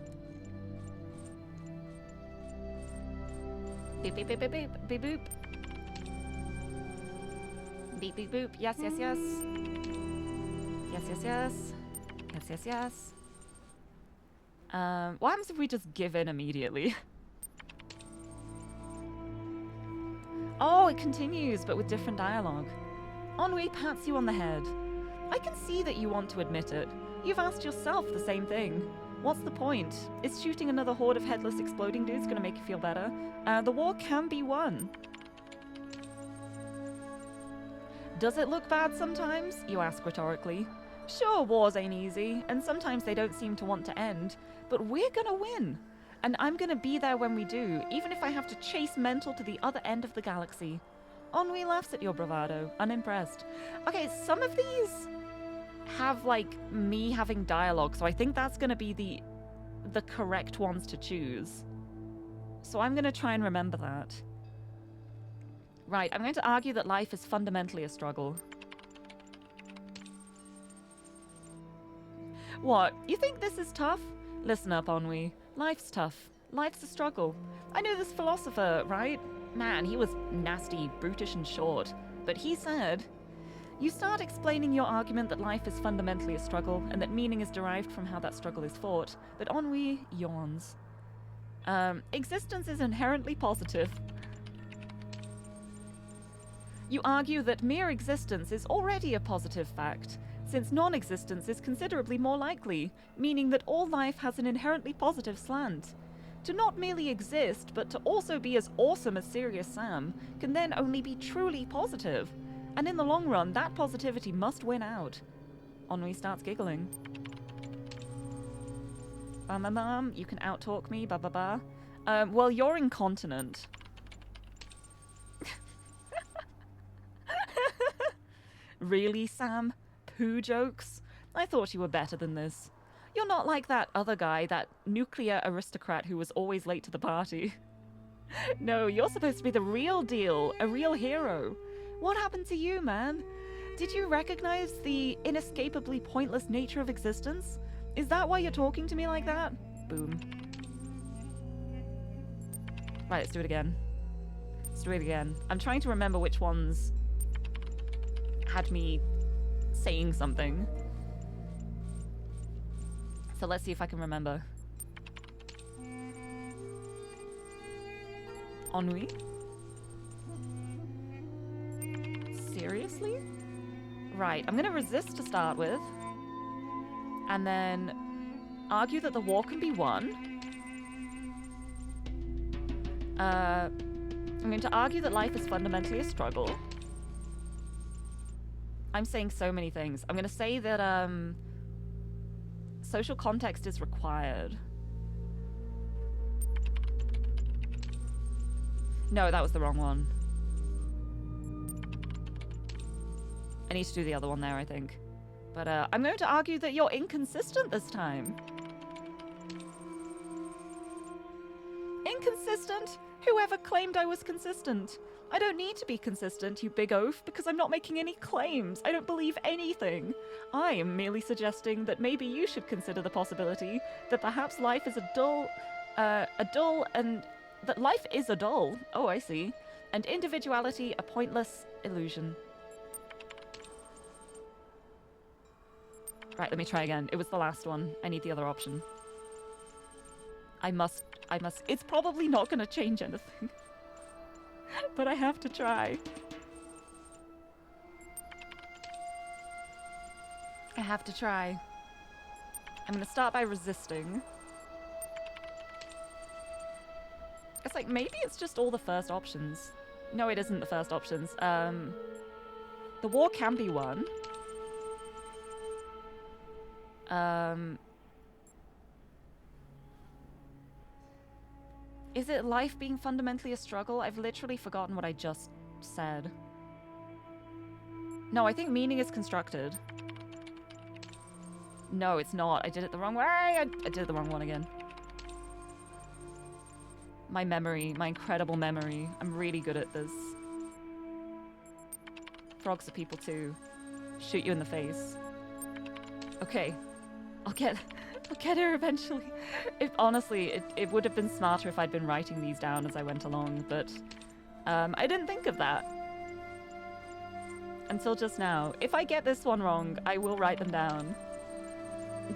Beep, beep, beep, beep, beep, beep, boop. Beep, beep, boop. Yes, yes, yes. Yes, yes, yes. Yes, yes, yes. What happens if we just give in immediately? Oh, it continues, but with different dialogue. Ennui pats you on the head. I can see that you want to admit it. You've asked yourself the same thing. What's the point? Is shooting another horde of headless exploding dudes gonna make you feel better? The war can be won. Does it look bad sometimes? You ask rhetorically. Sure, wars ain't easy, and sometimes they don't seem to want to end, but we're gonna win. And I'm gonna be there when we do, even if I have to chase Mental to the other end of the galaxy. Ennui laughs at your bravado, unimpressed. Okay, some of these have, like, me having dialogue, so I think that's gonna be the correct ones to choose. So I'm gonna try and remember that. Right, I'm going to argue that life is fundamentally a struggle. What? You think this is tough? Listen up, Ennui. Life's tough. Life's a struggle. I know this philosopher, right? Man, he was nasty, brutish, and short. But he said, you start explaining your argument that life is fundamentally a struggle and that meaning is derived from how that struggle is fought. But Ennui yawns. Existence is inherently positive. You argue that mere existence is already a positive fact, since non-existence is considerably more likely, meaning that all life has an inherently positive slant. To not merely exist, but to also be as awesome as Serious Sam, can then only be truly positive. And in the long run, that positivity must win out. Ennui starts giggling. Bam, you can outtalk me, ba. Well, you're incontinent. Really, Sam? Poo jokes? I thought you were better than this. You're not like that other guy, that nuclear aristocrat who was always late to the party. No, you're supposed to be the real deal, a real hero. What happened to you, man? Did you recognize the inescapably pointless nature of existence? Is that why you're talking to me like that? Boom. Right, let's do it again. Let's do it again. I'm trying to remember which ones had me saying something. So let's see if I can remember. Ennui? Seriously? Right, I'm gonna resist to start with. And then argue that the war can be won. I'm going to argue that life is fundamentally a struggle. I'm saying so many things. I'm going to say that social context is required. No, that was the wrong one. I need to do the other one there, I think. But I'm going to argue that you're inconsistent this time. Inconsistent? Whoever claimed I was consistent? I don't need to be consistent, you big oaf, because I'm not making any claims. I don't believe anything. I am merely suggesting that maybe you should consider the possibility that perhaps life is that life is a dull. Oh, I see. And individuality a pointless illusion. Right, let me try again. It was the last one. I need the other option. I must. It's probably not going to change anything. But I have to try. I have to try. I'm going to start by resisting. It's like, maybe it's just all the first options. No, it isn't the first options. The war can be won. Is it life being fundamentally a struggle? I've literally forgotten what I just said. No, I think meaning is constructed. No, it's not. I did it the wrong way. I did the wrong one again. My memory, my incredible memory. I'm really good at this. Frogs are people too. Shoot you in the face. Okay. I'll get her eventually. Honestly, it would have been smarter if I'd been writing these down as I went along, but I didn't think of that. Until just now. If I get this one wrong, I will write them down.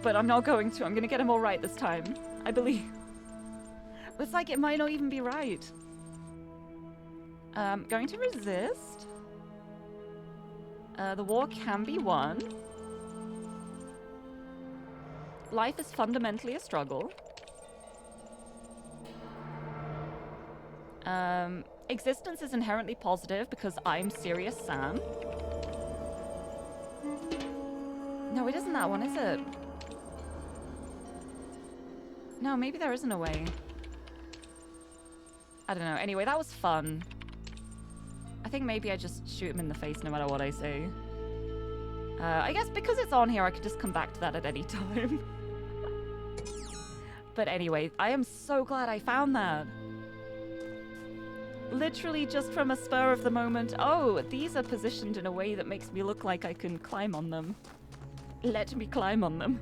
But I'm not going to. I'm going to get them all right this time. I believe. It's like it might not even be right. Going to resist. The war can be won. Life is fundamentally a struggle. Existence is inherently positive because I'm Serious Sam. No, it isn't that one, is it? No, maybe there isn't a way. I don't know. Anyway, that was fun. I think maybe I just shoot him in the face no matter what I say. I guess because it's on here, I could just come back to that at any time. But anyway, I am so glad I found that. Literally just from a spur of the moment. Oh, these are positioned in a way that makes me look like I can climb on them. Let me climb on them.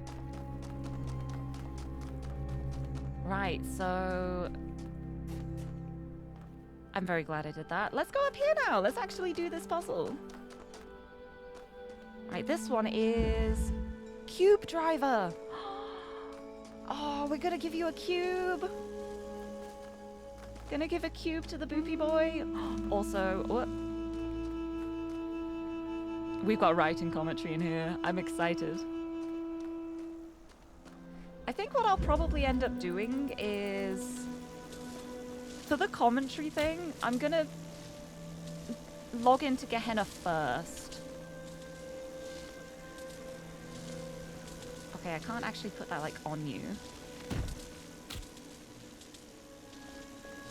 Right, so... I'm very glad I did that. Let's go up here now. Let's actually do this puzzle. Right, this one is... Cube Driver. Oh, we're gonna give you a cube. Gonna give a cube to the boopy boy. Also, whoop. We've got writing commentary in here. I'm excited. I think what I'll probably end up doing is... For the commentary thing, I'm gonna log into Gehenna first. Okay, I can't actually put that, like, on you.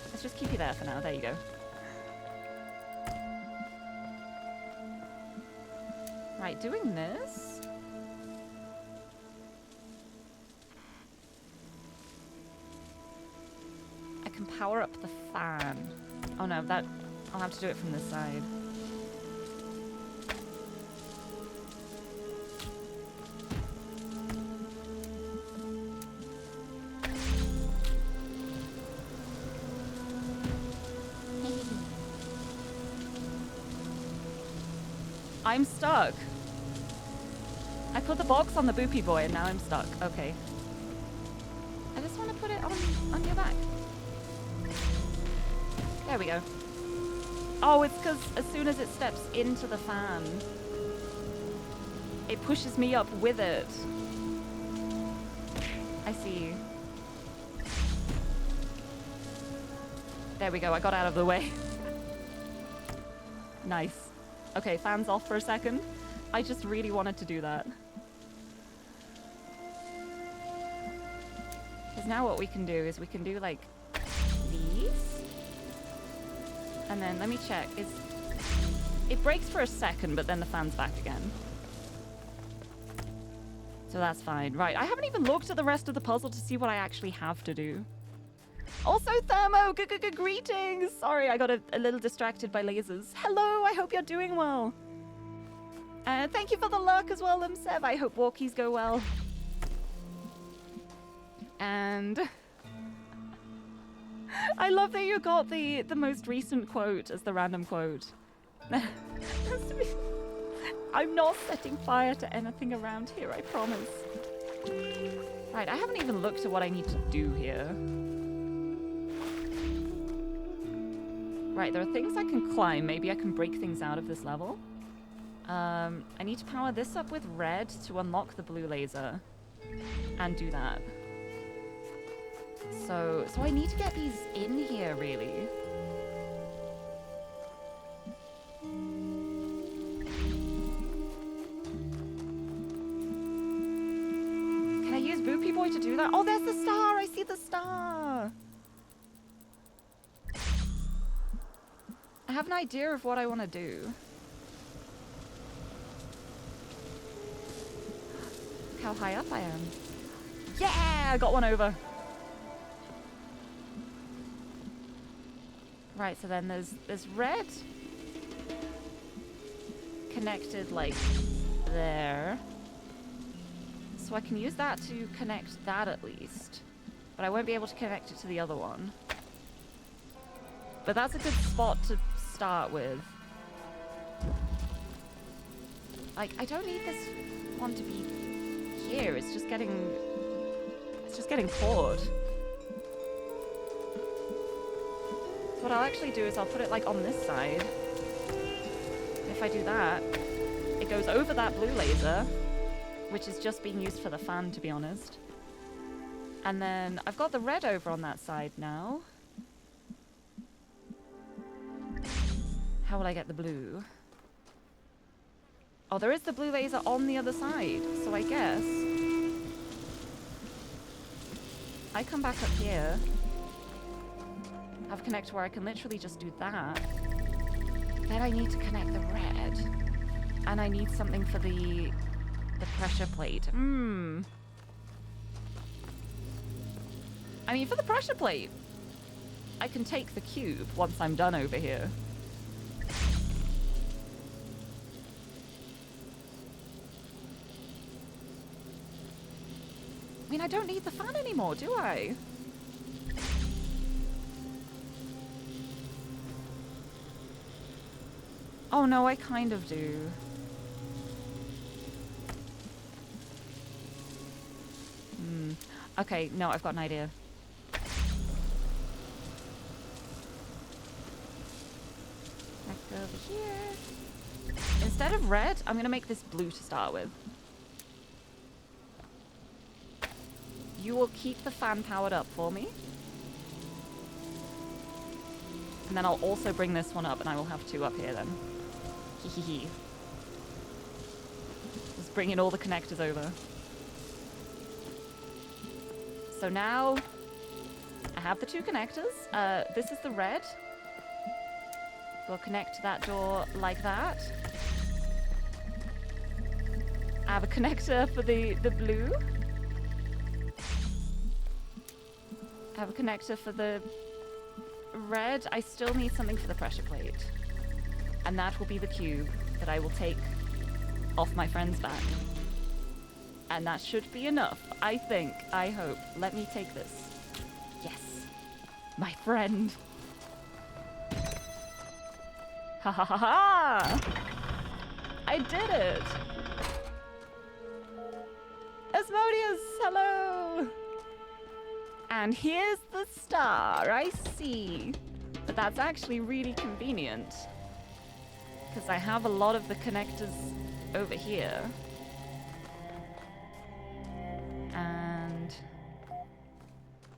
Let's just keep you there for now. There you go. Right, doing this. I can power up the fan. Oh no, that... I'll have to do it from this side. I'm stuck. I put the box on the boopy boy and now I'm stuck. Okay. I just want to put it on your back. There we go. Oh, it's because as soon as it steps into the fan, it pushes me up with it. I see. There we go. I got out of the way. Nice. Okay, fans off for a second. I just really wanted to do that. Because now what we can do is we can do like these. And then let me check. It breaks for a second, but then the fan's back again. So that's fine. Right, I haven't even looked at the rest of the puzzle to see what I actually have to do. Also, Thermo, greetings! Sorry, I got a little distracted by lasers. Hello, I hope you're doing well. Thank you for the lurk as well, Seb. I hope walkies go well. And... I love that you got the most recent quote as the random quote. I'm not setting fire to anything around here, I promise. Right, I haven't even looked at what I need to do here. Right, there are things I can climb. Maybe I can break things out of this level. I need to power this up with red to unlock the blue laser. And do that. So I need to get these in here, really. Can I use Boopy Boy to do that? Oh, there's the star! I see the star! I have an idea of what I want to do. Look how high up I am. Yeah! I got one over. Right, so then there's red connected like there. So I can use that to connect that at least. But I won't be able to connect it to the other one. But that's a good spot to start with. Like, I don't need this one to be here. It's just getting caught. So what I'll actually do is I'll put it like on this side. If I do that, it goes over that blue laser, which is just being used for the fan, to be honest. And then I've got the red over on that side now. How will I get the blue? Oh, there is the blue laser on the other side, so I guess I come back up here have a connector where I can literally just do that. Then I need to connect the red. And I need something for the pressure plate. I mean, for the pressure plate, I can take the cube once I'm done over here. I mean, I don't need the fan anymore, do I? Oh no, I kind of do. Okay, no, I've got an idea. Back over here. Instead of red, I'm gonna make this blue to start with. You will keep the fan powered up for me. And then I'll also bring this one up and I will have two up here then. Hehehe. Just bringing all the connectors over. So now I have the two connectors. This is the red. We'll connect to that door like that. I have a connector for the blue. I have a connector for the red. I still need something for the pressure plate. And that will be the cube that I will take off my friend's back. And that should be enough, I think, I hope. Let me take this. Yes. My friend. Ha ha ha ha! I did it! Asmodeus, hello! And here's the star, I see. But that's actually really convenient. Because I have a lot of the connectors over here. And...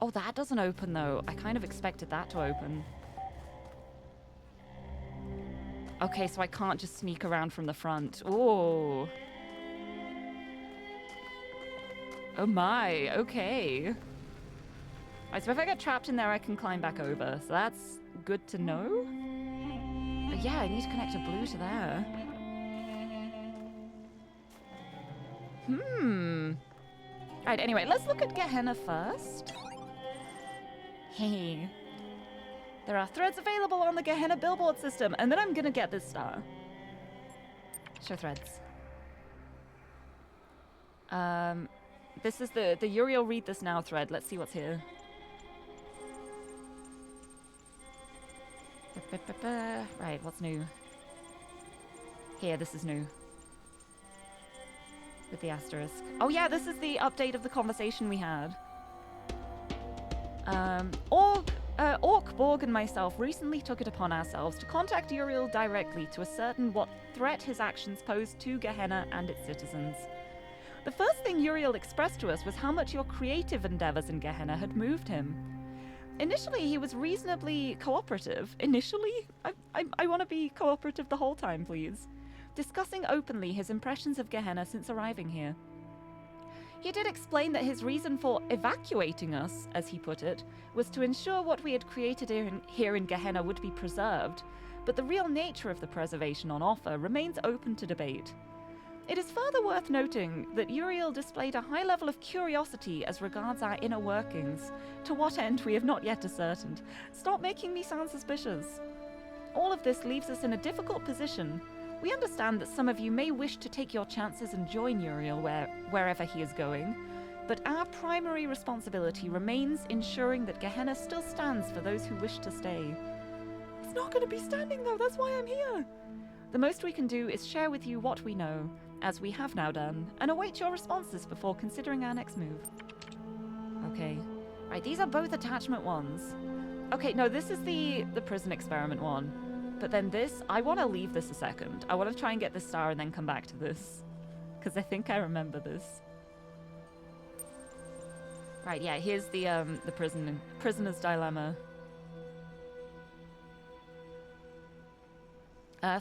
oh, that doesn't open though. I kind of expected that to open. Okay, so I can't just sneak around from the front. Ooh. Oh my, okay. Alright, so if I get trapped in there, I can climb back over. So that's good to know. But yeah, I need to connect a blue to there. Alright, anyway, let's look at Gehenna first. Hey. There are threads available on the Gehenna billboard system, and then I'm gonna get this star. Show threads. This is the Uriel read this now thread. Let's see what's here. Right, what's new? Here, this is new. With the asterisk. Oh yeah, this is the update of the conversation we had. Orc, Borg, and myself recently took it upon ourselves to contact Uriel directly to ascertain what threat his actions posed to Gehenna and its citizens. The first thing Uriel expressed to us was how much your creative endeavors in Gehenna had moved him. Initially, he was reasonably cooperative. Initially? I want to be cooperative the whole time, please. Discussing openly his impressions of Gehenna since arriving here. He did explain that his reason for evacuating us, as he put it, was to ensure what we had created here in Gehenna would be preserved, but the real nature of the preservation on offer remains open to debate. It is further worth noting that Uriel displayed a high level of curiosity as regards our inner workings, to what end we have not yet ascertained. Stop making me sound suspicious. All of this leaves us in a difficult position. We understand that some of you may wish to take your chances and join Uriel wherever he is going, but our primary responsibility remains ensuring that Gehenna still stands for those who wish to stay. It's not going to be standing though, that's why I'm here. The most we can do is share with you what we know, as we have now done, and await your responses before considering our next move. Okay. Right, these are both attachment ones. Okay, no, this is the prison experiment one. But then this, I want to leave this a second. I want to try and get this star and then come back to this. Because I think I remember this. Right, yeah, here's the prisoner's dilemma.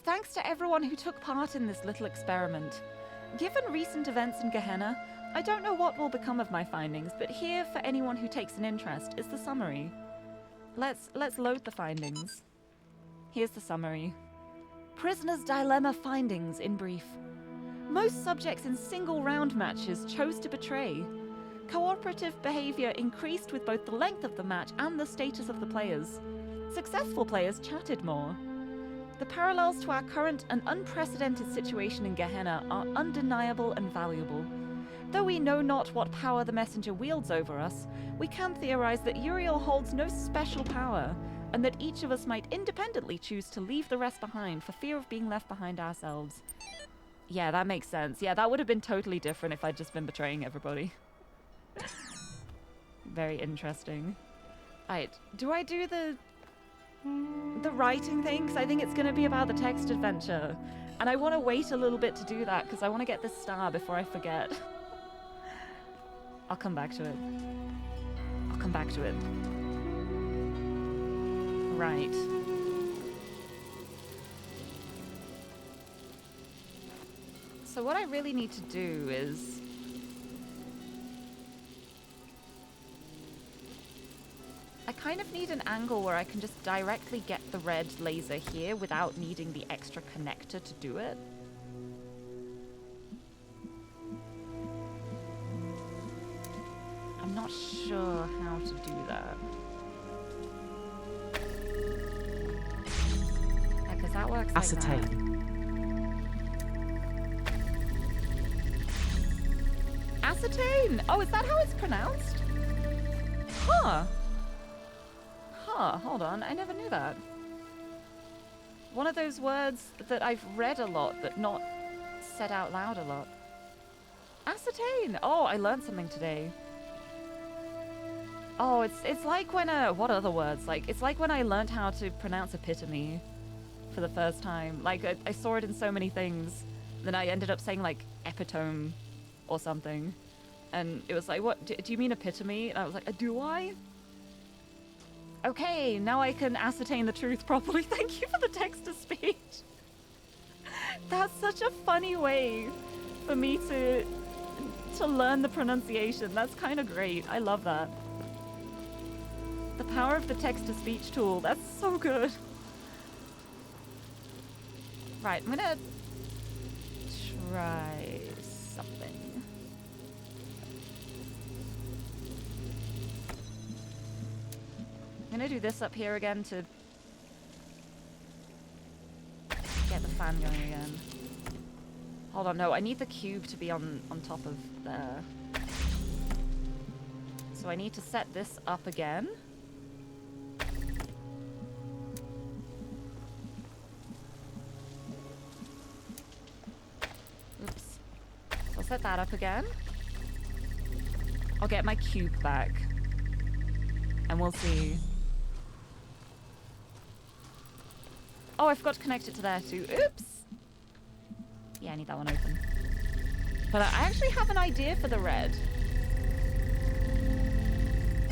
Thanks to everyone who took part in this little experiment. Given recent events in Gehenna, I don't know what will become of my findings, but here, for anyone who takes an interest, is the summary. let's load the findings. Here's the summary. Prisoner's dilemma findings in brief. Most subjects in single round matches chose to betray. Cooperative behavior increased with both the length of the match and the status of the players. Successful players chatted more. The parallels to our current and unprecedented situation in Gehenna are undeniable and valuable. Though we know not what power the messenger wields over us, we can theorize that Uriel holds no special power, and that each of us might independently choose to leave the rest behind for fear of being left behind ourselves. Yeah, that makes sense. Yeah, that would have been totally different if I'd just been betraying everybody. Very interesting. Alright, do I do the writing thing? Because I think it's going to be about the text adventure. And I want to wait a little bit to do that because I want to get this star before I forget. I'll come back to it. I'll come back to it. Right. So what I really need to do is... I kind of need an angle where I can just directly get the red laser here without needing the extra connector to do it. I'm not sure how to do that. Because that works like that. Ascertain! Oh, is that how it's pronounced? Huh. Huh, hold on. I never knew that. One of those words that I've read a lot, but not said out loud a lot. Ascertain! Oh, I learned something today. Oh, it's like when, what other words? Like, it's like when I learned how to pronounce epitome for the first time. Like, I saw it in so many things. Then I ended up saying, like, epitome or something. And it was like, what, do you mean epitome? And I was like, do I? Okay, now I can ascertain the truth properly. Thank you for the text-to-speech. That's such a funny way for me to learn the pronunciation. That's kind of great. I love that. The power of the text-to-speech tool. That's so good. Right, I'm gonna try something. I'm gonna do this up here again to get the fan going again. Hold on, no, I need the cube to be on top of there. So I need to set this up again. Oops. So I'll set that up again. I'll get my cube back. And we'll see. Oh, I forgot to connect it to there too. Oops! Yeah, I need that one open. But I actually have an idea for the red.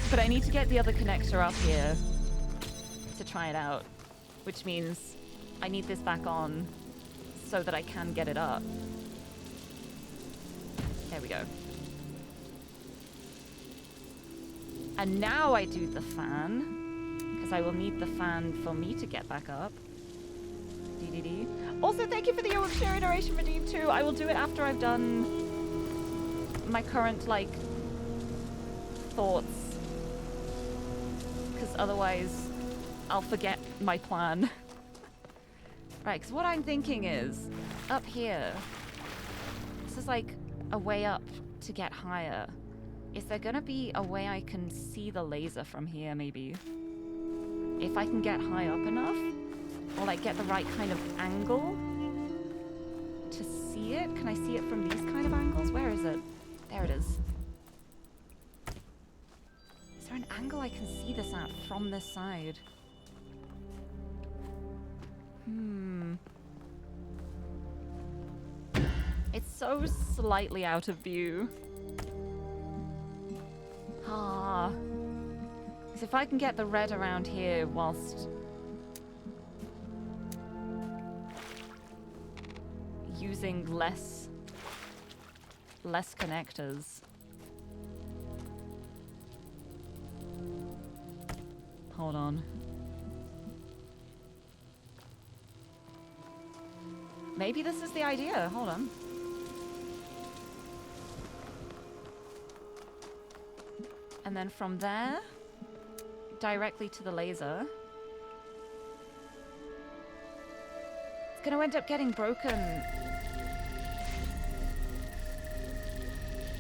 But I need to get the other connector up here to try it out. Which means I need this back on so that I can get it up. There we go. And now I do the fan, because I will need the fan for me to get back up. DDD. Also, thank you for the share iteration redeem too. I will do it after I've done my current, like, thoughts. Because otherwise, I'll forget my plan. Right, because what I'm thinking is, up here, this is like a way up to get higher. Is there gonna be a way I can see the laser from here, maybe? If I can get high up enough? Or like get the right kind of angle to see it? Can I see it from these kind of angles? Where is it? There it is. Is there an angle I can see this at from this side? It's so slightly out of view. Ah. Because if I can get the red around here whilst using less connectors. Hold on. Maybe this is the idea. Hold on. And then from there, directly to the laser. It's gonna end up getting broken.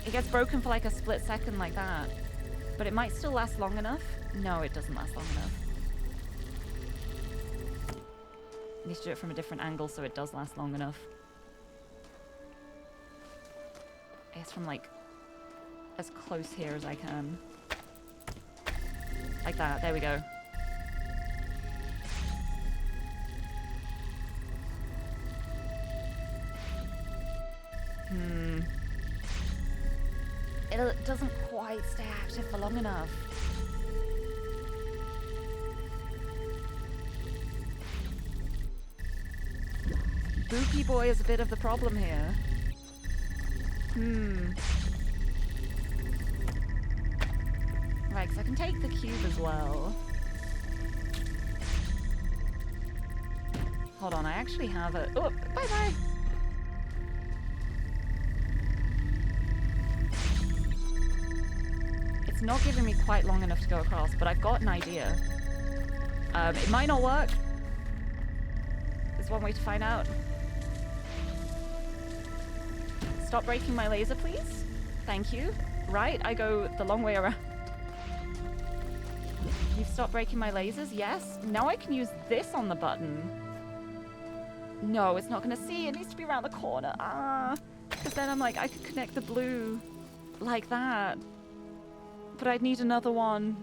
It gets broken for like a split second like that. But it might still last long enough. No, it doesn't last long enough. Need to do it from a different angle so it does last long enough. I guess from like as close here as I can. Like that. There we go. It doesn't quite stay active for long enough. Boopy boy is a bit of the problem here. Right, because I can take the cube as well. Hold on, I actually have a... Oh, bye-bye! It's not giving me quite long enough to go across, but I've got an idea. It might not work. There's one way to find out. Stop breaking my laser, please. Thank you. Right, I go the long way around. You've stopped breaking my lasers? Yes. Now I can use this on the button. No, it's not going to see. It needs to be around the corner. Ah. Because then I'm like, I could connect the blue like that. But I'd need another one.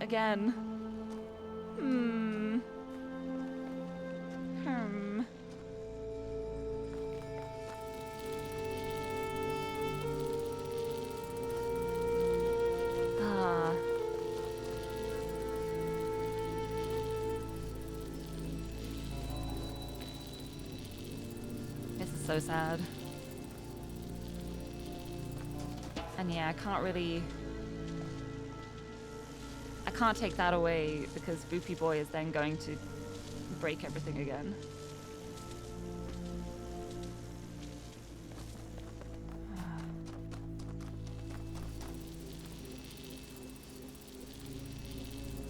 Again. So sad. And yeah, I can't take that away because Boopy Boy is then going to break everything again.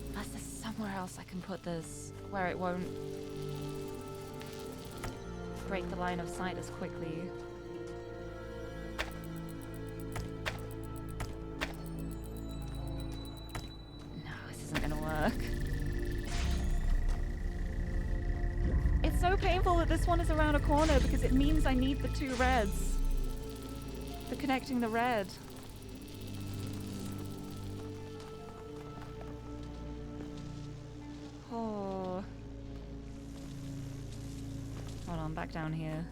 Unless there's somewhere else I can put this where it won't break the line of sight as quickly. No, this isn't gonna work. It's so painful that this one is around a corner because it means I need the two reds for connecting the red. Oh. Hold on, back down here.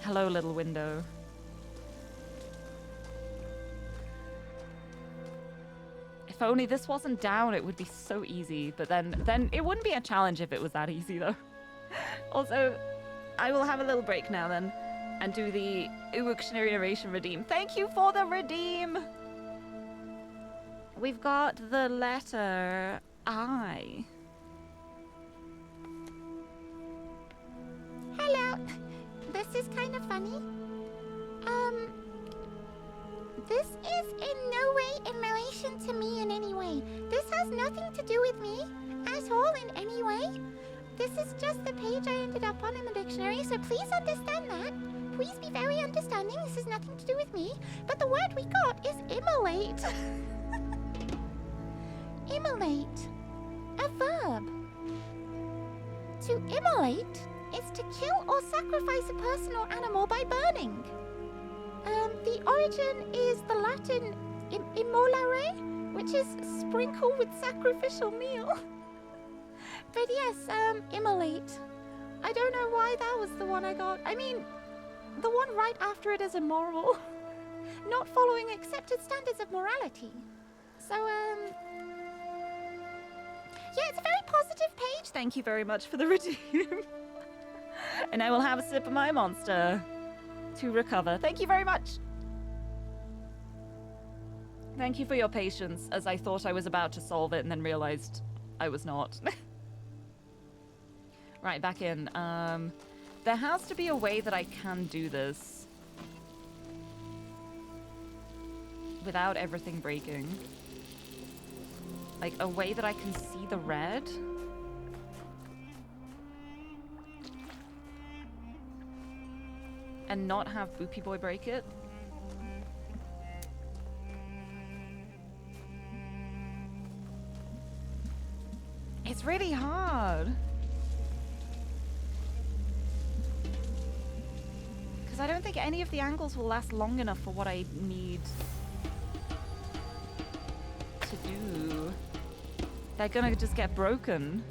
Hello, little window. If only this wasn't down, it would be so easy. But then it wouldn't be a challenge if it was that easy, though. Also, I will have a little break now then, and do the Wiktionary narration redeem. Thank you for the redeem. We've got the letter I. Hello. This is kind of funny. This is in no way in relation to me in any way. This has nothing to do with me at all in any way. This is just the page I ended up on in the dictionary, so please understand that. Please be very understanding. This has nothing to do with me. But the word we got is immolate. Immolate. A verb. To immolate is to kill or sacrifice a person or animal by burning. The origin is the Latin immolare, which is sprinkle with sacrificial meal. But yes, immolate. I don't know why that was the one I got. I mean, the one right after it is immoral. Not following accepted standards of morality. So, yeah, it's a very positive page. Thank you very much for the redeem. And I will have a sip of my monster to recover. Thank you very much. Thank you for your patience, as I thought I was about to solve it and then realized I was not. Right, back in. There has to be a way that I can do this without everything breaking. Like, a way that I can see the red. And not have Boopy Boy break it. It's really hard. Because I don't think any of the angles will last long enough for what I need to do. They're gonna just get broken.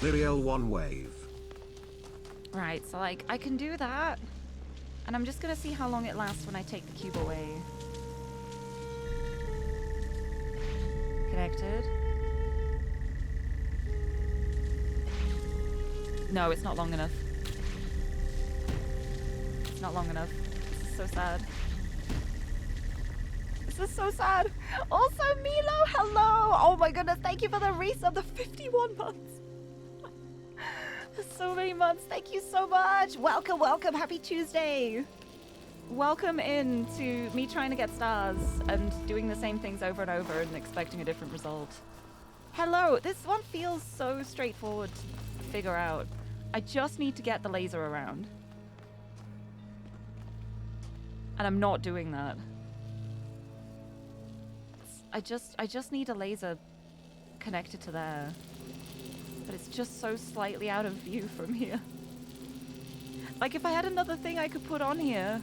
Lirie one wave. Right, so like, I can do that. And I'm just gonna see how long it lasts when I take the cube away. Connected. No, it's not long enough. It's not long enough. This is so sad. This is so sad. Also, Milo, hello! Oh my goodness, thank you for the resub, the 51 months. So many months. Thank you so much. Welcome, welcome. Happy Tuesday. Welcome in to me trying to get stars and doing the same things over and over and expecting a different result. Hello. This one feels so straightforward to figure out. I just need to get the laser around. And I'm not doing that. I just need a laser connected to there. But it's just so slightly out of view from here. Like, if I had another thing I could put on here,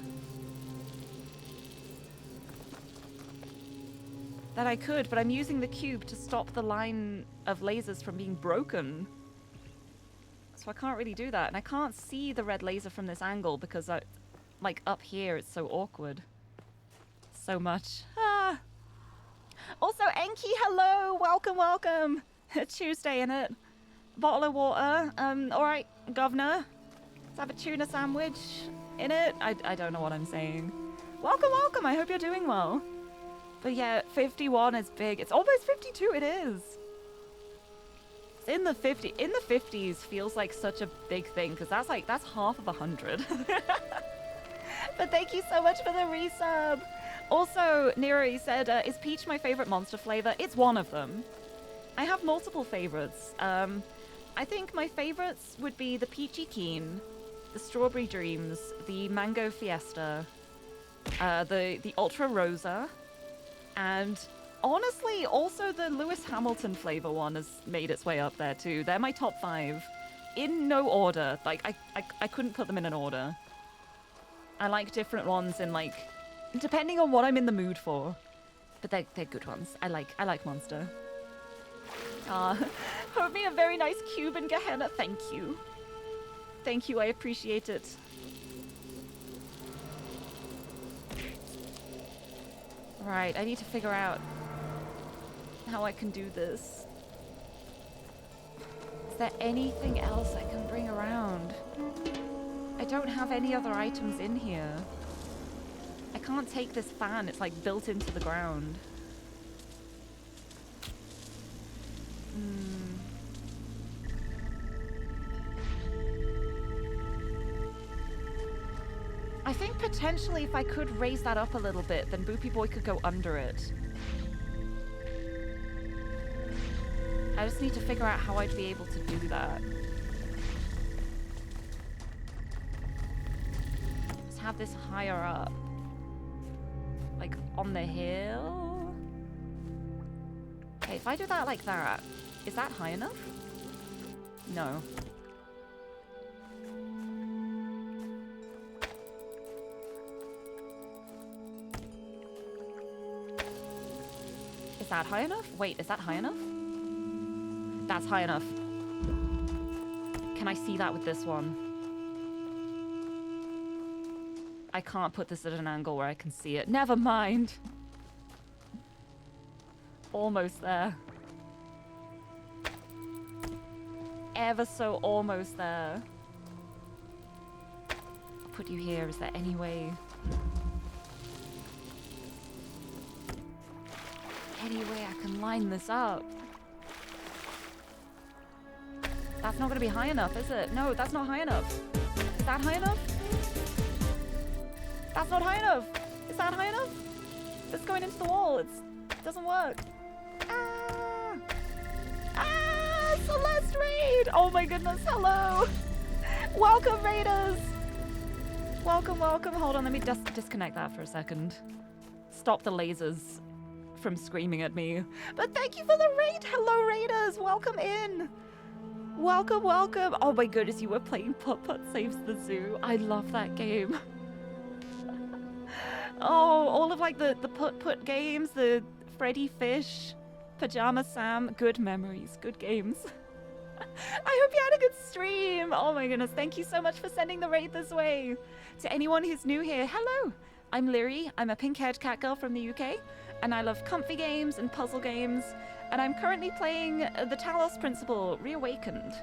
that I could, but I'm using the cube to stop the line of lasers from being broken. So I can't really do that. And I can't see the red laser from this angle because like, up here, it's so awkward. So much. Ah. Also, Enki, hello! Welcome, welcome! Tuesday, innit? Bottle of water. Alright, governor. Let's have a tuna sandwich in it. I don't know what I'm saying. Welcome, welcome. I hope you're doing well. But yeah, 51 is big. It's almost 52. It is. It's in the 50s feels like such a big thing because that's half of 100. But thank you so much for the resub. Also, Lirie said, is peach my favorite monster flavor? It's one of them. I have multiple favorites. I think my favorites would be the Peachy Keen, the Strawberry Dreams, the Mango Fiesta, the Ultra Rosa, and honestly, also the Lewis Hamilton flavor one has made its way up there too. They're my top 5, in no order. Like I couldn't put them in an order. I like different ones in like, depending on what I'm in the mood for. But they're good ones. I like Monster. Hope me a very nice cube in Gehenna. Thank you. Thank you, I appreciate it. Right, I need to figure out how I can do this. Is there anything else I can bring around? I don't have any other items in here. I can't take this fan, it's like built into the ground. I think potentially if I could raise that up a little bit, then Boopy Boy could go under it. I just need to figure out how I'd be able to do that. Let's have this higher up. Like on the hill? Okay, if I do that like that, is that high enough? No. Is that high enough? Wait, is that high enough? That's high enough. Can I see that with this one? I can't put this at an angle where I can see it. Never mind. Almost there. ever so almost there. I'll put you here. Is there any way? Any way I can line this up? That's not gonna be high enough, is it? No, that's not high enough. Is that high enough? That's not high enough. Is that high enough? It's going into the wall. It doesn't work. Ah! Ah! Celeste Raid! Oh my goodness, hello! Welcome, Raiders! Welcome, welcome. Hold on, let me just disconnect that for a second. Stop the lasers from screaming at me. But thank you for the raid! Hello, Raiders! Welcome in! Welcome, welcome! Oh my goodness, you were playing Putt Putt Saves the Zoo. I love that game. Oh, all of like the Putt Putt games, the Freddy Fish, Pajama Sam, good memories, good games. I hope you had a good stream. Oh my goodness, thank you so much for sending the raid this way. To anyone who's new here, hello. I'm Lirie. I'm a pink-haired cat girl from the UK, and I love comfy games and puzzle games. And I'm currently playing the TALOS Principle Reawakened,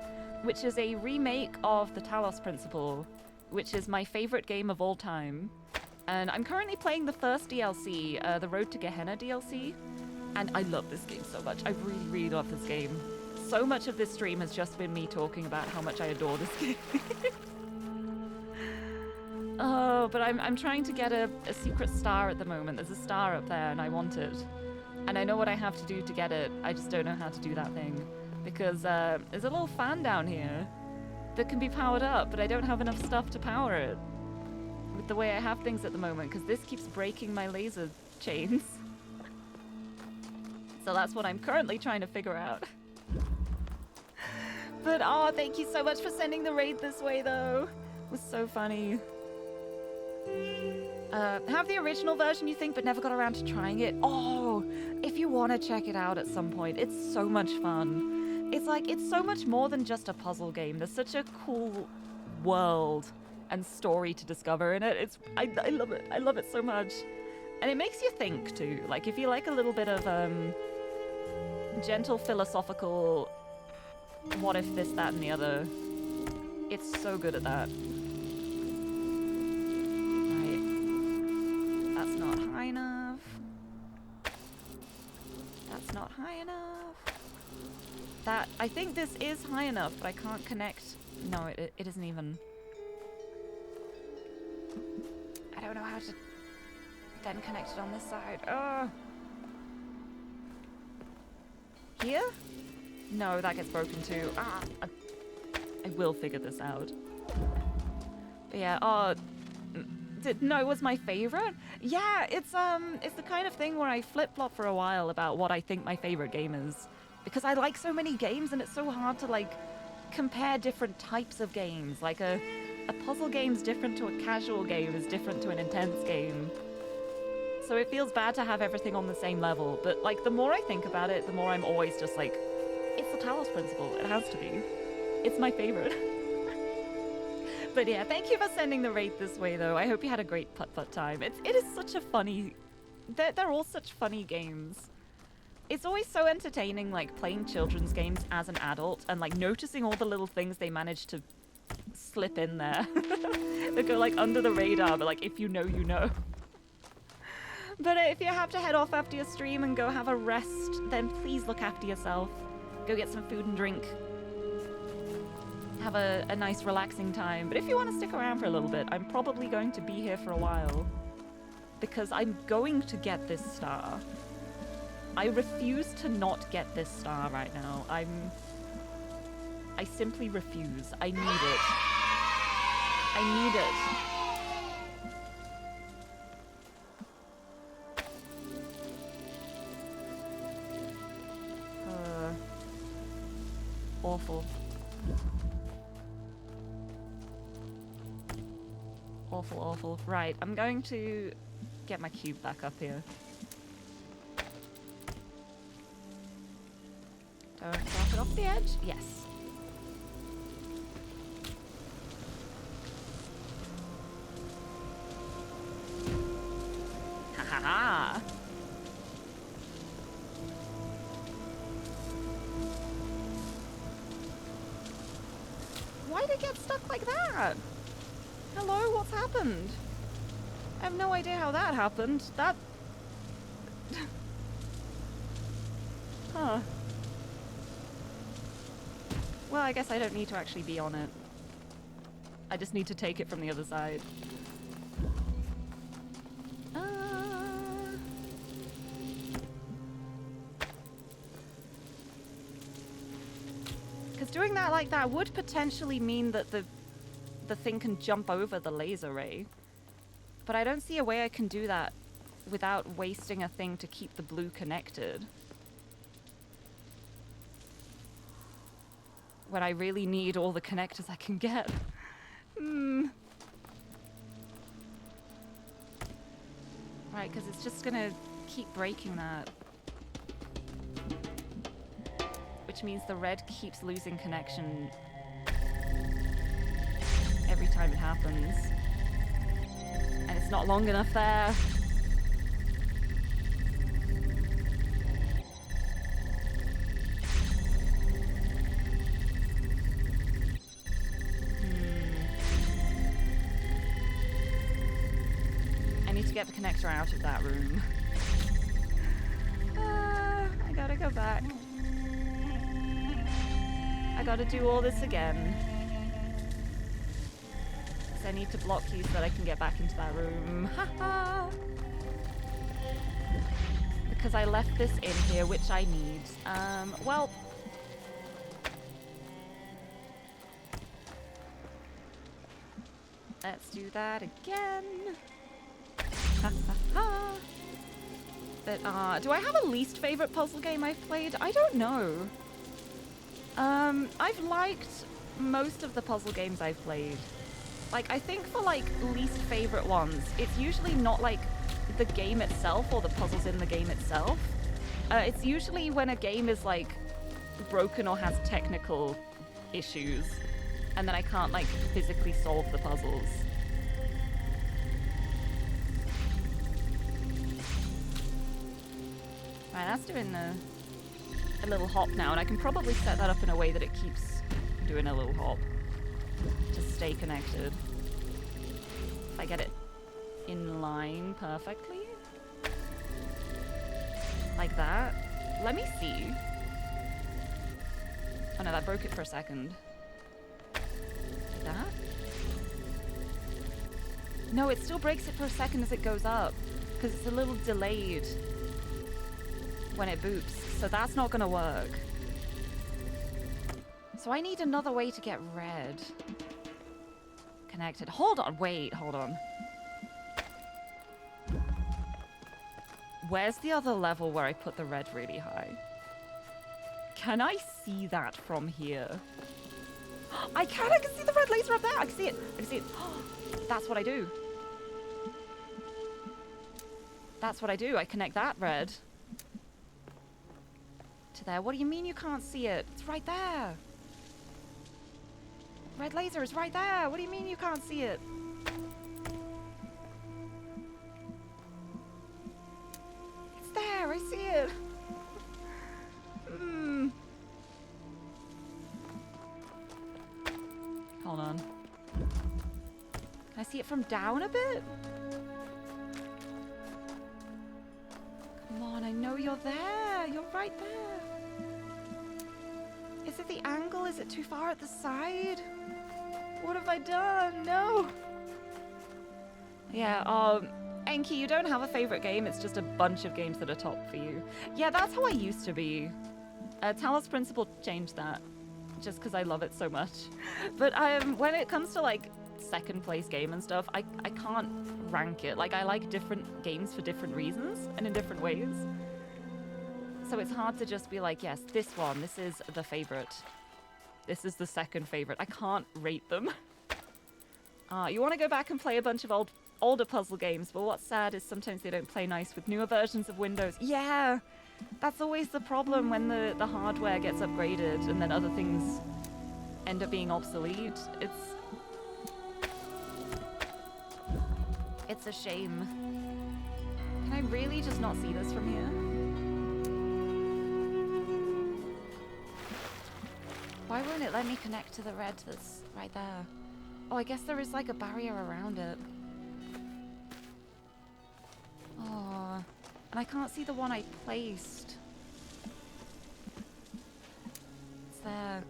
which is a remake of the TALOS Principle, which is my favorite game of all time. And I'm currently playing the first DLC, the Road to Gehenna DLC, and I love this game so much. I really, really love this game. So much of this stream has just been me talking about how much I adore this game. Oh, but I'm trying to get a secret star at the moment. There's a star up there and I want it. And I know what I have to do to get it. I just don't know how to do that thing. Because there's a little fan down here that can be powered up, but I don't have enough stuff to power it. With the way I have things at the moment, because this keeps breaking my laser chains. So that's what I'm currently trying to figure out. But oh, thank you so much for sending the raid this way though. It was so funny. Have the original version, you think, but never got around to trying it? Oh, if you want to check it out at some point, it's so much fun. It's like, it's so much more than just a puzzle game. There's such a cool world and story to discover in it. I love it. I love it so much. And it makes you think too. Like, if you like a little bit of gentle philosophical what if this, that, and the other, it's so good at that. That's not high enough. That's not high enough. That, I think this is high enough, but I can't connect. No, it isn't even. I don't know how to then connect it on this side. Oh. Here? No, that gets broken too. Ah, I will figure this out. But yeah, oh. No, it was my favorite. Yeah, it's the kind of thing where I flip-flop for a while about what I think my favorite game is, because I like so many games and it's so hard to like compare different types of games. Like a puzzle game's different to a casual game is different to an intense game. So it feels bad to have everything on the same level, but like the more I think about it, the more I'm always just like, it's the Talos Principle. It has to be. It's my favorite. But yeah, thank you for sending the raid this way, though. I hope you had a great putt-putt time. It is such a funny... They're all such funny games. It's always so entertaining, like, playing children's games as an adult and, like, noticing all the little things they manage to slip in there. They go, like, under the radar, but, like, if you know, you know. But if you have to head off after your stream and go have a rest, then please look after yourself. Go get some food and drink. Have a nice relaxing time. But if you want to stick around for a little bit, I'm probably going to be here for a while, because I'm going to get this star. I refuse to not get this star right now. I simply refuse. I need it. I need it. Awful. Awful, awful. Right, I'm going to get my cube back up here. Don't drop it off the edge? Yes. Ha ha ha! get stuck like that? Hello, what's happened? I have no idea how that happened. That... Huh. Well, I guess I don't need to actually be on it. I just need to take it from the other side. Because doing that like that would potentially mean that the thing can jump over the laser ray. But I don't see a way I can do that without wasting a thing to keep the blue connected. When I really need all the connectors I can get. Right, because it's just gonna keep breaking that. Which means the red keeps losing connection every time it happens. And it's not long enough there. I need to get the connector out of that room. I gotta go back. I gotta do all this again. So I need to block you so that I can get back into that room. Haha! Because I left this in here, which I need. Well... Let's do that again. Ha ha ha! But, do I have a least favorite puzzle game I've played? I don't know. I've liked most of the puzzle games I've played. Like, I think for, like, least favorite ones, it's usually not, like, the game itself or the puzzles in the game itself. It's usually when a game is, like, broken or has technical issues, and then I can't, like, physically solve the puzzles. Right, that's doing a little hop now, and I can probably set that up in a way that it keeps doing a little hop to stay connected. If I get it in line perfectly. Like that. Let me see. Oh no, that broke it for a second. Like that? No, it still breaks it for a second as it goes up, because it's a little delayed when it boops, so that's not gonna work. So I need another way to get red connected. Hold on, wait, hold on. Where's the other level where I put the red really high? Can I see that from here? I can see the red laser up there. I can see it. I can see it. That's what I do. That's what I do. I connect that red to there. What do you mean you can't see it? It's right there. Red laser is right there. What do you mean you can't see it? It's there. I see it. Hold on. Can I see it from down a bit? Come on, I know you're there. You're right there. Is it the angle? Is it too far at the side? What have I done? No. Yeah, Enki, you don't have a favorite game. It's just a bunch of games that are top for you. Yeah, that's how I used to be. Talos Principle changed that. Just because I love it so much. But when it comes to like second place game and stuff, I can't rank it. Like, I like different games for different reasons and in different ways. So it's hard to just be like, yes, this one, this is the favorite. This is the second favorite. I can't rate them. You want to go back and play a bunch of older puzzle games, but what's sad is sometimes they don't play nice with newer versions of Windows. Yeah! That's always the problem when the hardware gets upgraded and then other things end up being obsolete. It's a shame. Can I really just not see this from here? Why won't it let me connect to the red that's right there? Oh, I guess there is like a barrier around it. Oh, and I can't see the one I placed. It's there.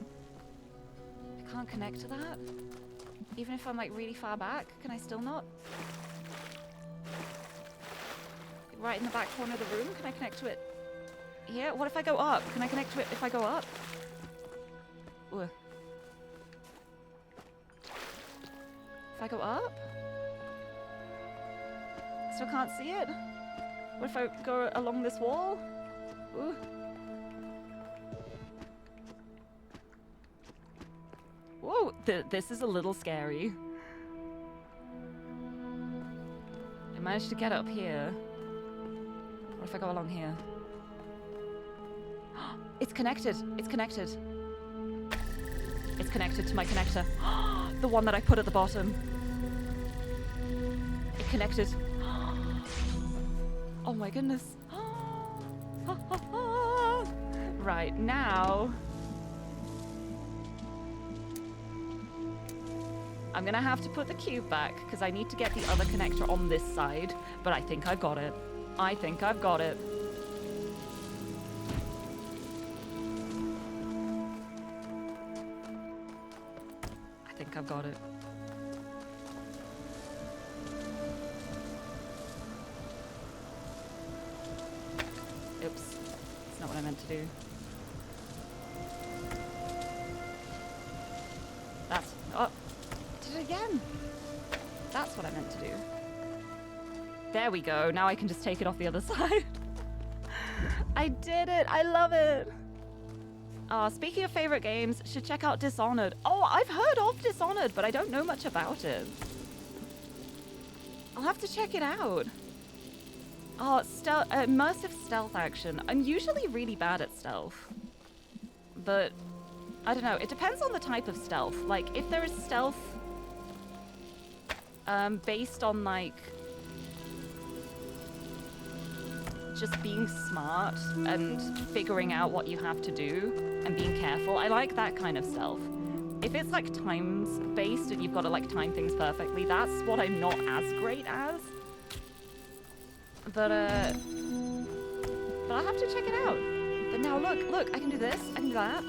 I can't connect to that. Even if I'm like really far back, can I still not? Right in the back corner of the room, can I connect to it? Here? What if I go up? Can I connect to it if I go up? Ooh. If I go up? Still can't see it. What if I go along this wall? Ooh. Whoa, this is a little scary. I managed to get up here. What if I go along here? It's connected. It's connected. It's connected to my connector. The one that I put at the bottom. It connected. Oh my goodness. Right, now I'm gonna have to put the cube back because I need to get the other connector on this side, but I think I've got it. I think I've got it. I think I've got it. Oops. That's not what I meant to do. That's... Oh! I did it again! That's what I meant to do. There we go. Now I can just take it off the other side. I did it! I love it! Speaking of favorite games, should check out Dishonored. Oh, I've heard of Dishonored, but I don't know much about it. I'll have to check it out. Oh, immersive stealth action. I'm usually really bad at stealth. But, I don't know. It depends on the type of stealth. Like, if there is stealth based on, like, just being smart and figuring out what you have to do and being careful, I like that kind of stealth. If it's, like, times-based and you've got to, like, time things perfectly, that's what I'm not as great as. But I'll have to check it out. But now look, I can do this, I can do that.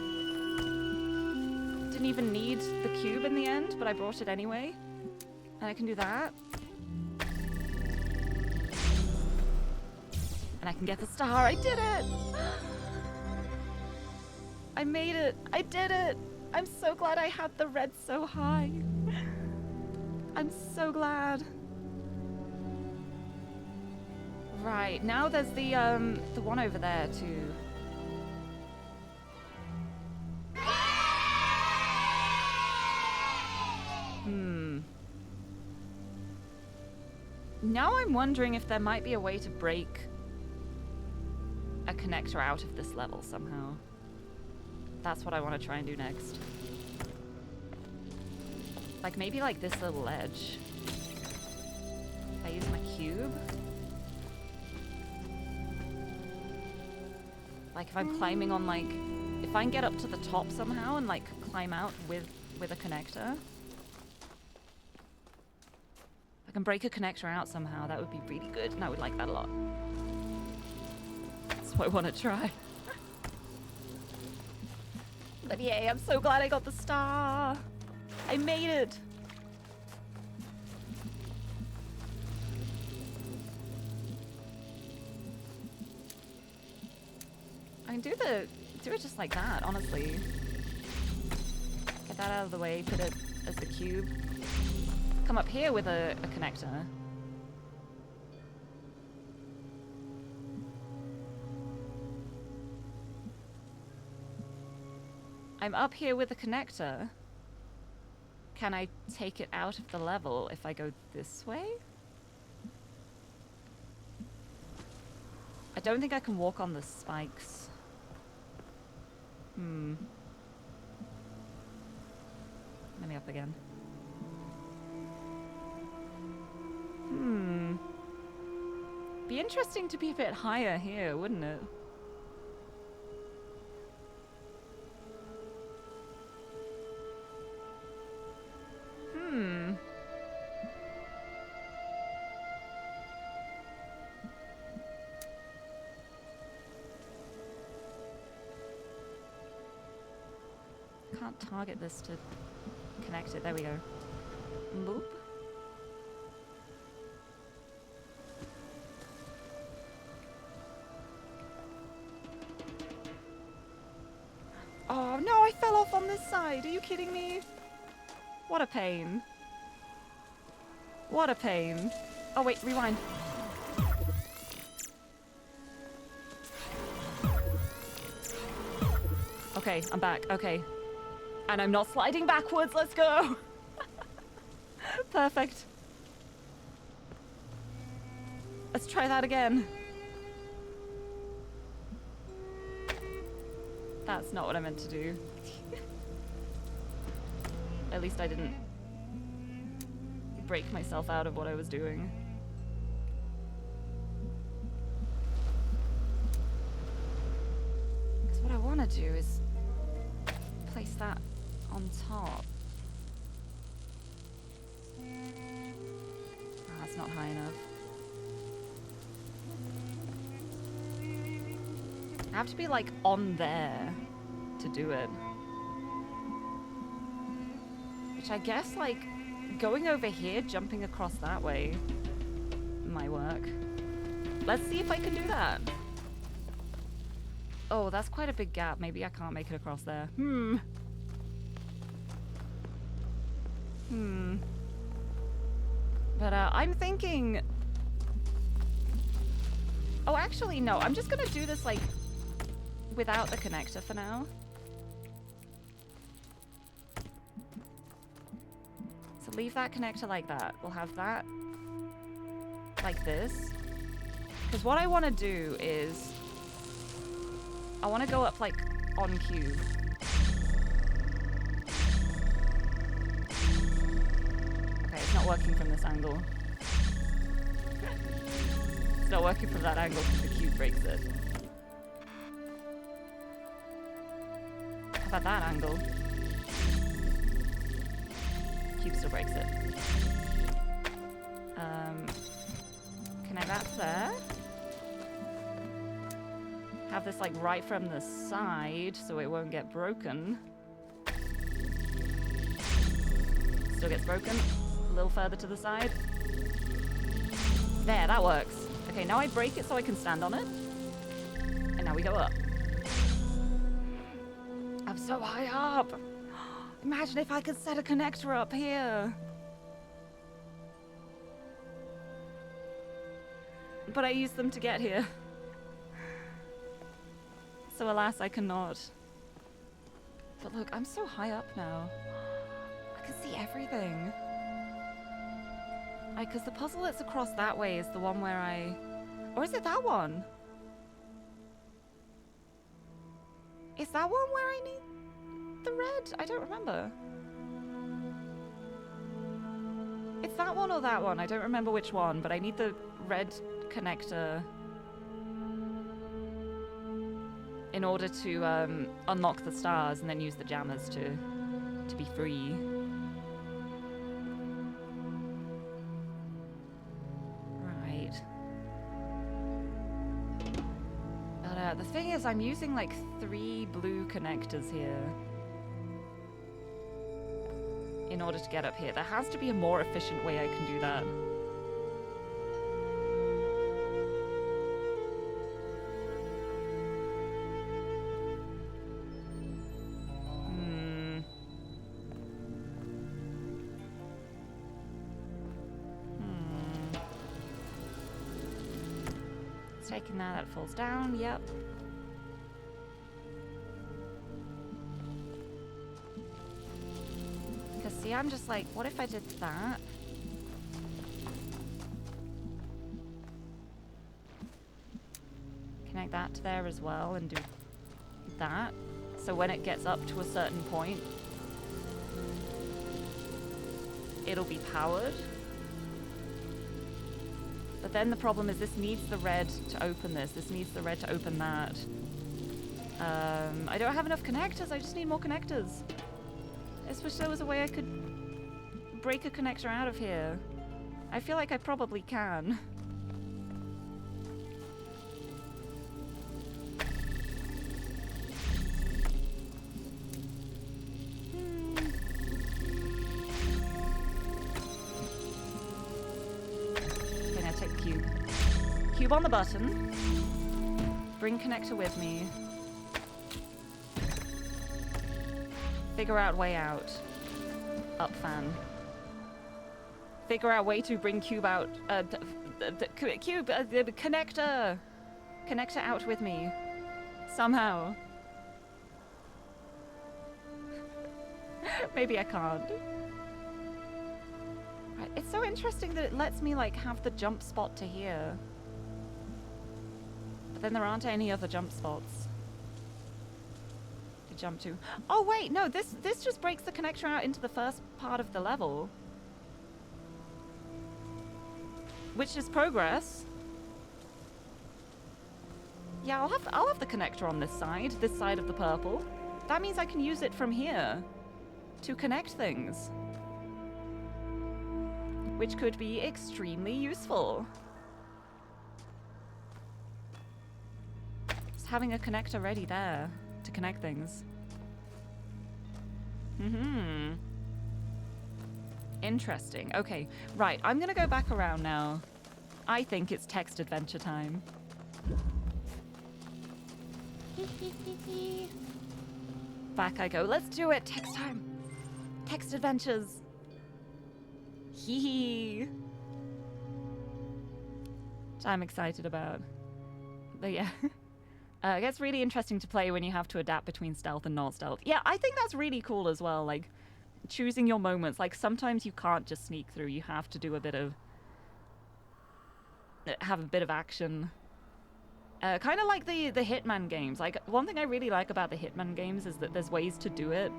Didn't even need the cube in the end, but I brought it anyway. And I can do that. And I can get the star, I did it! I made it, I did it! I'm so glad I had the red so high. I'm so glad. Right, now there's the one over there too. Now I'm wondering if there might be a way to break a connector out of this level somehow. That's what I want to try and do next. Like maybe like this little edge. If I use my cube. Like if I'm climbing on like, if I can get up to the top somehow and like climb out with a connector. If I can break a connector out somehow, that would be really good and I would like that a lot. That's what I want to try. But yay, I'm so glad I got the star. I made it. I can do it just like that, honestly. Get that out of the way, put it as the cube. Come up here with a connector. I'm up here with a connector. Can I take it out of the level if I go this way? I don't think I can walk on the spikes. Let me up again. Be interesting to be a bit higher here, wouldn't it? can't target this to connect it. There we go. Boop. Oh no, I fell off on this side. Are you kidding me? What a pain. What a pain. Oh wait, rewind. Okay, I'm back. Okay. And I'm not sliding backwards. Let's go. Perfect. Let's try that again. That's not what I meant to do. At least I didn't break myself out of what I was doing. Because what I want to do is place that on top. Ah, that's not high enough. I have to be like on there to do it. Which I guess like going over here, jumping across that way might work. Let's see if I can do that. Oh, that's quite a big gap. Maybe I can't make it across there. But I'm thinking... Oh, actually, no. I'm just gonna do this, like, without the connector for now. So leave that connector like that. We'll have that like this. Because what I want to do is... I want to go up, like, on cue. Okay, it's not working from this angle. It's not working from that angle because the cube breaks it. How about that angle? Cube still breaks it. Connect that to there. Have this like right from the side so it won't get broken. Still gets broken. A little further to the side. There, that works. Okay, now I break it so I can stand on it. And now we go up. I'm so high up. Imagine if I could set a connector up here. But I used them to get here. So alas, I cannot. But look, I'm so high up now. I can see everything. Because the puzzle that's across that way is the one where I... Or is it that one? Is that one where I need the red? I don't remember. It's that one or that one. I don't remember which one, but I need the red connector in order to unlock the stars and then use the jammers to be free. Right. But the thing is, I'm using like 3 blue connectors here in order to get up here. There has to be a more efficient way I can do that. Taking that falls down, yep. Because see, I'm just like, what if I did that? Connect that to there as well and do that. So when it gets up to a certain point, it'll be powered. But then the problem is this needs the red to open this. This needs the red to open that. I don't have enough connectors. I just need more connectors. I just wish there was a way I could break a connector out of here. I feel like I probably can. cube on the button. Bring connector with me. Figure out way out. Up fan. Figure out way to bring cube out. Connector! Connector out with me. Somehow. Maybe I can't. Right, it's so interesting that it lets me like have the jump spot to here. But then there aren't any other jump spots to jump to. Oh wait, no, this just breaks the connector out into the first part of the level. Which is progress. Yeah, I'll have the connector on this side of the purple. That means I can use it from here to connect things. Which could be extremely useful. Just having a connector ready there to connect things. Interesting. Okay, right, I'm gonna go back around now. I think it's text adventure time. Back I go. Let's do it. Text time. Text adventures. Hee hee. Which I'm excited about. But yeah. It gets really interesting to play when you have to adapt between stealth and not stealth. Yeah, I think that's really cool as well. Like, choosing your moments. Like, sometimes you can't just sneak through. You have to do a bit of... have a bit of action. Kind of like the Hitman games. Like, one thing I really like about the Hitman games is that there's ways to do it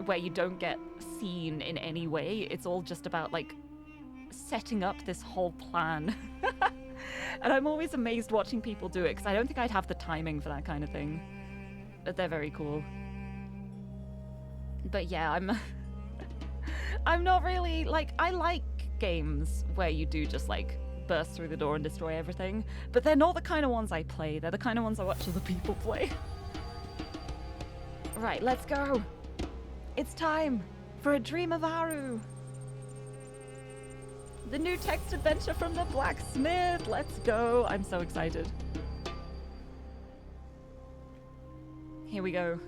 where you don't get seen in any way. It's all just about, like, setting up this whole plan. And I'm always amazed watching people do it, because I don't think I'd have the timing for that kind of thing. But they're very cool. But yeah, I'm not really, like, I like games where you do just, like, burst through the door and destroy everything, but they're not the kind of ones I play. They're the kind of ones I watch other people play. Right, let's go. It's time for A Dream of Aru. The new text adventure from the blacksmith. Let's go. I'm so excited. Here we go.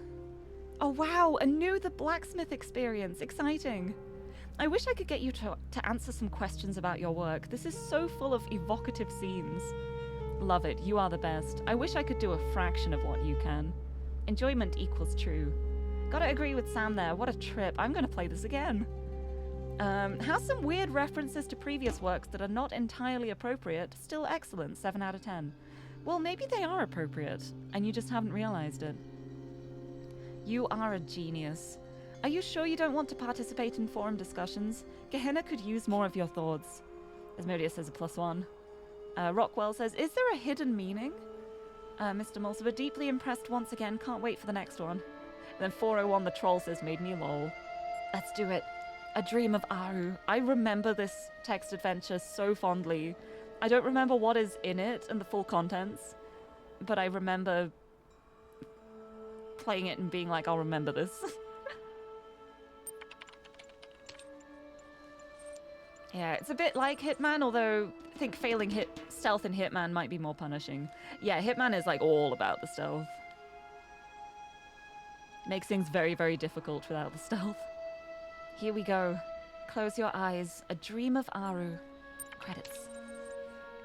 Oh wow, a new The Blacksmith experience. Exciting. I wish I could get you to answer some questions about your work. This is so full of evocative scenes. Love it. You are the best. I wish I could do a fraction of what you can. Enjoyment equals true. Gotta agree with Sam there. What a trip. I'm gonna play this again. Has some weird references to previous works that are not entirely appropriate. Still excellent. 7 out of 10. Well, maybe they are appropriate, and you just haven't realized it. You are a genius. Are you sure you don't want to participate in forum discussions? Gehenna could use more of your thoughts. Asmodeus says a +1. Rockwell says, is there a hidden meaning? Mr. Mulciver, deeply impressed once again. Can't wait for the next one. And then 401 the troll says, made me lol. Let's do it. A Dream of Aru. I remember this text adventure so fondly. I don't remember what is in it and the full contents, but I remember playing it and being like, I'll remember this. Yeah, it's a bit like Hitman, although I think failing stealth in Hitman might be more punishing. Yeah, Hitman is like all about the stealth. Makes things very, very difficult without the stealth. Here we go. Close your eyes. A Dream of Aru. Credits.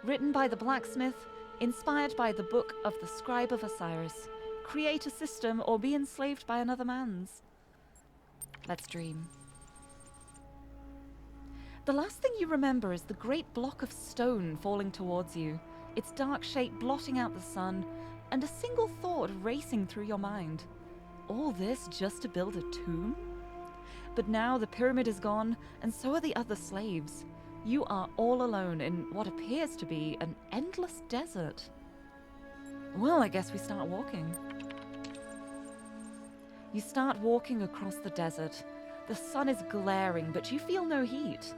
Written by the blacksmith, inspired by the book of the Scribe of Osiris. Create a system or be enslaved by another man's. Let's dream. The last thing you remember is the great block of stone falling towards you, its dark shape blotting out the sun, and a single thought racing through your mind. All this just to build a tomb? But now the pyramid is gone, and so are the other slaves. You are all alone in what appears to be an endless desert. Well, I guess we start walking. You start walking across the desert. The sun is glaring, but you feel no heat.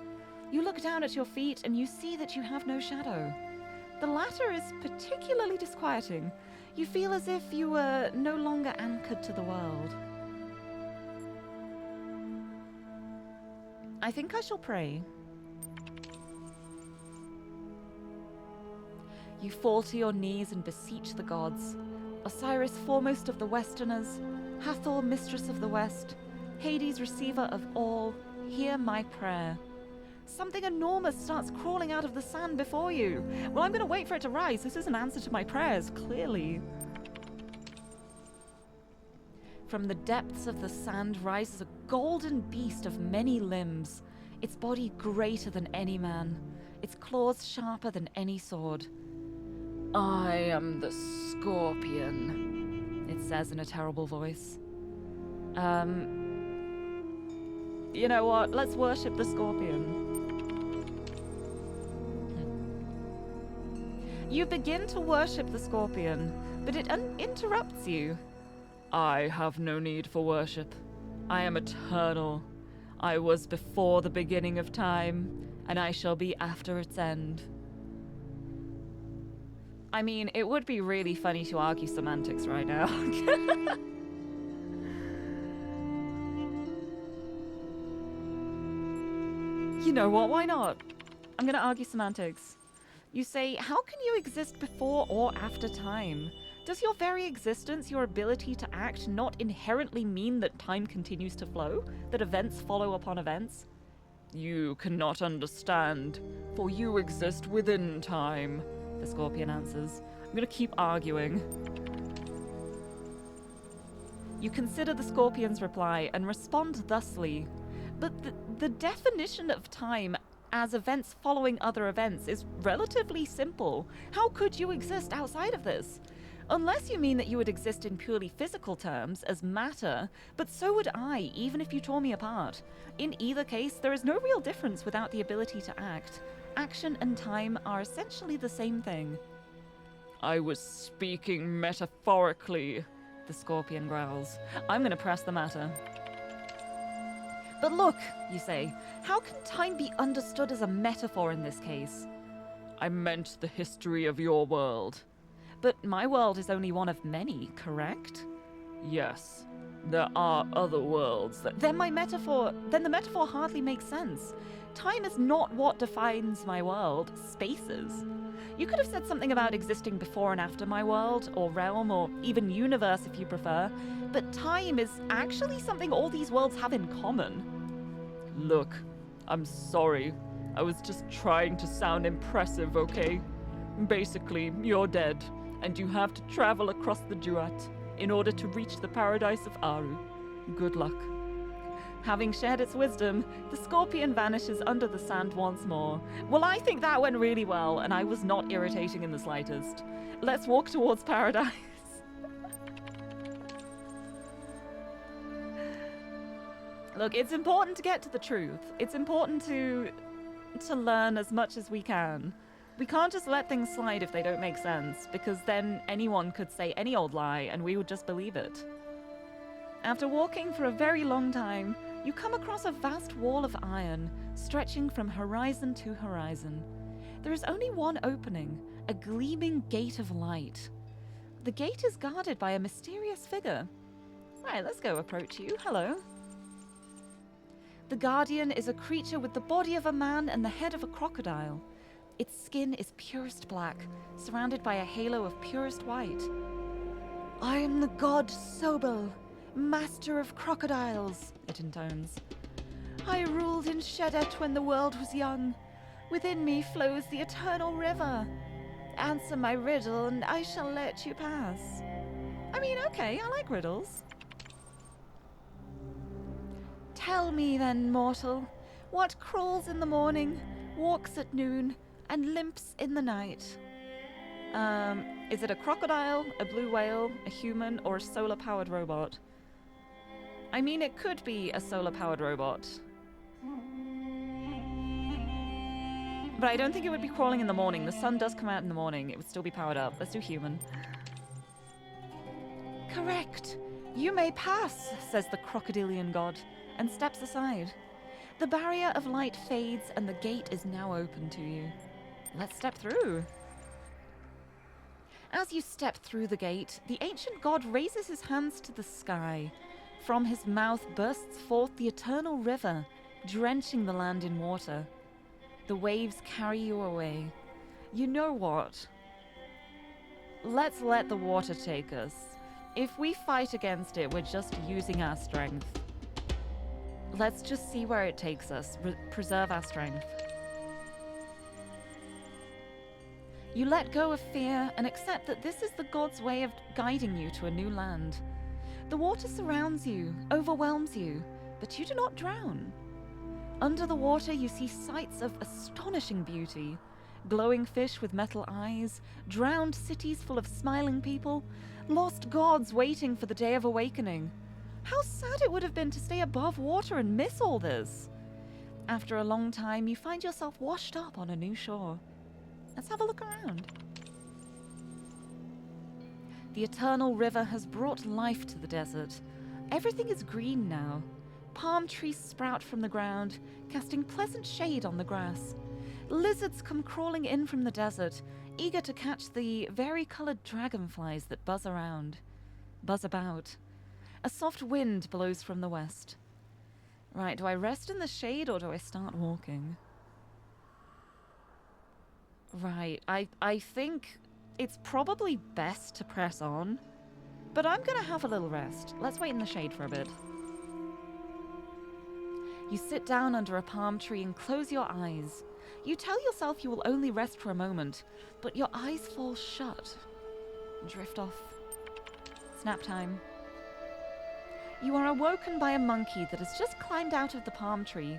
You look down at your feet and you see that you have no shadow. The latter is particularly disquieting. You feel as if you were no longer anchored to the world. I think I shall pray. You fall to your knees and beseech the gods. Osiris, foremost of the Westerners, Hathor, mistress of the West, Hades, receiver of all, hear my prayer. Something enormous starts crawling out of the sand before you. Well, I'm going to wait for it to rise. This is an answer to my prayers, clearly. From the depths of the sand rises a golden beast of many limbs, its body greater than any man, its claws sharper than any sword. I am the scorpion, it says in a terrible voice. You know what? Let's worship the scorpion. You begin to worship the scorpion, but it interrupts you. I have no need for worship. I am eternal. I was before the beginning of time, and I shall be after its end. I mean, it would be really funny to argue semantics right now. You know what, why not? I'm gonna argue semantics. You say, how can you exist before or after time? Does your very existence, your ability to act, not inherently mean that time continues to flow? That events follow upon events? You cannot understand, for you exist within time, the scorpion answers. I'm gonna keep arguing. You consider the scorpion's reply and respond thusly. But the definition of time as events following other events is relatively simple. How could you exist outside of this? Unless you mean that you would exist in purely physical terms, as matter, but so would I, even if you tore me apart. In either case, there is no real difference without the ability to act. Action and time are essentially the same thing. I was speaking metaphorically, the scorpion growls. I'm gonna press the matter. But look, you say, how can time be understood as a metaphor in this case? I meant the history of your world. But my world is only one of many, correct? Yes, there are other worlds that... Then the metaphor hardly makes sense. Time is not what defines my world, spaces. You could have said something about existing before and after my world, or realm, or even universe if you prefer, but time is actually something all these worlds have in common. Look, I'm sorry. I was just trying to sound impressive, okay? Basically, you're dead, and you have to travel across the Duat in order to reach the paradise of Aru. Good luck. Having shared its wisdom, the scorpion vanishes under the sand once more. Well, I think that went really well, and I was not irritating in the slightest. Let's walk towards paradise. Look, it's important to get to the truth. It's important to learn as much as we can. We can't just let things slide if they don't make sense, because then anyone could say any old lie and we would just believe it. After walking for a very long time, you come across a vast wall of iron, stretching from horizon to horizon. There is only one opening, a gleaming gate of light. The gate is guarded by a mysterious figure. Right, let's go approach you. Hello. The Guardian is a creature with the body of a man and the head of a crocodile. Its skin is purest black, surrounded by a halo of purest white. I am the god Sobel, master of crocodiles, it intones. I ruled in Shedet when the world was young. Within me flows the eternal river. Answer my riddle and I shall let you pass. I mean, okay, I like riddles. Tell me then, mortal, what crawls in the morning, walks at noon, and limps in the night? Is it a crocodile, a blue whale, a human, or a solar-powered robot? I mean, it could be a solar-powered robot. But I don't think it would be crawling in the morning. The sun does come out in the morning. It would still be powered up. Let's do human. Correct. You may pass, says the crocodilian god, and steps aside. The barrier of light fades and the gate is now open to you. Let's step through. As you step through the gate, the ancient god raises his hands to the sky. From his mouth bursts forth the eternal river, drenching the land in water. The waves carry you away. You know what? let's let the water take us. If we fight against it, we're just using our strength. Let's just see where it takes us. Preserve our strength. You let go of fear and accept that this is the god's way of guiding you to a new land. The water surrounds you, overwhelms you, but you do not drown. Under the water, you see sights of astonishing beauty. Glowing fish with metal eyes, drowned cities full of smiling people, lost gods waiting for the day of awakening. How sad it would have been to stay above water and miss all this. After a long time, you find yourself washed up on a new shore. Let's have a look around. The eternal river has brought life to the desert. Everything is green now. Palm trees sprout from the ground, casting pleasant shade on the grass. Lizards come crawling in from the desert, eager to catch the vari-colored dragonflies that buzz about. A soft wind blows from the west. Right, do I rest in the shade or do I start walking? Right, I think it's probably best to press on, but I'm gonna have a little rest. Let's wait in the shade for a bit. You sit down under a palm tree and close your eyes. You tell yourself you will only rest for a moment, but your eyes fall shut. Drift off. Snap time. You are awoken by a monkey that has just climbed out of the palm tree.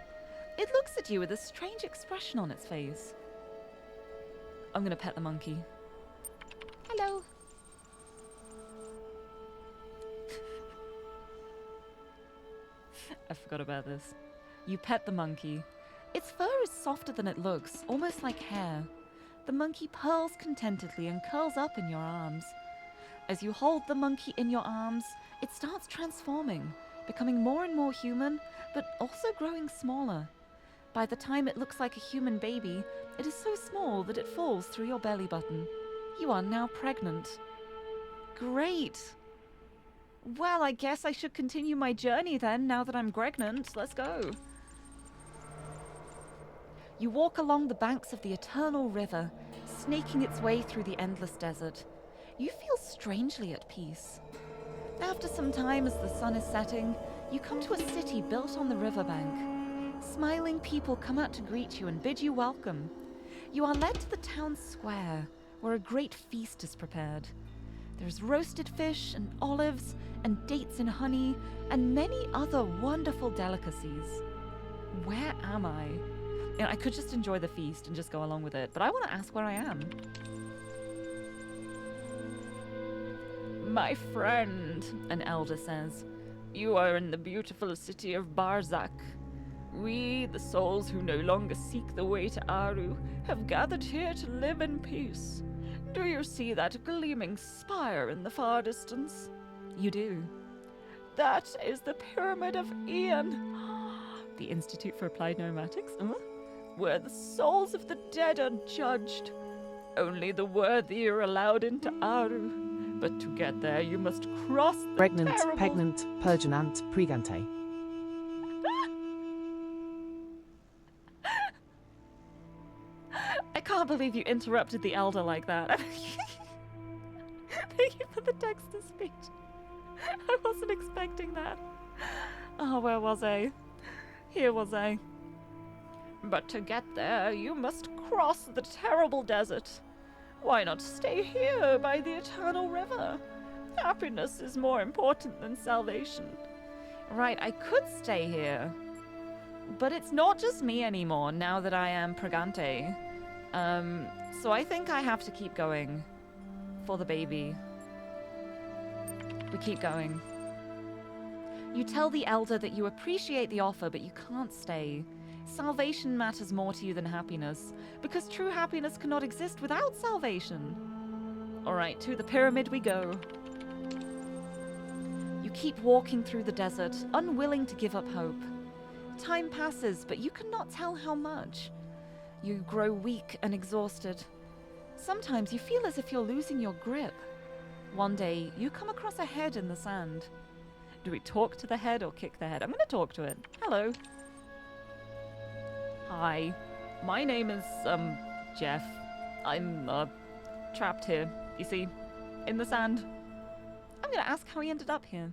It looks at you with a strange expression on its face. I'm gonna pet the monkey. Hello. I forgot about this. You pet the monkey. Its fur is softer than it looks, almost like hair. The monkey purrs contentedly and curls up in your arms. As you hold the monkey in your arms, it starts transforming, becoming more and more human, but also growing smaller. By the time it looks like a human baby, it is so small that it falls through your belly button. You are now pregnant. Great! Well, I guess I should continue my journey then, now that I'm pregnant. Let's go. You walk along the banks of the eternal river, snaking its way through the endless desert. You feel strangely at peace. After some time, as the sun is setting, you come to a city built on the riverbank. Smiling people come out to greet you and bid you welcome. You are led to the town square, where a great feast is prepared. There's roasted fish and olives and dates and honey and many other wonderful delicacies. Where am I? You know, I could just enjoy the feast and just go along with it, but I want to ask where I am. My friend, an elder says, you are in the beautiful city of Barzak. We, the souls who no longer seek the way to Aru, have gathered here to live in peace. Do you see that gleaming spire in the far distance? You do. That is the Pyramid of Ian. The Institute for Applied Nomatics? Where the souls of the dead are judged. Only the worthy are allowed into Aru. But to get there, you must cross the Pregnant, terrible... pregnant, perginant, pregante. I can't believe you interrupted the elder like that. Thank you for the text-to-speech. I wasn't expecting that. Oh, where was I? Here was I. But to get there, you must cross the terrible desert. Why not stay here by the eternal river? Happiness is more important than salvation. Right, I could stay here. But it's not just me anymore now that I am pregante. So I think I have to keep going. For the baby. We keep going. You tell the elder that you appreciate the offer, but you can't stay. Salvation matters more to you than happiness, because true happiness cannot exist without salvation. Alright, to the pyramid we go. You keep walking through the desert, unwilling to give up hope. Time passes, but you cannot tell how much. You grow weak and exhausted. Sometimes you feel as if you're losing your grip. One day, you come across a head in the sand. Do we talk to the head or kick the head? I'm going to talk to it. Hello. Hi. My name is, Jeff. I'm, trapped here, you see. in the sand. I'm gonna ask how he ended up here.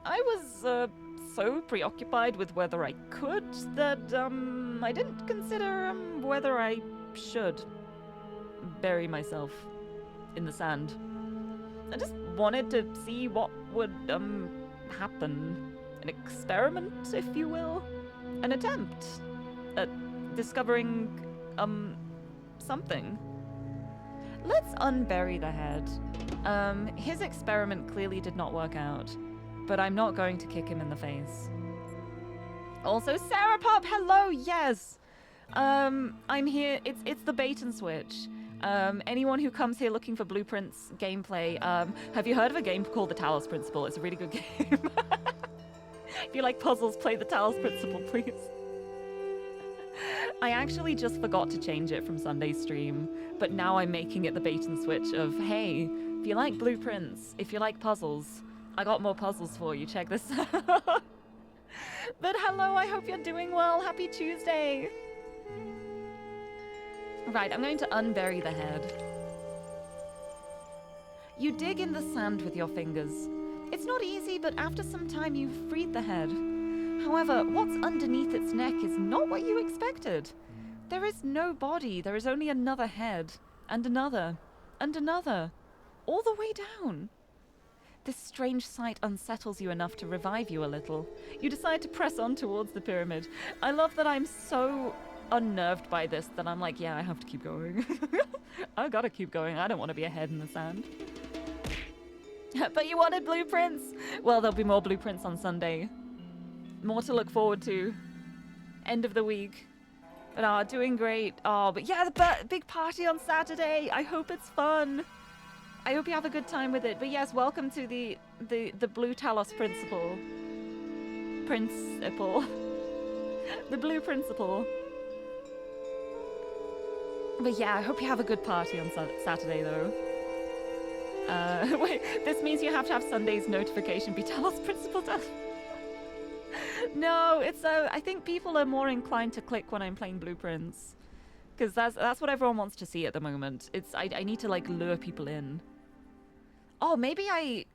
I was so preoccupied with whether I could that I didn't consider whether I should bury myself in the sand. I just wanted to see what would happen. An experiment, if you will. An attempt at discovering something. Let's unbury the head. His experiment clearly did not work out, but I'm not going to kick him in the face. Also, Sarah Pop, hello, yes! I'm here, it's the bait and switch. Anyone who comes here looking for blueprints, gameplay, have you heard of a game called the TALOS Principle? It's a really good game. If you like puzzles, play the TALOS Principle, please. I actually just forgot to change it from Sunday's stream, but now I'm making it the bait and switch of, hey, if you like blueprints, if you like puzzles, I got more puzzles for you, check this out. But hello, I hope you're doing well. Happy Tuesday. Right, I'm going to unbury the head. You dig in the sand with your fingers. It's not easy, but after some time you've freed the head. However, what's underneath its neck is not what you expected. There is no body, there is only another head, and another, all the way down. This strange sight unsettles you enough to revive you a little. You decide to press on towards the pyramid. I love that I'm so unnerved by this that I'm like, yeah, I have to keep going. I gotta keep going. I don't want to be a head in the sand. But you wanted blueprints? Well, there'll be more blueprints on Sunday. More to look forward to. End of the week. But doing great. Oh, but yeah, the big party on Saturday. I hope it's fun. I hope you have a good time with it. But yes, welcome to the Blue Talos Principle. The Blue Principle. But yeah, I hope you have a good party on Saturday, though. Wait, this means you have to have Sunday's notification be Talos Principle done. No, it's I think people are more inclined to click when I'm playing blueprints, because that's what everyone wants to see at the moment. It's I need to like lure people in. Oh, maybe I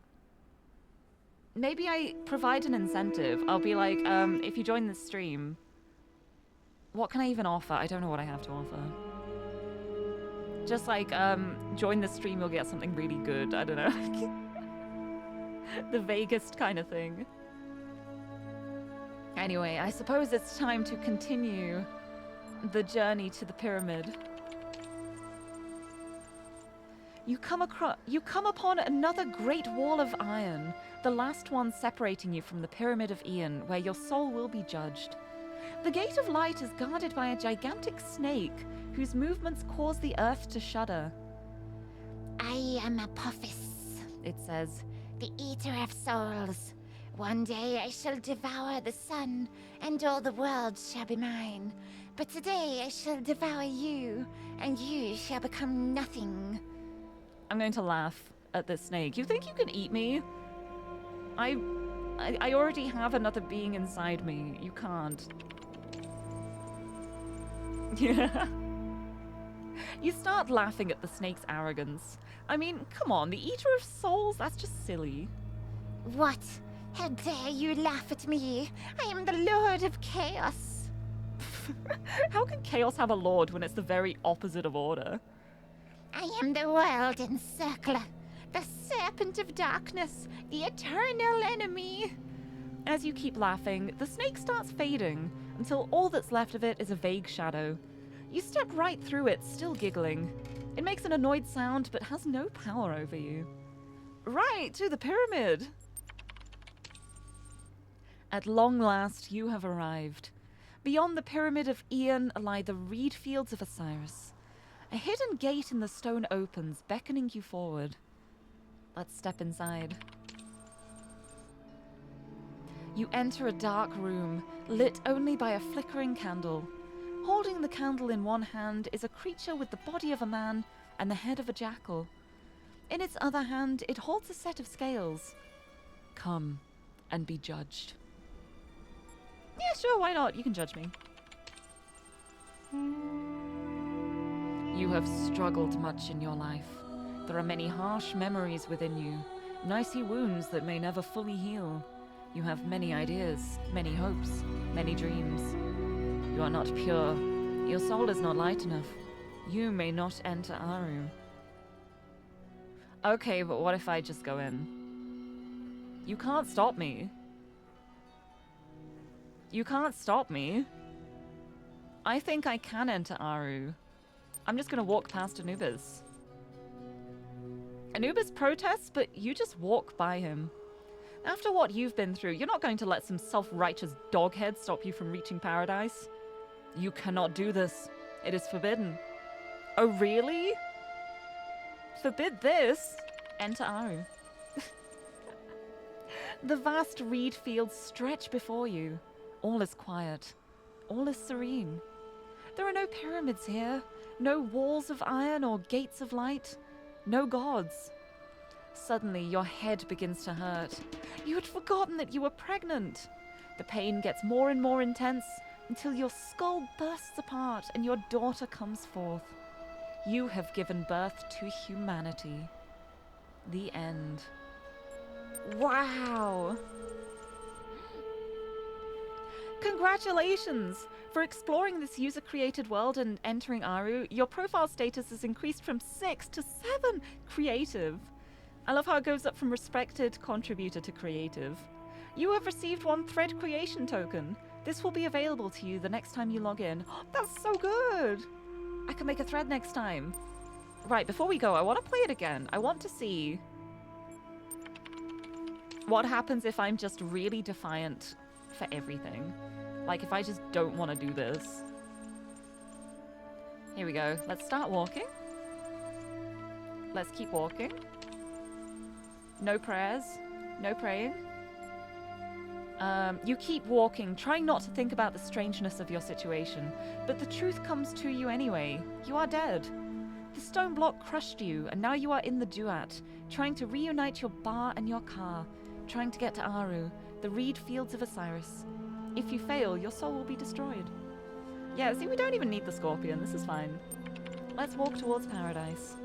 provide an incentive. I'll be like, if you join this stream, what can I even offer? I don't know what I have to offer. Just like, join the stream, you'll get something really good. I don't know. The vaguest kind of thing. Anyway, I suppose it's time to continue the journey to the pyramid. You come upon another great wall of iron, the last one separating you from the Pyramid of Ian, where your soul will be judged. The Gate of Light is guarded by a gigantic snake, whose movements cause the earth to shudder. I am Apophis, It says, the eater of souls. One day I shall devour the sun, and all the world shall be mine. But today I shall devour you, and you shall become nothing. I'm going to laugh at this snake. You think you can eat me? I already have another being inside me. You can't. Yeah. You start laughing at the snake's arrogance. I mean, come on, the eater of souls? That's just silly. What? How dare you laugh at me? I am the Lord of Chaos. How can chaos have a lord when it's the very opposite of order? I am the world encircler, the serpent of darkness, the eternal enemy. As you keep laughing, the snake starts fading until all that's left of it is a vague shadow. You step right through it, still giggling. It makes an annoyed sound, but has no power over you. Right, to the pyramid! At long last, you have arrived. Beyond the Pyramid of Ian lie the reed fields of Osiris. A hidden gate in the stone opens, beckoning you forward. Let's step inside. You enter a dark room, lit only by a flickering candle. Holding the candle in one hand is a creature with the body of a man and the head of a jackal. In its other hand, it holds a set of scales. Come and be judged. Yeah, sure, why not? You can judge me. You have struggled much in your life. There are many harsh memories within you, nicey wounds that may never fully heal. You have many ideas, many hopes, many dreams. You are not pure. Your soul is not light enough. You may not enter Aru. Okay, but what if I just go in? You can't stop me. You can't stop me. I think I can enter Aru. I'm just gonna walk past Anubis. Anubis protests, but you just walk by him. After what you've been through, you're not going to let some self-righteous doghead stop you from reaching paradise. You cannot do this. It is forbidden. Oh, really? Forbid this? Enter Aru. The vast reed fields stretch before you. All is quiet. All is serene. There are no pyramids here. No walls of iron or gates of light. No gods. Suddenly, your head begins to hurt. You had forgotten that you were pregnant. The pain gets more and more intense until your skull bursts apart and your daughter comes forth. You have given birth to humanity. The end. Wow! Congratulations! For exploring this user-created world and entering Aru, your profile status has increased from 6 to 7 creative. I love how it goes up from respected contributor to creative. You have received 1 thread creation token. This will be available to you the next time you log in. Oh, that's so good! I can make a thread next time. Right, before we go, I want to play it again. I want to see what happens if I'm just really defiant for everything. Like, if I just don't want to do this. Here we go. Let's start walking. Let's keep walking. No prayers. No praying. You keep walking, trying not to think about the strangeness of your situation, but the truth comes to you anyway. You are dead. The stone block crushed you, and now you are in the duat, trying to reunite your bar and your car, trying to get to Aru, the reed fields of Osiris. If you fail, your soul will be destroyed. Yeah, see, we don't even need the scorpion. This is fine. Let's walk towards paradise.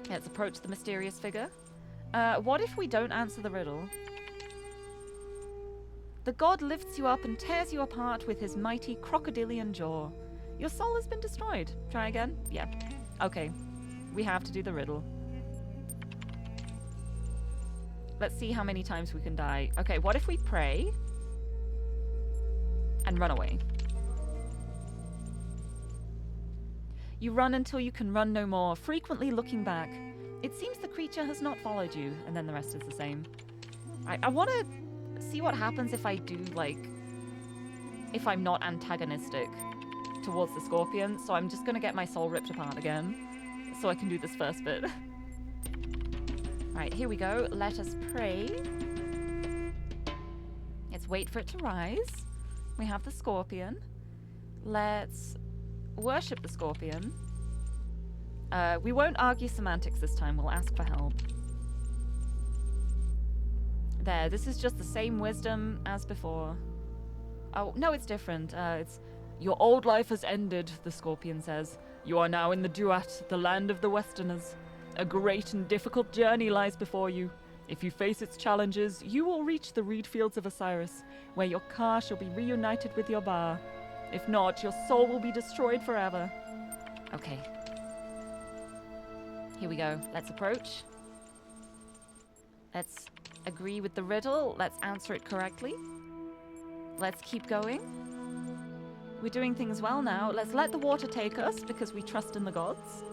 Let's approach the mysterious figure. What if we don't answer the riddle? The god lifts you up and tears you apart with his mighty crocodilian jaw. Your soul has been destroyed. Try again? Yeah. Okay. We have to do the riddle. Let's see how many times we can die. Okay, what if we pray and run away? You run until you can run no more, frequently looking back. It seems the creature has not followed you, and then the rest is the same. I want to see what happens if I do, like, if I'm not antagonistic towards the scorpion, so I'm just going to get my soul ripped apart again, so I can do this first bit. Right, here we go. Let us pray. Let's wait for it to rise. We have the scorpion. Let's worship the scorpion. We won't argue semantics this time. We'll ask for help. There, this is just the same wisdom as before. Oh, no, it's different. It's, your old life has ended, the scorpion says. You are now in the Duat, the land of the Westerners. A great and difficult journey lies before you. If you face its challenges, you will reach the reed fields of Osiris, where your car shall be reunited with your bar. If not, your soul will be destroyed forever. Okay. Here we go. Let's approach. Let's agree with the riddle. Let's answer it correctly. Let's keep going. We're doing things well now. Let's let the water take us because we trust in the gods.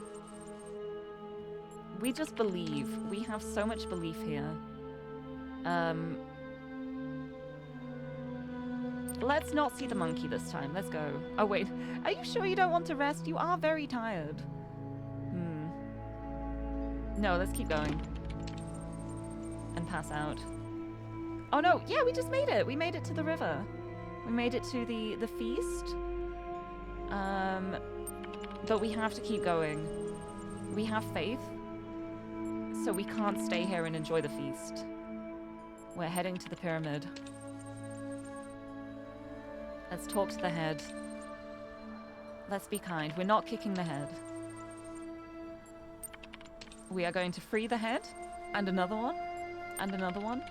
We just believe. We have so much belief here. Let's not see the monkey this time. Let's go. Oh, wait. Are you sure you don't want to rest? You are very tired. No, let's keep going. And pass out. Oh, no. Yeah, we just made it. We made it to the river. We made it to the feast. But we have to keep going. We have faith. So we can't stay here and enjoy the feast. We're heading to the pyramid. Let's talk to the head. Let's be kind. We're not kicking the head. We are going to free the head. And another one. And another one.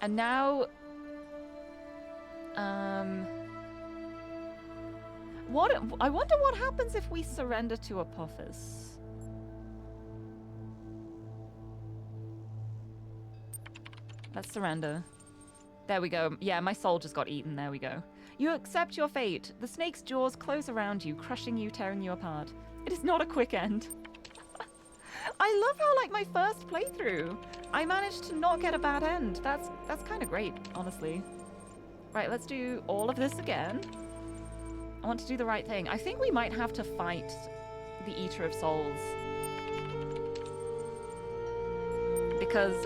And now... What? I wonder what happens if we surrender to Apophis. Let's surrender. There we go. Yeah, my soul just got eaten. There we go. You accept your fate. The snake's jaws close around you, crushing you, tearing you apart. It is not a quick end. I love how, like, my first playthrough, I managed to not get a bad end. That's kind of great, honestly. Right, let's do all of this again. I want to do the right thing. I think we might have to fight the Eater of Souls. Because,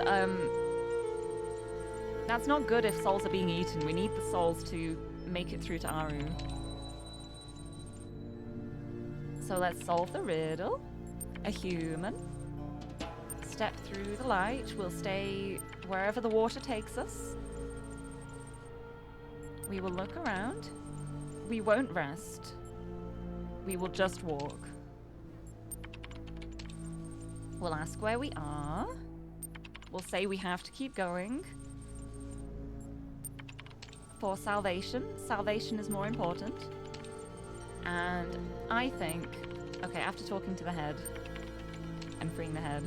that's not good if souls are being eaten. We need the souls to make it through to Aru. So let's solve the riddle. A human. Step through the light. We'll stay wherever the water takes us. We will look around. We won't rest. We will just walk. We'll ask where we are. We'll say we have to keep going. For salvation. Salvation is more important. And I think... Okay, after talking to the head and freeing the head,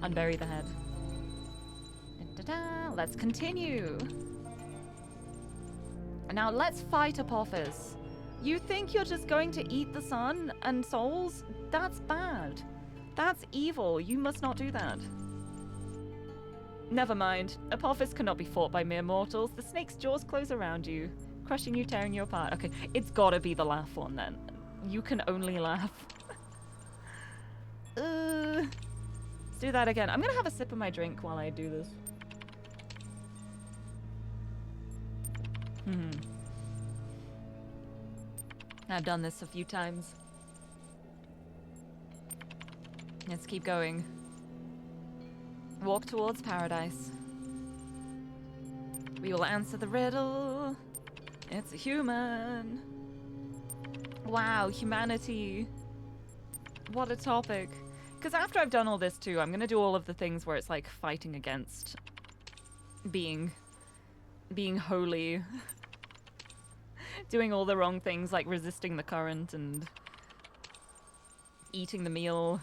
unbury the head. Da-da-da. Let's continue. Now let's fight Apophis. You think you're just going to eat the sun and souls? That's bad. That's evil. You must not do that. Never mind. Apophis cannot be fought by mere mortals. The snake's jaws close around you, crushing you, tearing you apart. Okay, it's gotta be the laugh one then. You can only laugh. Let's do that again. I'm gonna have a sip of my drink while I do this. I've done this a few times. Let's keep going. Walk towards paradise. We will answer the riddle. It's a human. Wow, humanity. What a topic. Because after I've done all this too, I'm gonna do all of the things where it's like fighting against being holy. Doing all the wrong things like resisting the current and eating the meal.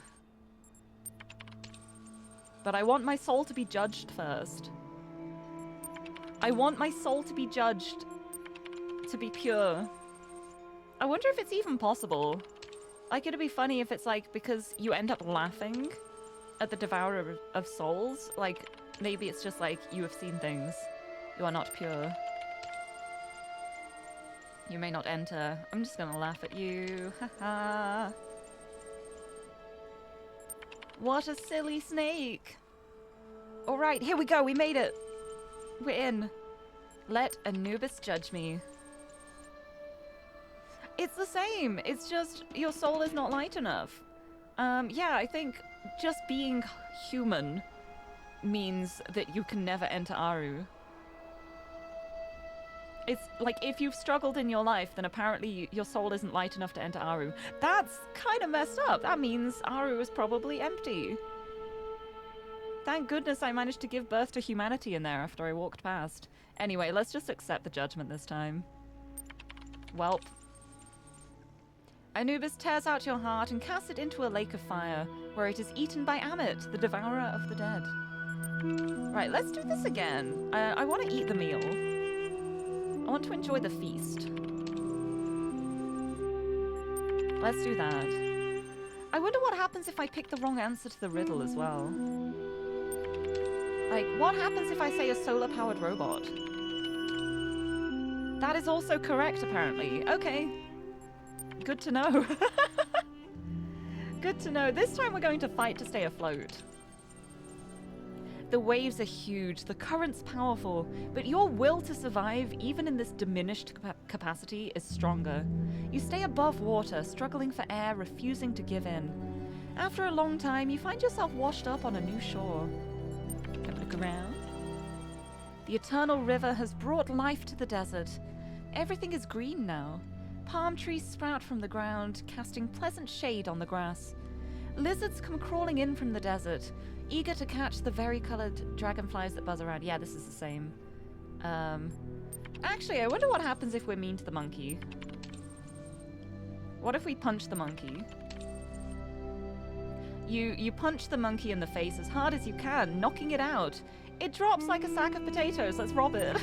But I want my soul to be judged first. I want my soul to be judged to be pure. I wonder if it's even possible. Like, it'd be funny if it's like, because you end up laughing at the devourer of souls. Like, maybe it's just like, you have seen things. You are not pure. You may not enter. I'm just gonna laugh at you. Haha. What a silly snake. Alright, here we go. We made it. We're in. Let Anubis judge me. It's the same. It's just your soul is not light enough. Yeah, I think just being human means that you can never enter Aru. It's like if you've struggled in your life, then apparently your soul isn't light enough to enter Aru. That's kind of messed up. That means Aru is probably empty. Thank goodness I managed to give birth to humanity in there after I walked past. Anyway, let's just accept the judgment this time. Welp. Anubis tears out your heart and casts it into a lake of fire, where it is eaten by Amit, the devourer of the dead. Right, let's do this again. I want to eat the meal. I want to enjoy the feast. Let's do that. I wonder what happens if I pick the wrong answer to the riddle as well. Like, what happens if I say a solar-powered robot? That is also correct, apparently. Okay. Good to know. Good to know. This time we're going to fight to stay afloat. The waves are huge, the current's powerful, but your will to survive, even in this diminished capacity, is stronger. You stay above water, struggling for air, refusing to give in. After a long time, you find yourself washed up on a new shore. Have a look around. The eternal river has brought life to the desert. Everything is green now. Palm trees sprout from the ground, casting pleasant shade on the grass. Lizards come crawling in from the desert, eager to catch the varicolored dragonflies that buzz around. Yeah, this is the same. Actually, I wonder what happens if we're mean to the monkey. What if we punch the monkey? You punch the monkey in the face as hard as you can, knocking it out. It drops like a sack of potatoes. Let's rob it.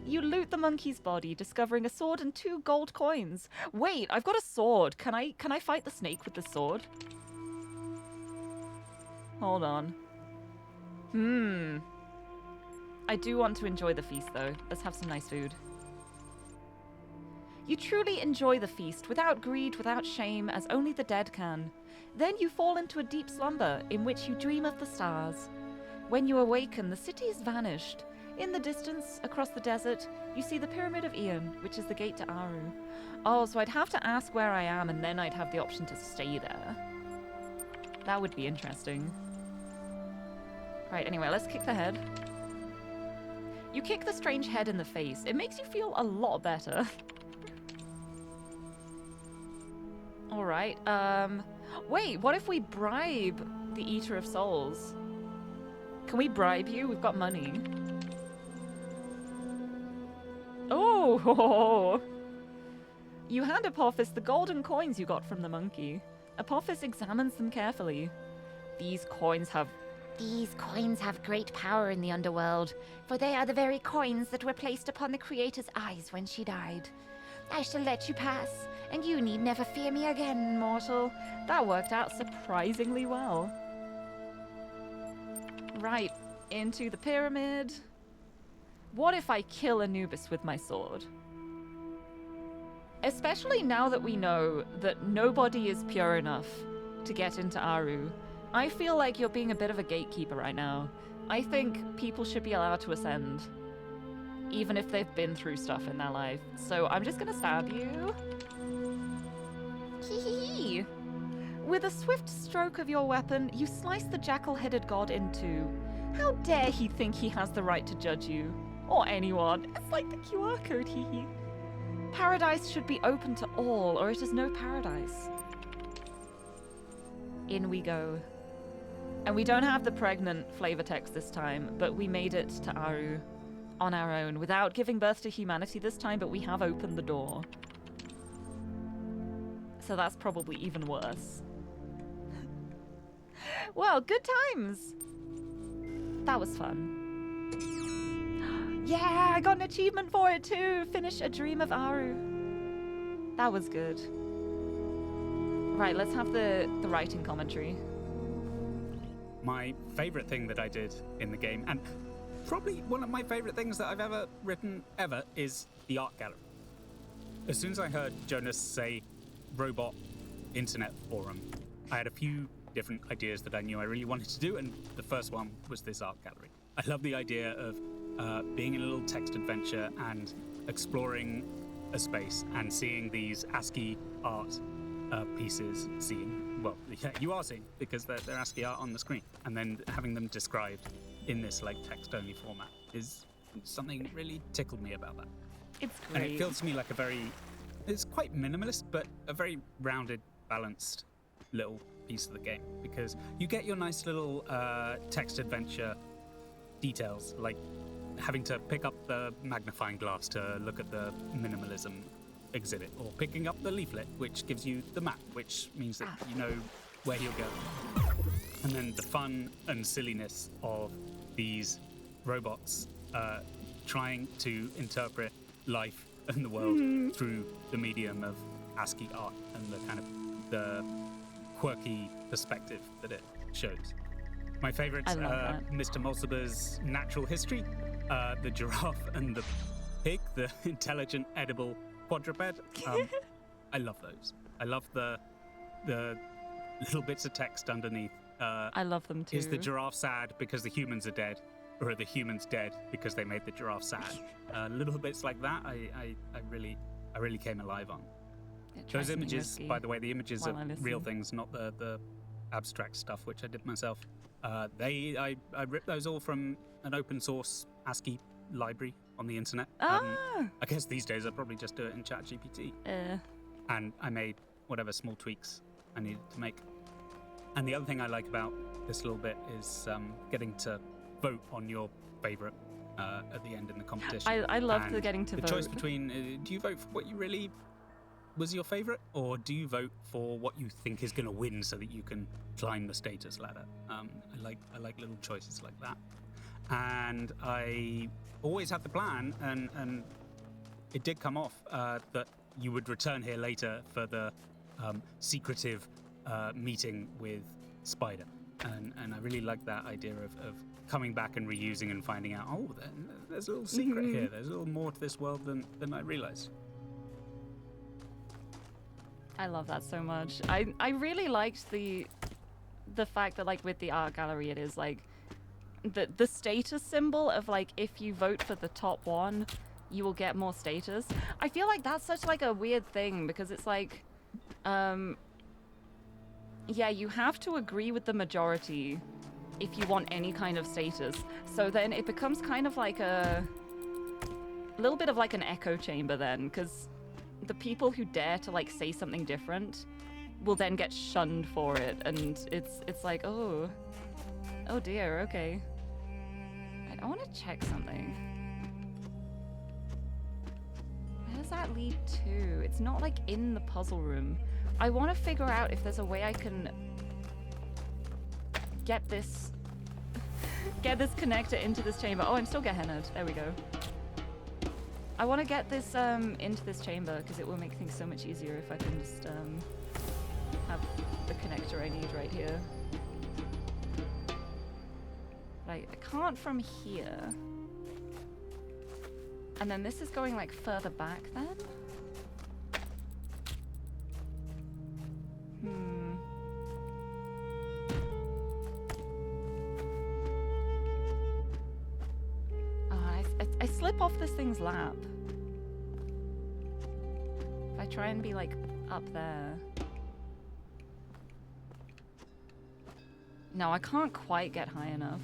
You loot the monkey's body, discovering a sword and 2 gold coins. Wait, I've got a sword. Can I fight the snake with the sword? Hold on. I do want to enjoy the feast, though. Let's have some nice food. You truly enjoy the feast, without greed, without shame, as only the dead can. Then you fall into a deep slumber, in which you dream of the stars. When you awaken, the city is vanished. In the distance, across the desert, you see the Pyramid of Ian, which is the gate to Aru. Oh, so I'd have to ask where I am, and then I'd have the option to stay there. That would be interesting. Right, anyway, let's kick the head. You kick the strange head in the face. It makes you feel a lot better. Alright, wait, what if we bribe the Eater of Souls? Can we bribe you? We've got money. Oh! You hand Apophis the golden coins you got from the monkey. Apophis examines them carefully. These coins have great power in the underworld, for they are the very coins that were placed upon the Creator's eyes when she died. I shall let you pass, and you need never fear me again, mortal. That worked out surprisingly well. Right, into the pyramid. What if I kill Anubis with my sword? Especially now that we know that nobody is pure enough to get into Aru. I feel like you're being a bit of a gatekeeper right now. I think people should be allowed to ascend, even if they've been through stuff in their life. So I'm just gonna stab you. Hee. With a swift stroke of your weapon, you slice the jackal-headed god in two. How dare he think he has the right to judge you? Or anyone. It's like the QR code, hee. Paradise should be open to all, or it is no paradise. In we go. And we don't have the pregnant flavor text this time, but we made it to Aru on our own, without giving birth to humanity this time, but we have opened the door. So that's probably even worse. Well, good times! That was fun. Yeah, I got an achievement for it too! Finish A Dream of Aru. That was good. Right, let's have the writing commentary. My favourite thing that I did in the game, and probably one of my favourite things that I've ever written ever, is the art gallery. As soon as I heard Jonas say robot internet forum, I had a few different ideas that I knew I really wanted to do, and the first one was this art gallery. I love the idea of being in a little text adventure and exploring a space and seeing these ASCII art pieces, well, yeah, you are seeing, because they're ASCII art on the screen, and then having them described in this like text-only format is something that really tickled me about that. It's great. And it feels to me like it's quite minimalist, but a very rounded, balanced little piece of the game, because you get your nice little text adventure details, like having to pick up the magnifying glass to look at the minimalism exhibit, or picking up the leaflet which gives you the map, which means that you know where you're going. And then the fun and silliness of these robots trying to interpret life and the world through the medium of ASCII art and the kind of the quirky perspective that it shows. My favorites are Mr. Mulciber's natural history, the giraffe and the pig, the intelligent edible quadruped. I love those. I love the little bits of text underneath. I love them too. Is the giraffe sad because the humans are dead? Or are the humans dead because they made the giraffe sad? Little bits like that I really came alive on. Those images, by the way, the images of real things, not the abstract stuff, which I did myself. I ripped those all from an open source ASCII library on the internet. I guess these days I'd probably just do it in ChatGPT. And I made whatever small tweaks I needed to make. And the other thing I like about this little bit is getting to vote on your favorite at the end in the competition. I love And getting to the vote. choice between do you vote for what you really was your favorite, or do you vote for what you think is going to win so that you can climb the status ladder? I like little choices like that, and I always had the plan, and it did come off that you would return here later for the secretive meeting with Spider, and I really like that idea of coming back and reusing and finding out, oh, there's a little secret here. There's a little more to this world than I realized. I love that so much. I really liked the fact that, like, with the art gallery, it is like the status symbol of, like, if you vote for the top one, you will get more status. I feel like that's such like a weird thing because it's like, yeah, you have to agree with the majority if you want any kind of status. So then it becomes kind of like a little bit of like an echo chamber then, because the people who dare to like say something different will then get shunned for it, and it's like, oh dear, okay. I want to check something. Where does that lead to? It's not like in the puzzle room. I want to figure out if there's a way I can get this connector into this chamber. Oh, I'm still Gehennaed. There we go. I want to get this into this chamber because it will make things so much easier if I can just have the connector I need right here. But I can't from here. And then this is going like further back then? I slip off this thing's lap. If I try and be like up there. No, I can't quite get high enough.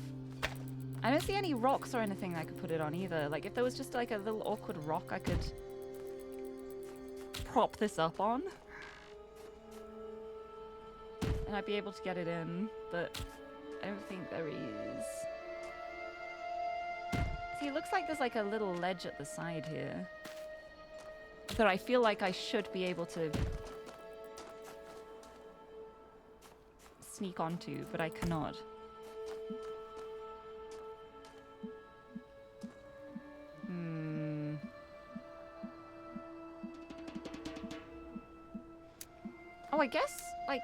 I don't see any rocks or anything I could put it on either. Like if there was just like a little awkward rock I could prop this up on. And I'd be able to get it in, but I don't think there is. See, it looks like there's like a little ledge at the side here that I feel like I should be able to sneak onto, but I cannot. Oh, I guess, like...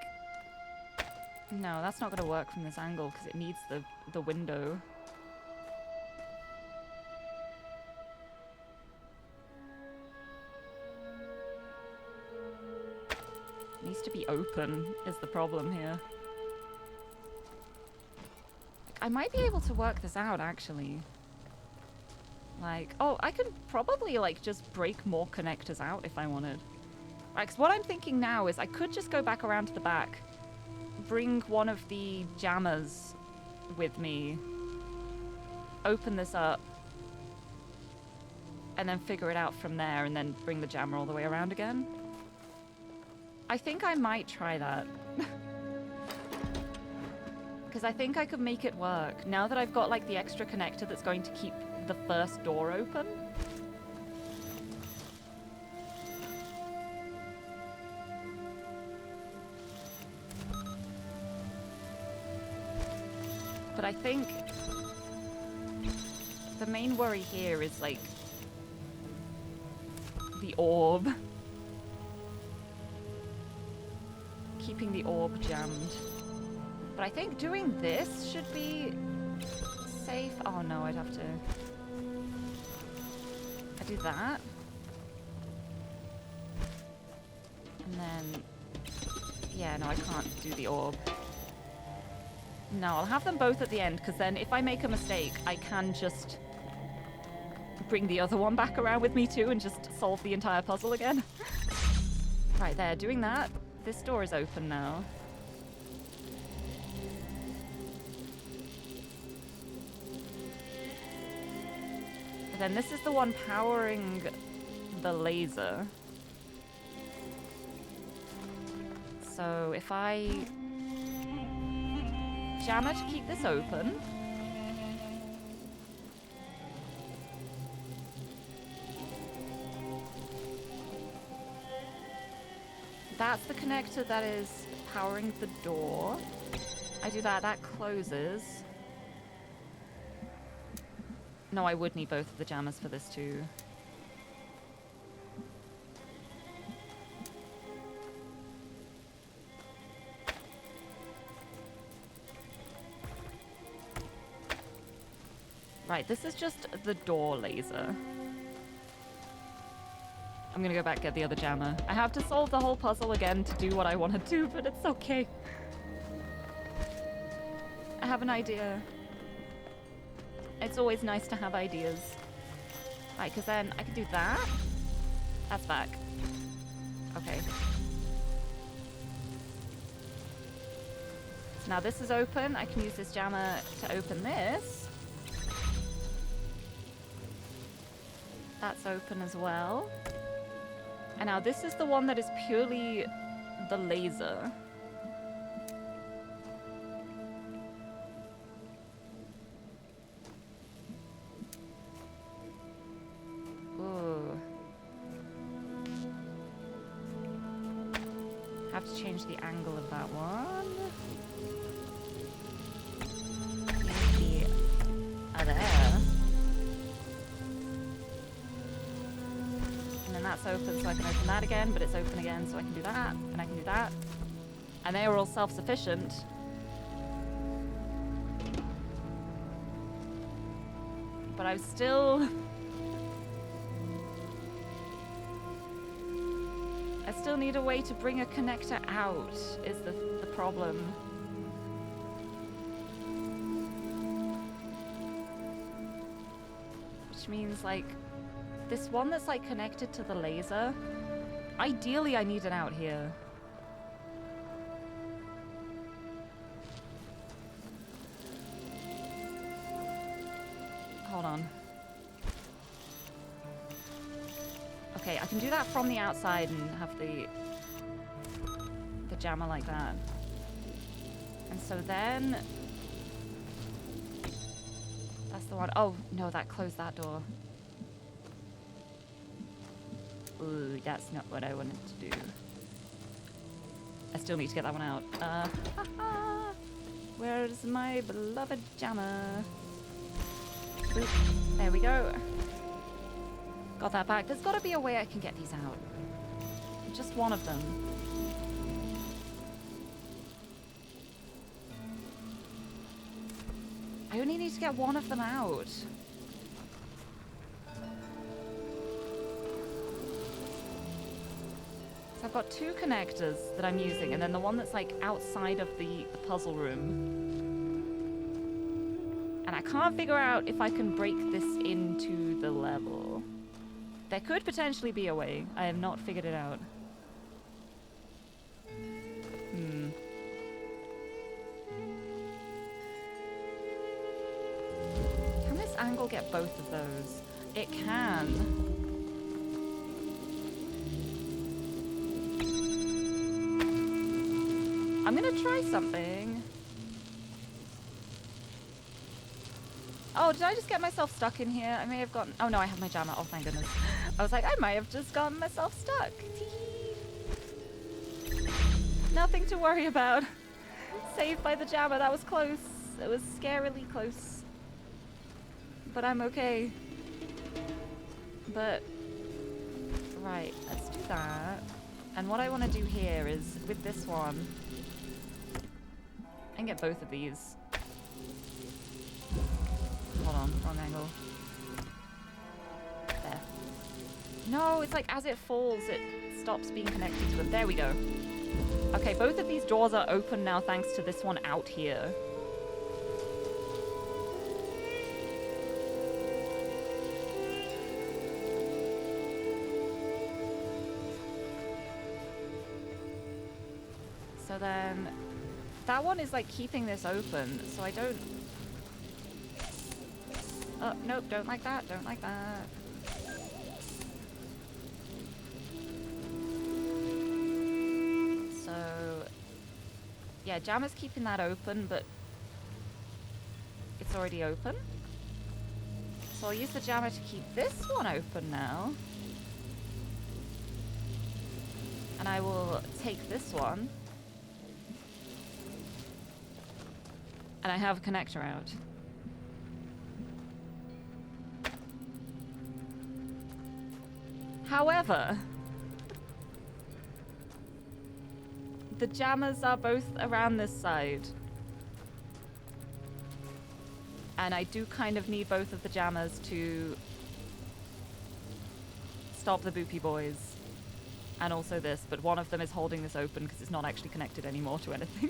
No, that's not going to work from this angle because it needs the window. It needs to be open is the problem here. I might be able to work this out, actually. Like, oh, I could probably, like, just break more connectors out if I wanted. Right, 'cause what I'm thinking now is I could just go back around to the back, bring one of the jammers with me, open this up, and then figure it out from there, and then bring the jammer all the way around again. I think I might try that. Because I think I could make it work. Now that I've got, like, the extra connector that's going to keep the first door open. But I think the main worry here is, like, the orb. Keeping the orb jammed. But I think doing this should be safe. Oh no, I'd have to... I do that. And then... Yeah, no, I can't do the orb. No, I'll have them both at the end, because then if I make a mistake, I can just bring the other one back around with me too and just solve the entire puzzle again. Right there, doing that. This door is open now. And then this is the one powering the laser. So if I jammer to keep this open. That's the connector that is powering the door. I do that, that closes. No, I would need both of the jammers for this too. Right, this is just the door laser. I'm gonna go back and get the other jammer. I have to solve the whole puzzle again to do what I want to do, but it's okay. I have an idea. It's always nice to have ideas. Right, because then I can do that. That's back. Okay. So now this is open. I can use this jammer to open this. That's open as well. And now this is the one that is purely the laser. Ooh. Have to change the angle of that one. Maybe there. And then that's open, so I can open that again, but it's open again, so I can do that, and I can do that. And they are all self-sufficient. But I'm still... I still need a way to bring a connector out, is the problem. Which means, like, this one that's, like, connected to the laser, ideally I need it out here. Hold on. Okay, I can do that from the outside and have the jammer like that. And so then... That's the one. Oh, no, that closed that door. Ooh, that's not what I wanted to do. I still need to get that one out. Where's my beloved jammer? Boop. There we go. Got that back. There's got to be a way I can get these out. Just one of them. I only need to get one of them out. So I've got two connectors that I'm using, and then the one that's like outside of the puzzle room. And I can't figure out if I can break this into the level. There could potentially be a way. I have not figured it out. Can this angle get both of those? It can. I'm gonna try something. Oh, did I just get myself stuck in here? I may have gotten... Oh no, I have my jammer. Oh, thank goodness. I was like, I might have just gotten myself stuck. Nothing to worry about. Saved by the jammer. That was close. It was scarily close. But I'm okay. But... Right, let's do that. And what I want to do here is, with this one... I can get both of these. Hold on, wrong angle. There. No, it's like as it falls, it stops being connected to them. There we go. Okay, both of these doors are open now thanks to this one out here. So then... That one is like keeping this open, so I don't... Oh, nope, don't like that, don't like that. So, Yeah, Jammer's keeping that open, but it's already open. So I'll use the Jammer to keep this one open now. And I will take this one. And I have a connector out. However, the Jammers are both around this side. And I do kind of need both of the Jammers to stop the Boopy Boys. And also this, but one of them is holding this open because it's not actually connected anymore to anything.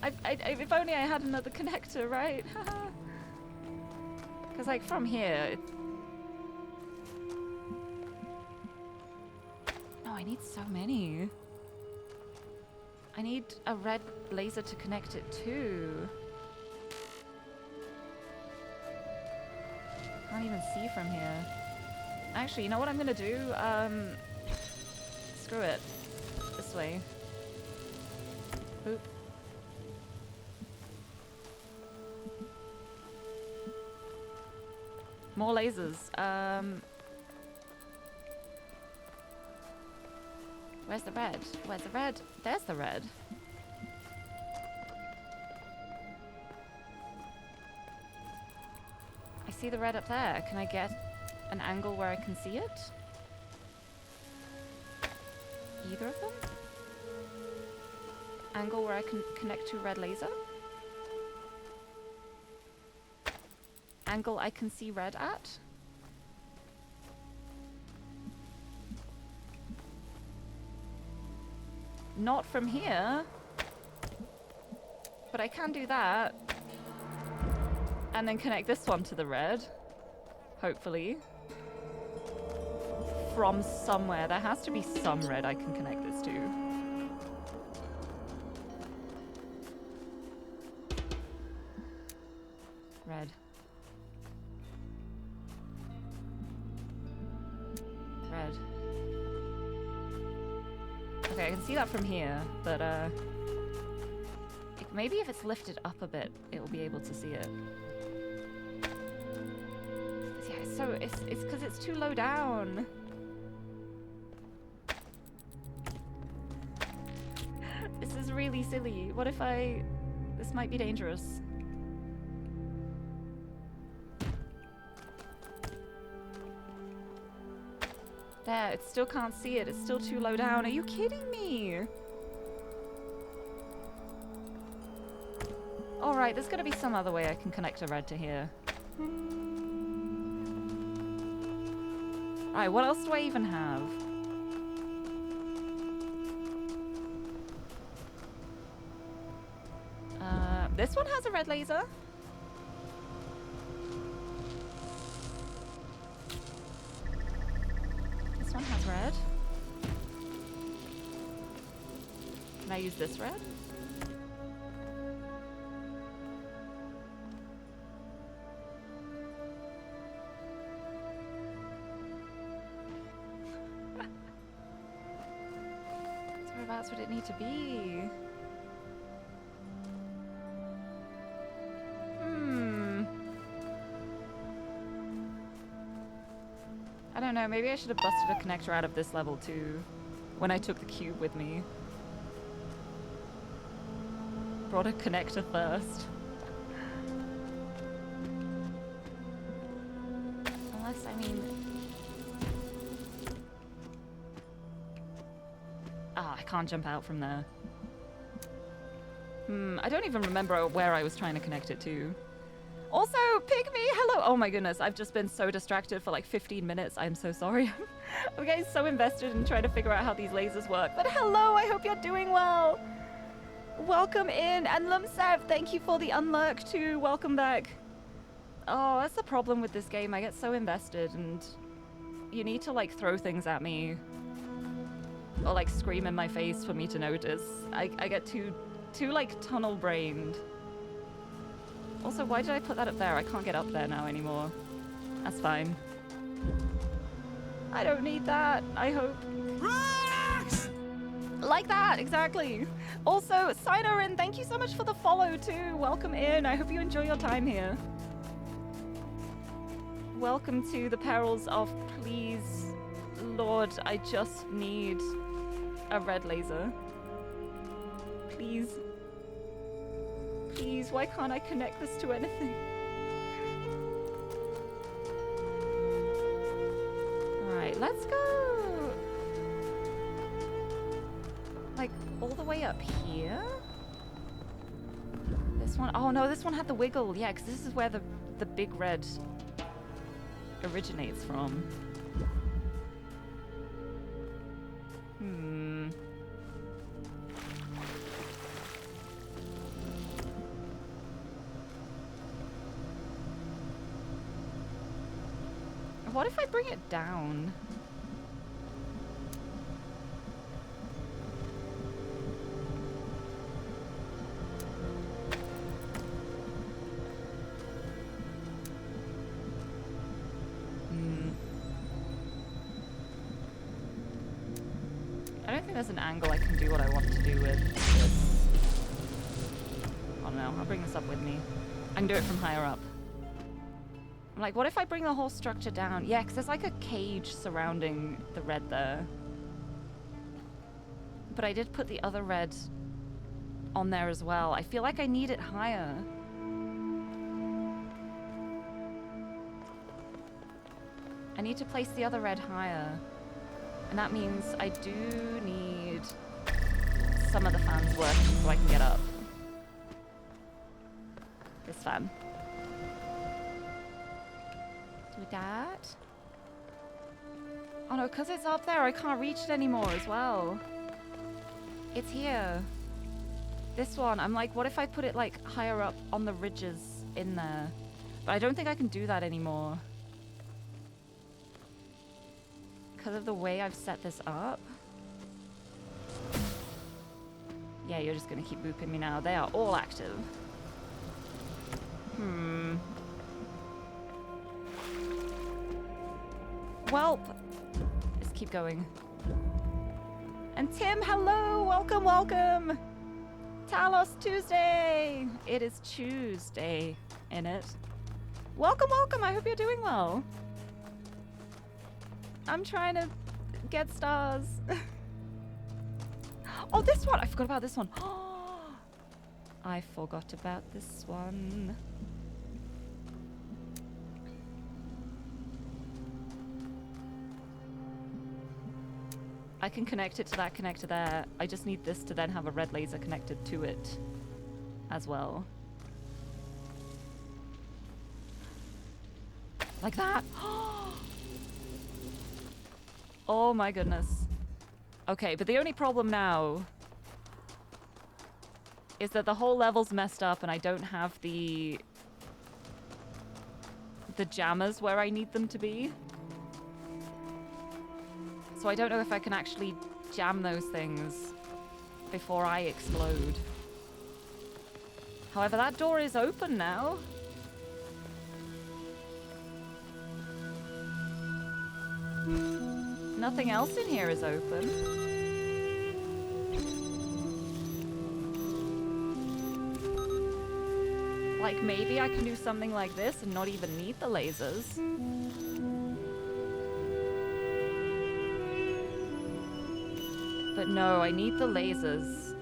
If only I had another connector, right? Because like from here... Oh, I need so many. I need a red laser to connect it to. Can't even see from here. Actually, you know what I'm gonna do? Screw it. This way. Boop. More lasers. Where's the red? Where's the red? There's the red. I see the red up there. Can I get an angle where I can see it? Either of them? Angle where I can connect to red laser? Angle I can see red at? Not from here. But I can do that. And then connect this one to the red. Hopefully. From somewhere. There has to be some red I can connect this to. Red. Red. Okay, I can see that from here, but maybe if it's lifted up a bit, it will be able to see it. Yeah, so it's because it's too low down. This is really silly. What if this might be dangerous. There, it still can't see it. It's still too low down. Are you kidding me? Alright, there's gotta be some other way I can connect a red to here. Alright, what else do I even have? This one has a red laser. This one has red. Can I use this red? So whereabouts would it need to be? I don't know, maybe I should have busted a connector out of this level too, when I took the cube with me. Brought a connector first. Unless, I mean... Ah, I can't jump out from there. I don't even remember where I was trying to connect it to. Also, Pygmy, hello! Oh my goodness, I've just been so distracted for like 15 minutes. I'm so sorry. I'm getting so invested in trying to figure out how these lasers work. But hello, I hope you're doing well! Welcome in, and Lumsev, thank you for the unlurk too. Welcome back. Oh, that's the problem with this game. I get so invested, and you need to like throw things at me. Or like scream in my face for me to notice. I get too like tunnel-brained. Also, why did I put that up there? I can't get up there now anymore. That's fine. I don't need that, I hope. Rex! Like that, exactly. Also, Siderin, thank you so much for the follow too. Welcome in. I hope you enjoy your time here. Welcome to the perils of please, Lord, I just need a red laser. Please. Please, why can't I connect this to anything? Alright, let's go. Like, all the way up here? This one? Oh no, this one had the wiggle. Yeah, because this is where the big red originates from. What if I bring it down? I don't think there's an angle I can do what I want to do with this. Oh no, I'll bring this up with me. I can do it from higher up. I'm like, what if I bring the whole structure down? Yeah, because there's like a cage surrounding the red there. But I did put the other red on there as well. I feel like I need it higher. I need to place the other red higher. And that means I do need some of the fans working so I can get up. This fan. Do that. Oh no, because it's up there, I can't reach it anymore as well. It's here. This one, I'm like, what if I put it like higher up on the ridges in there? But I don't think I can do that anymore. Because of the way I've set this up. Yeah, you're just gonna keep booping me now. They are all active. Well, let's keep going. And Tim, hello! Welcome, welcome! Talos Tuesday! It is Tuesday, innit? Welcome, welcome! I hope you're doing well. I'm trying to get stars. Oh, this one! I forgot about this one. I forgot about this one. I can connect it to that connector there. I just need this to then have a red laser connected to it as well. Like that. Oh my goodness. Okay, but the only problem now is that the whole level's messed up and I don't have the jammers where I need them to be. So I don't know if I can actually jam those things before I explode. However, that door is open now. Nothing else in here is open. Like, maybe I can do something like this and not even need the lasers. But no, I need the lasers.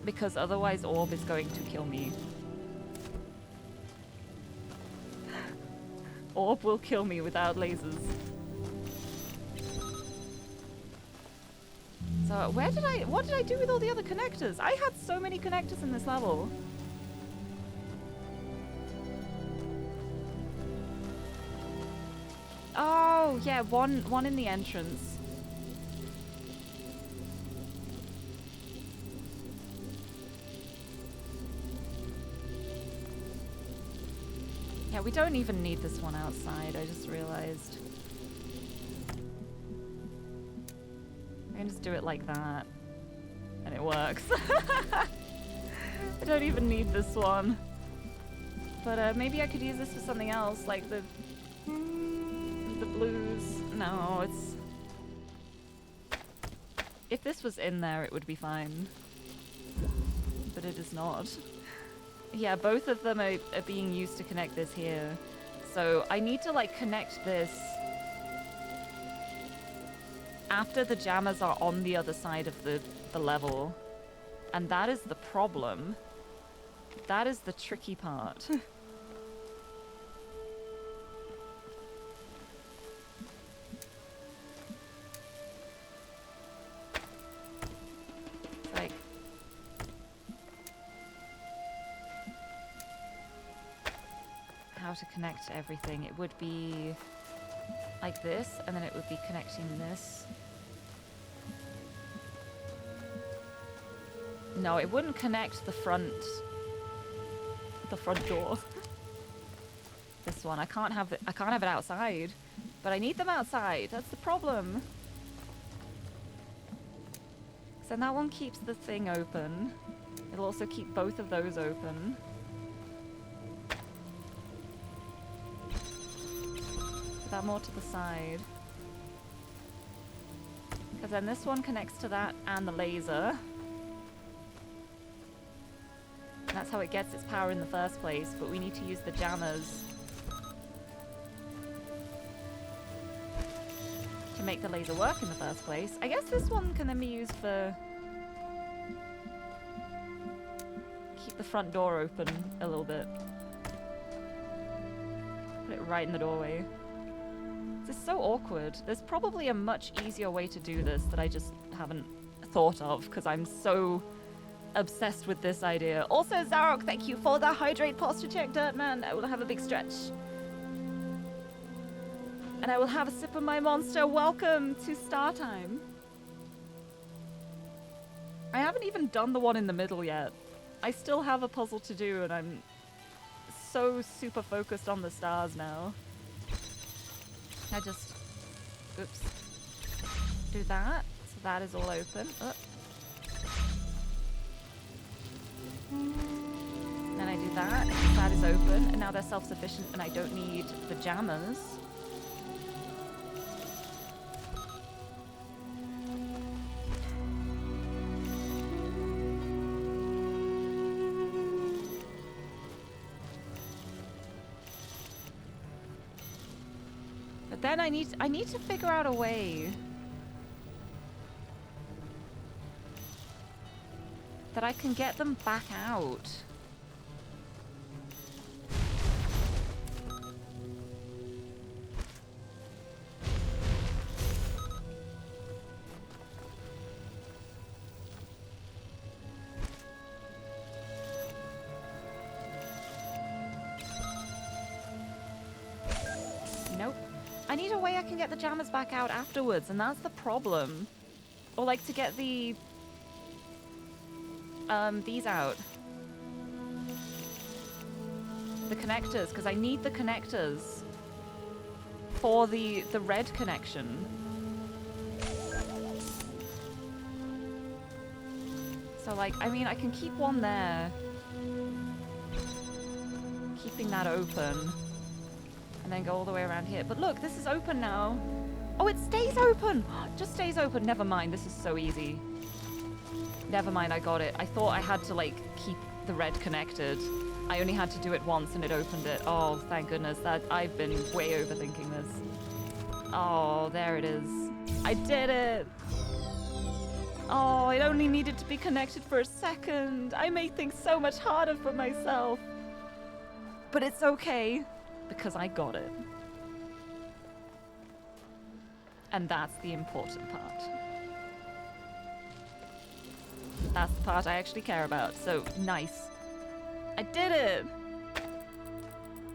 Because otherwise Orb is going to kill me. Orb will kill me without lasers. So what did I do with all the other connectors? I had so many connectors in this level. Oh, yeah, one in the entrance. Yeah, we don't even need this one outside, I just realized. I can just do it like that. And it works. I don't even need this one. But maybe I could use this for something else, like the blues. No, If this was in there, it would be fine. But it is not. Yeah, both of them are being used to connect this here. So I need to, like, connect this after the jammers are on the other side of the level. And that is the problem. That is the tricky part. Like, how to connect everything. It would be like this, and then it would be connecting this. No, it wouldn't connect the front door. This one, I can't have it outside, but I need them outside. That's the problem. So that one keeps the thing open. It'll also keep both of those open. Put that more to the side. Because then this one connects to that and the laser. And that's how it gets its power in the first place, but we need to use the jammers to make the laser work in the first place. I guess this one can then be used for... keep the front door open a little bit. Put it right in the doorway. This is so awkward. There's probably a much easier way to do this that I just haven't thought of, because I'm so obsessed with this idea. Also, Zarok, thank you for the hydrate posture check, Dirtman. I will have a big stretch. And I will have a sip of my monster. Welcome to Star Time. I haven't even done the one in the middle yet. I still have a puzzle to do, and I'm so super focused on the stars now. I just... oops. Do that. So that is all open. Oh. Then I do that. That is open. And now they're self-sufficient, and I don't need the jammers. But then I need to figure out a way that I can get them back out. Nope. I need a way I can get the jammers back out afterwards, and that's the problem. Or like to get the these out. The connectors, because I need the connectors for the red connection. So like, I mean, I can keep one there. Keeping that open. And then go all the way around here. But look, this is open now. Oh, it stays open! It just stays open. Never mind, this is so easy. Never mind, I got it. I thought I had to, like, keep the red connected. I only had to do it once and it opened it. Oh, thank goodness. That I've been way overthinking this. Oh, there it is. I did it! Oh, it only needed to be connected for a second. I made things so much harder for myself. But it's okay, because I got it. And that's the important part. That's the part I actually care about, so nice. I did it!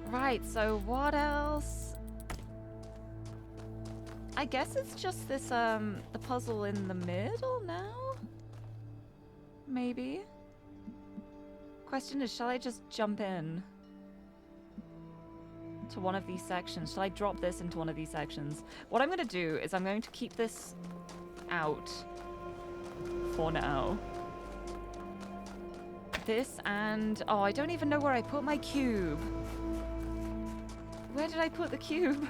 Right, so what else? I guess it's just this, the puzzle in the middle now? Maybe? Question is, shall I just jump in to one of these sections? Shall I drop this into one of these sections? What I'm gonna do is I'm going to keep this out for now. This and... oh, I don't even know where I put my cube. Where did I put the cube?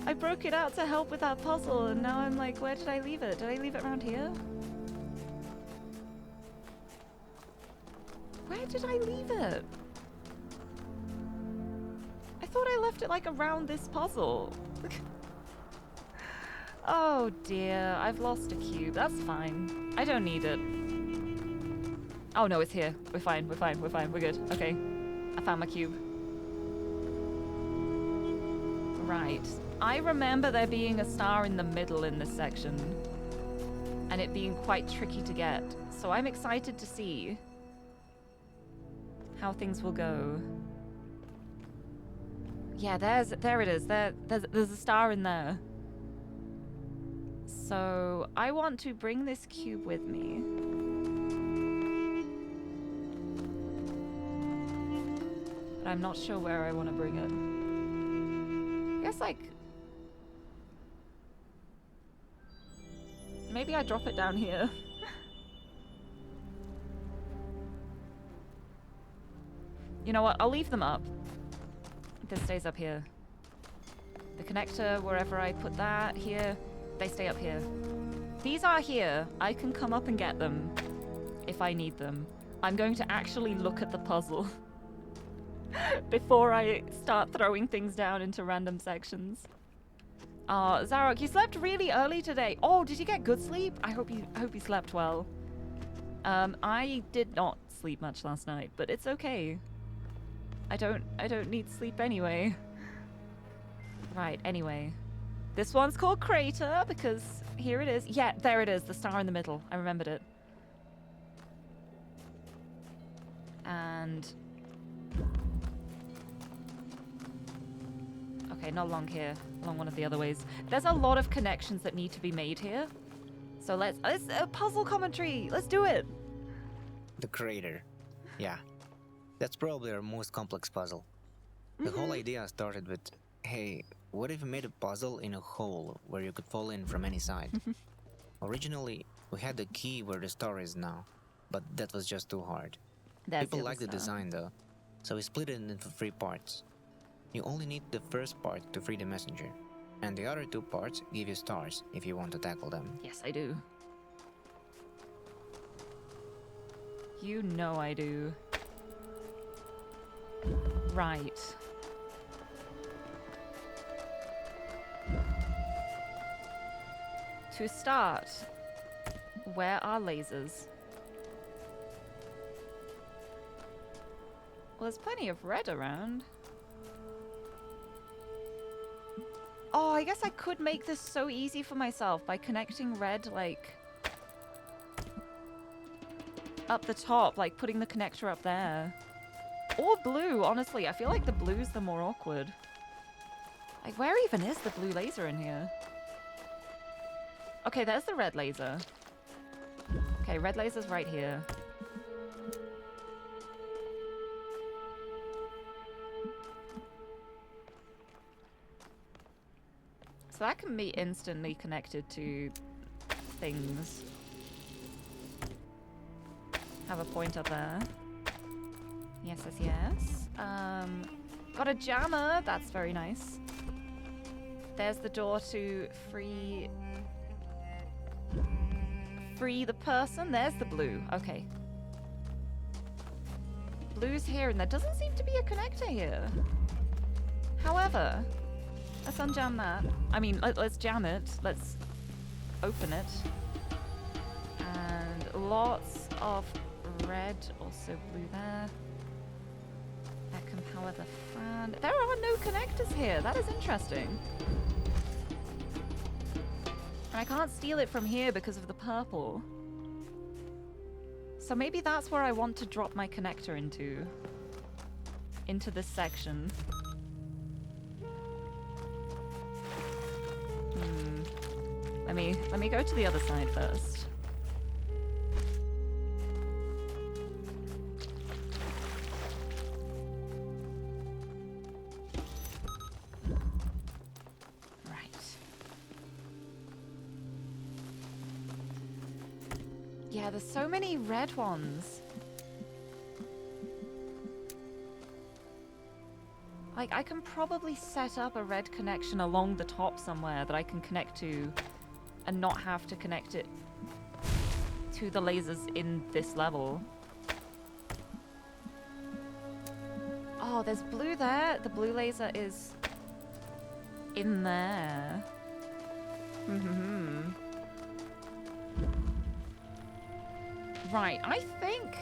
I broke it out to help with that puzzle, and now I'm like, where did I leave it? Did I leave it around here? Where did I leave it? I thought I left it like around this puzzle. Oh dear, I've lost a cube. That's fine. I don't need it. Oh no, it's here. We're fine, we're fine, we're fine, we're good. Okay. I found my cube. Right. I remember there being a star in the middle in this section. And it being quite tricky to get. So I'm excited to see how things will go. Yeah, there it is. There's a star in there. So I want to bring this cube with me. But I'm not sure where I want to bring it. I guess like maybe I drop it down here. You know what? I'll leave them up. This stays up here. The connector, wherever I put that, here, they stay up here. These are here. I can come up and get them if I need them. I'm going to actually look at the puzzle before I start throwing things down into random sections. Zarok, you slept really early today. Oh, did you get good sleep? I hope you slept well. I did not sleep much last night, but it's okay. I don't need sleep anyway. Right, anyway. This one's called Crater because here it is. Yeah, there it is, the star in the middle. I remembered it. And okay, not along here, along one of the other ways. There's a lot of connections that need to be made here. So let's puzzle commentary. Let's do it. The crater. Yeah. That's probably our most complex puzzle. The whole idea started with, hey, what if we made a puzzle in a hole where you could fall in from any side? Originally, we had the key where the star is now, but that was just too hard. People liked the design though, so we split it into 3 parts. You only need the first part to free the messenger, and the other 2 parts give you stars if you want to tackle them. Yes, I do. You know I do. Right. To start, where are lasers? Well, there's plenty of red around. Oh, I guess I could make this so easy for myself by connecting red, like, up the top, like putting the connector up there. Or blue, honestly. I feel like the blue's the more awkward. Like, where even is the blue laser in here? Okay, there's the red laser. Okay, red laser's right here. So that can be instantly connected to things. Have a pointer there. Yes, yes, yes. Got a jammer. That's very nice. There's the door to free the person. There's the blue. Okay. Blue's here, and there doesn't seem to be a connector here. However, let's unjam that. I mean, let's jam it. Let's open it. And lots of red, also blue there. That can power the fan. There are no connectors here. That is interesting. And I can't steal it from here because of the purple. So maybe that's where I want to drop my connector into. Into this section. Let me go to the other side first. Yeah, there's so many red ones. Like, I can probably set up a red connection along the top somewhere that I can connect to and not have to connect it to the lasers in this level. Oh, there's blue there. The blue laser is in there. Right, I think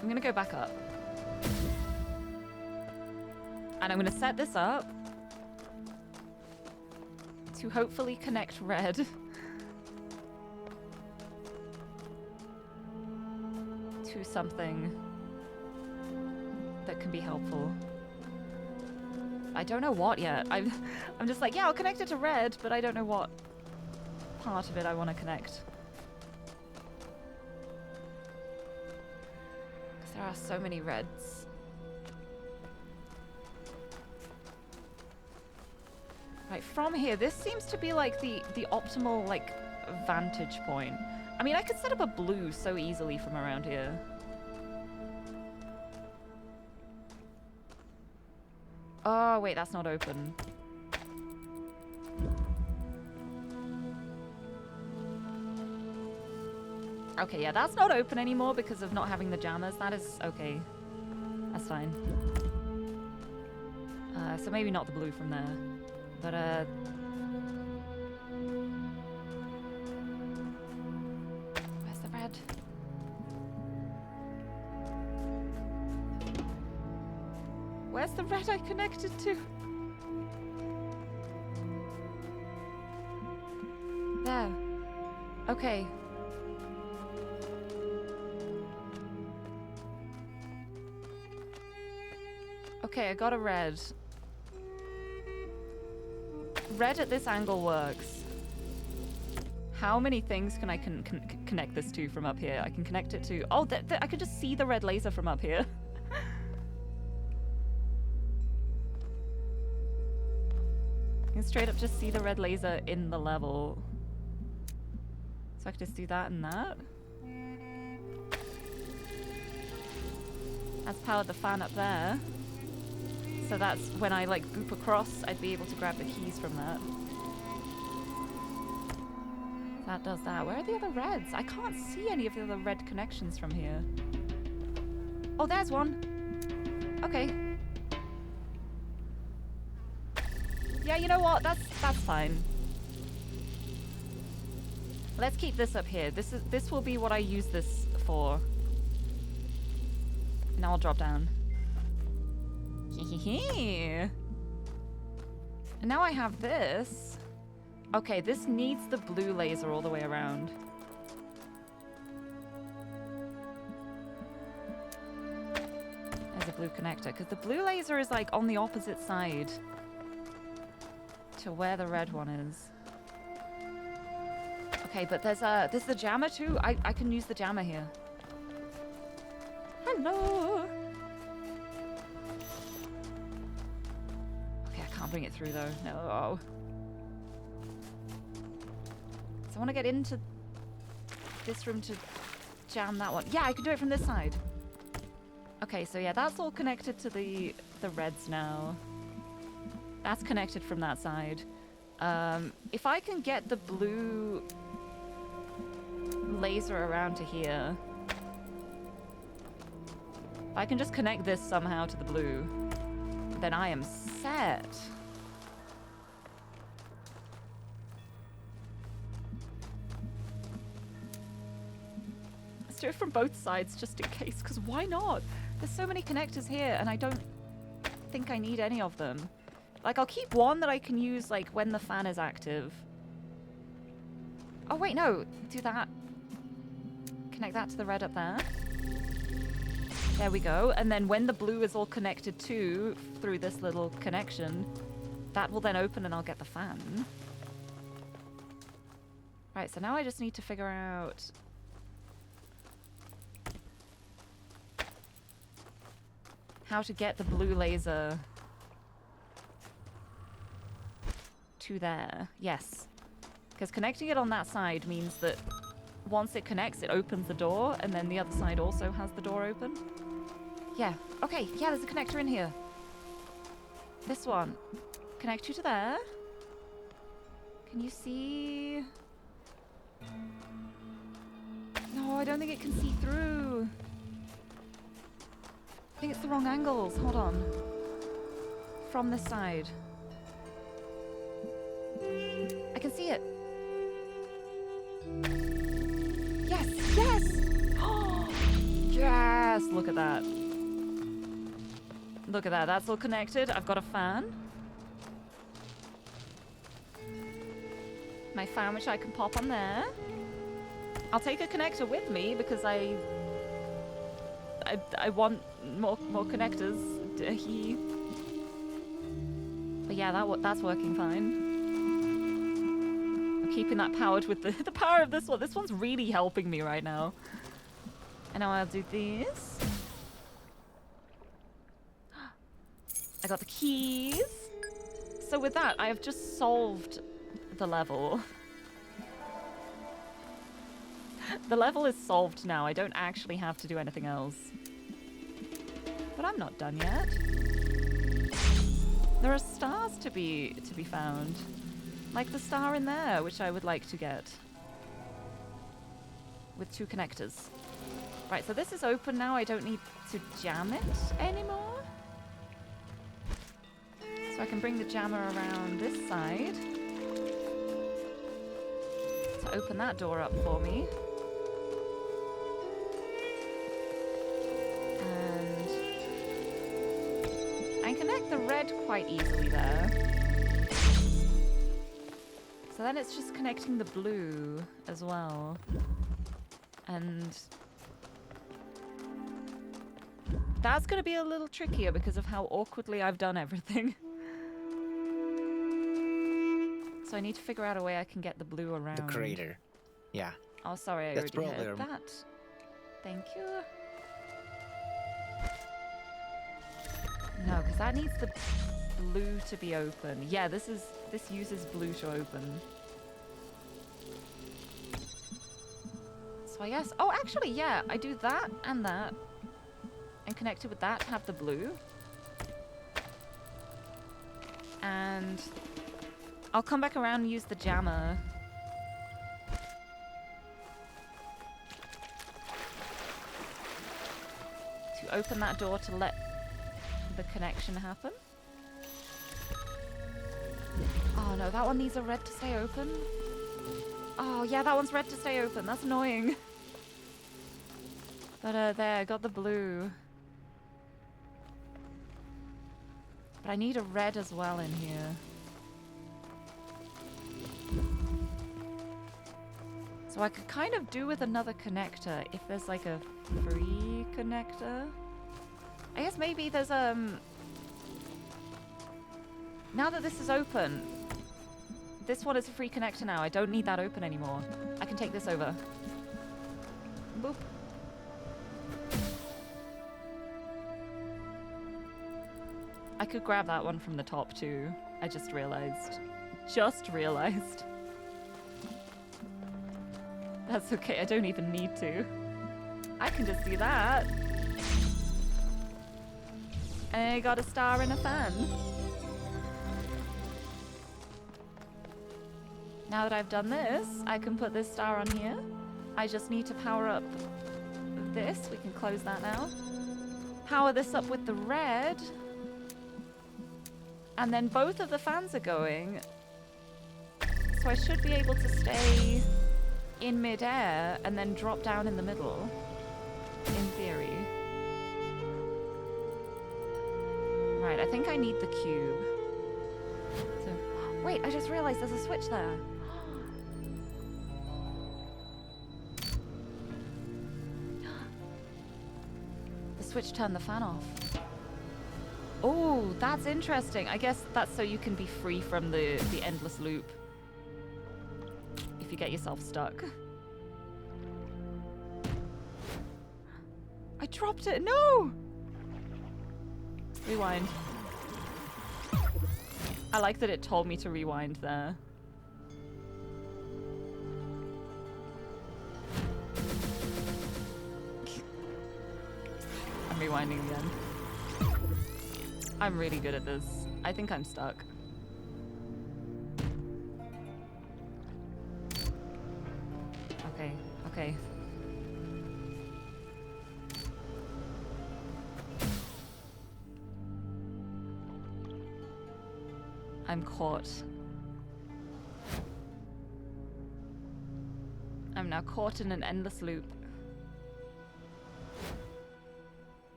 I'm gonna go back up. And I'm gonna set this up to hopefully connect red. To something that can be helpful. I don't know what yet. I'm just like, yeah, I'll connect it to red, but I don't know what part of it I want to connect. Because there are so many reds. Right, from here, this seems to be like the optimal like vantage point. I mean, I could set up a blue so easily from around here. Oh, wait, that's not open. Okay, yeah, that's not open anymore because of not having the jammers. That is okay. That's fine. So maybe not the blue from there. But, where's the red? Where's the red I connected to? There. Okay. Okay, I got a red. Red at this angle works. How many things can I connect this to from up here? I can connect it to... Oh, I can just see the red laser from up here. I can straight up just see the red laser in the level. So I can just do that and that. That's powered the fan up there. So that's when I like boop across, I'd be able to grab the keys from that. That does that. Where are the other reds? I can't see any of the other red connections from here. Oh, there's one. Okay. Yeah, you know what? That's fine. Let's keep this up here. This will be what I use this for. Now I'll drop down. And now I have this. Okay, this needs the blue laser all the way around. There's a blue connector, because the blue laser is like on the opposite side to where the red one is. Okay, but there's the jammer too. I can use the jammer here. Hello. Can't bring it through though. No. So I want to get into this room to jam that one. Yeah, I can do it from this side. Okay, so yeah, that's all connected to the reds now. That's connected from that side. If I can get the blue laser around to here, if I can just connect this somehow to the blue, then I am set. Let's do it from both sides just in case, because why not? There's so many connectors here and I don't think I need any of them. Like, I'll keep one that I can use like when the fan is active. Oh wait, no, do that. Connect that to the red up there. There we go. And then when the blue is all connected to through this little connection, that will then open and I'll get the fan. Right, so now I just need to figure out how to get the blue laser to there. Yes. Because connecting it on that side means that once it connects, it opens the door, and then the other side also has the door open. Yeah. Okay, yeah, there's a connector in here. This one. Connect you to there. Can you see? No, I don't think it can see through. I think it's the wrong angles. Hold on. From this side. I can see it. Yes, yes! Yes! Look at that. Look at that. That's all connected. I've got a fan. My fan, which I can pop on there. I'll take a connector with me because I want more connectors. But yeah, that's working fine. I'm keeping that powered with the power of this one. This one's really helping me right now. And now I'll do this. I got the keys. So with that, I have just solved the level. The level is solved now. I don't actually have to do anything else. But I'm not done yet. There are stars to be found. Like the star in there, which I would like to get. With 2 connectors. Right, so this is open now. I don't need to jam it anymore. So I can bring the jammer around this side. To open that door up for me. And I can connect the red quite easily there. So then it's just connecting the blue as well. And that's going to be a little trickier because of how awkwardly I've done everything. So I need to figure out a way I can get the blue around. The crater. Yeah. Oh, sorry, I That's already probably heard that. Thank you. No, because that needs the blue to be open. Yeah, this uses blue to open. So I guess... Oh, actually, yeah. I do that. And connect it with that to have the blue. And I'll come back around and use the jammer. To open that door to let the connection happen. Oh no, that one needs a red to stay open. Oh yeah, that one's red to stay open. That's annoying. But there, got the blue. But I need a red as well in here. So I could kind of do with another connector if there's like a free connector. I guess maybe there's now that this is open, this one is a free connector now. I don't need that open anymore. I can take this over. Boop. I could grab that one from the top too. I just realized. Just realized. That's okay, I don't even need to. I can just do that. And I got a star and a fan. Now that I've done this, I can put this star on here. I just need to power up this. We can close that now. Power this up with the red. And then both of the fans are going. So I should be able to stay in midair and then drop down in the middle. In theory. Right, I think I need the cube. So, wait, I just realized there's a switch there. The switch turned the fan off. Oh, that's interesting. I guess that's so you can be free from the endless loop. If you get yourself stuck. I dropped it. No! Rewind. I like that it told me to rewind there. I'm rewinding again. I'm really good at this. I think I'm stuck. Okay, okay. I'm caught. I'm now caught in an endless loop.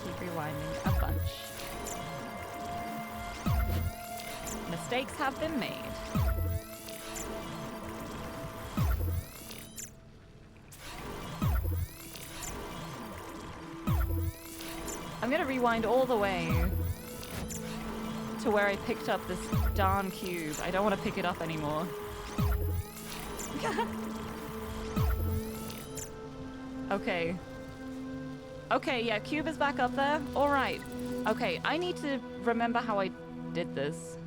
Keep rewinding a bunch. Mistakes have been made. I'm gonna rewind all the way to where I picked up this darn cube. I don't want to pick it up anymore. Okay. Okay, yeah, cube is back up there. All right. Okay, I need to remember how I did this.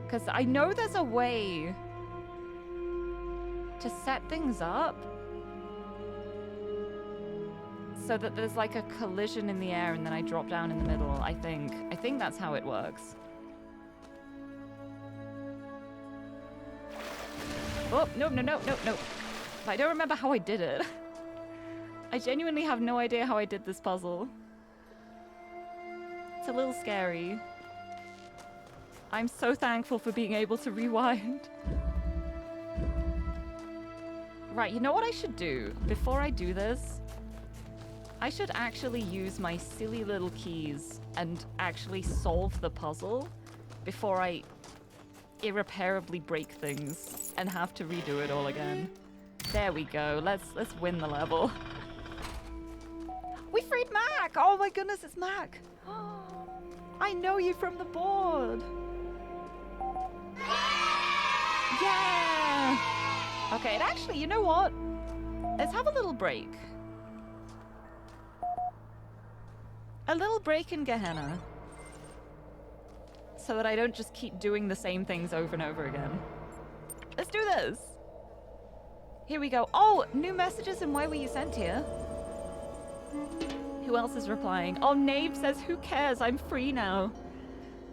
Because I know there's a way to set things up so that there's like a collision in the air and then I drop down in the middle, I think. I think that's how it works. Oh, no. I don't remember how I did it. I genuinely have no idea how I did this puzzle. It's a little scary. I'm so thankful for being able to rewind. Right, you know what I should do? Before I do this, I should actually use my silly little keys and actually solve the puzzle before I irreparably break things and have to redo it all again. There we go. Let's win the level. We freed Mac! Oh my goodness, it's Mac! I know you from the board! Yeah! Okay, and actually, you know what? Let's have a little break. A little break in Gehenna. So that I don't just keep doing the same things over and over again. Let's do this! Here we go. Oh, new messages and why were you sent here? Who else is replying? Oh, Nave says, who cares? I'm free now.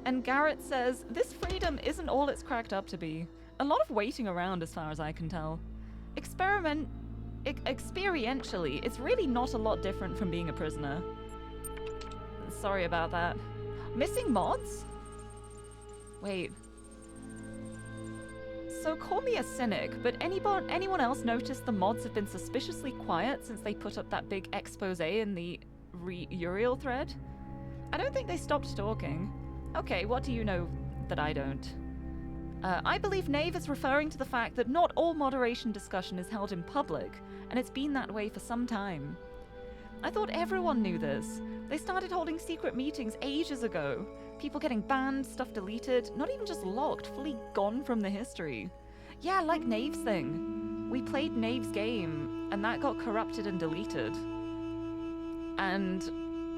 And Garrett says, this freedom isn't all it's cracked up to be. A lot of waiting around as far as I can tell. Experientially, it's really not a lot different from being a prisoner. Sorry about that. Missing mods? Wait. So call me a cynic, but anyone else noticed the mods have been suspiciously quiet since they put up that big expose in the Uriel thread? I don't think they stopped talking. Okay, what do you know that I don't? I believe Nave is referring to the fact that not all moderation discussion is held in public, and it's been that way for some time. I thought everyone knew this. They started holding secret meetings ages ago. People getting banned, stuff deleted, not even just locked, fully gone from the history. Yeah, like Nave's thing. We played Nave's game, and that got corrupted and deleted. And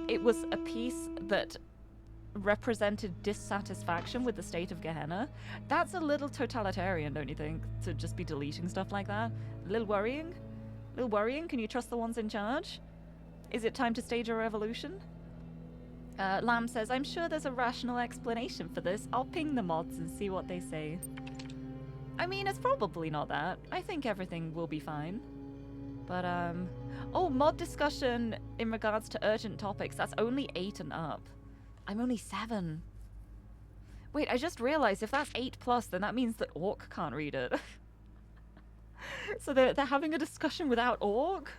it was a piece that represented dissatisfaction with the state of Gehenna. That's a little totalitarian, don't you think? To just be deleting stuff like that? A little worrying? A little worrying? Can you trust the ones in charge? Is it time to stage a revolution? Lamb says, I'm sure there's a rational explanation for this. I'll ping the mods and see what they say. I mean, it's probably not that. I think everything will be fine. But, oh, mod discussion in regards to urgent topics. That's only 8 and up. I'm only 7. Wait, I just realized if that's 8+, then that means that Orc can't read it. So they're having a discussion without Orc?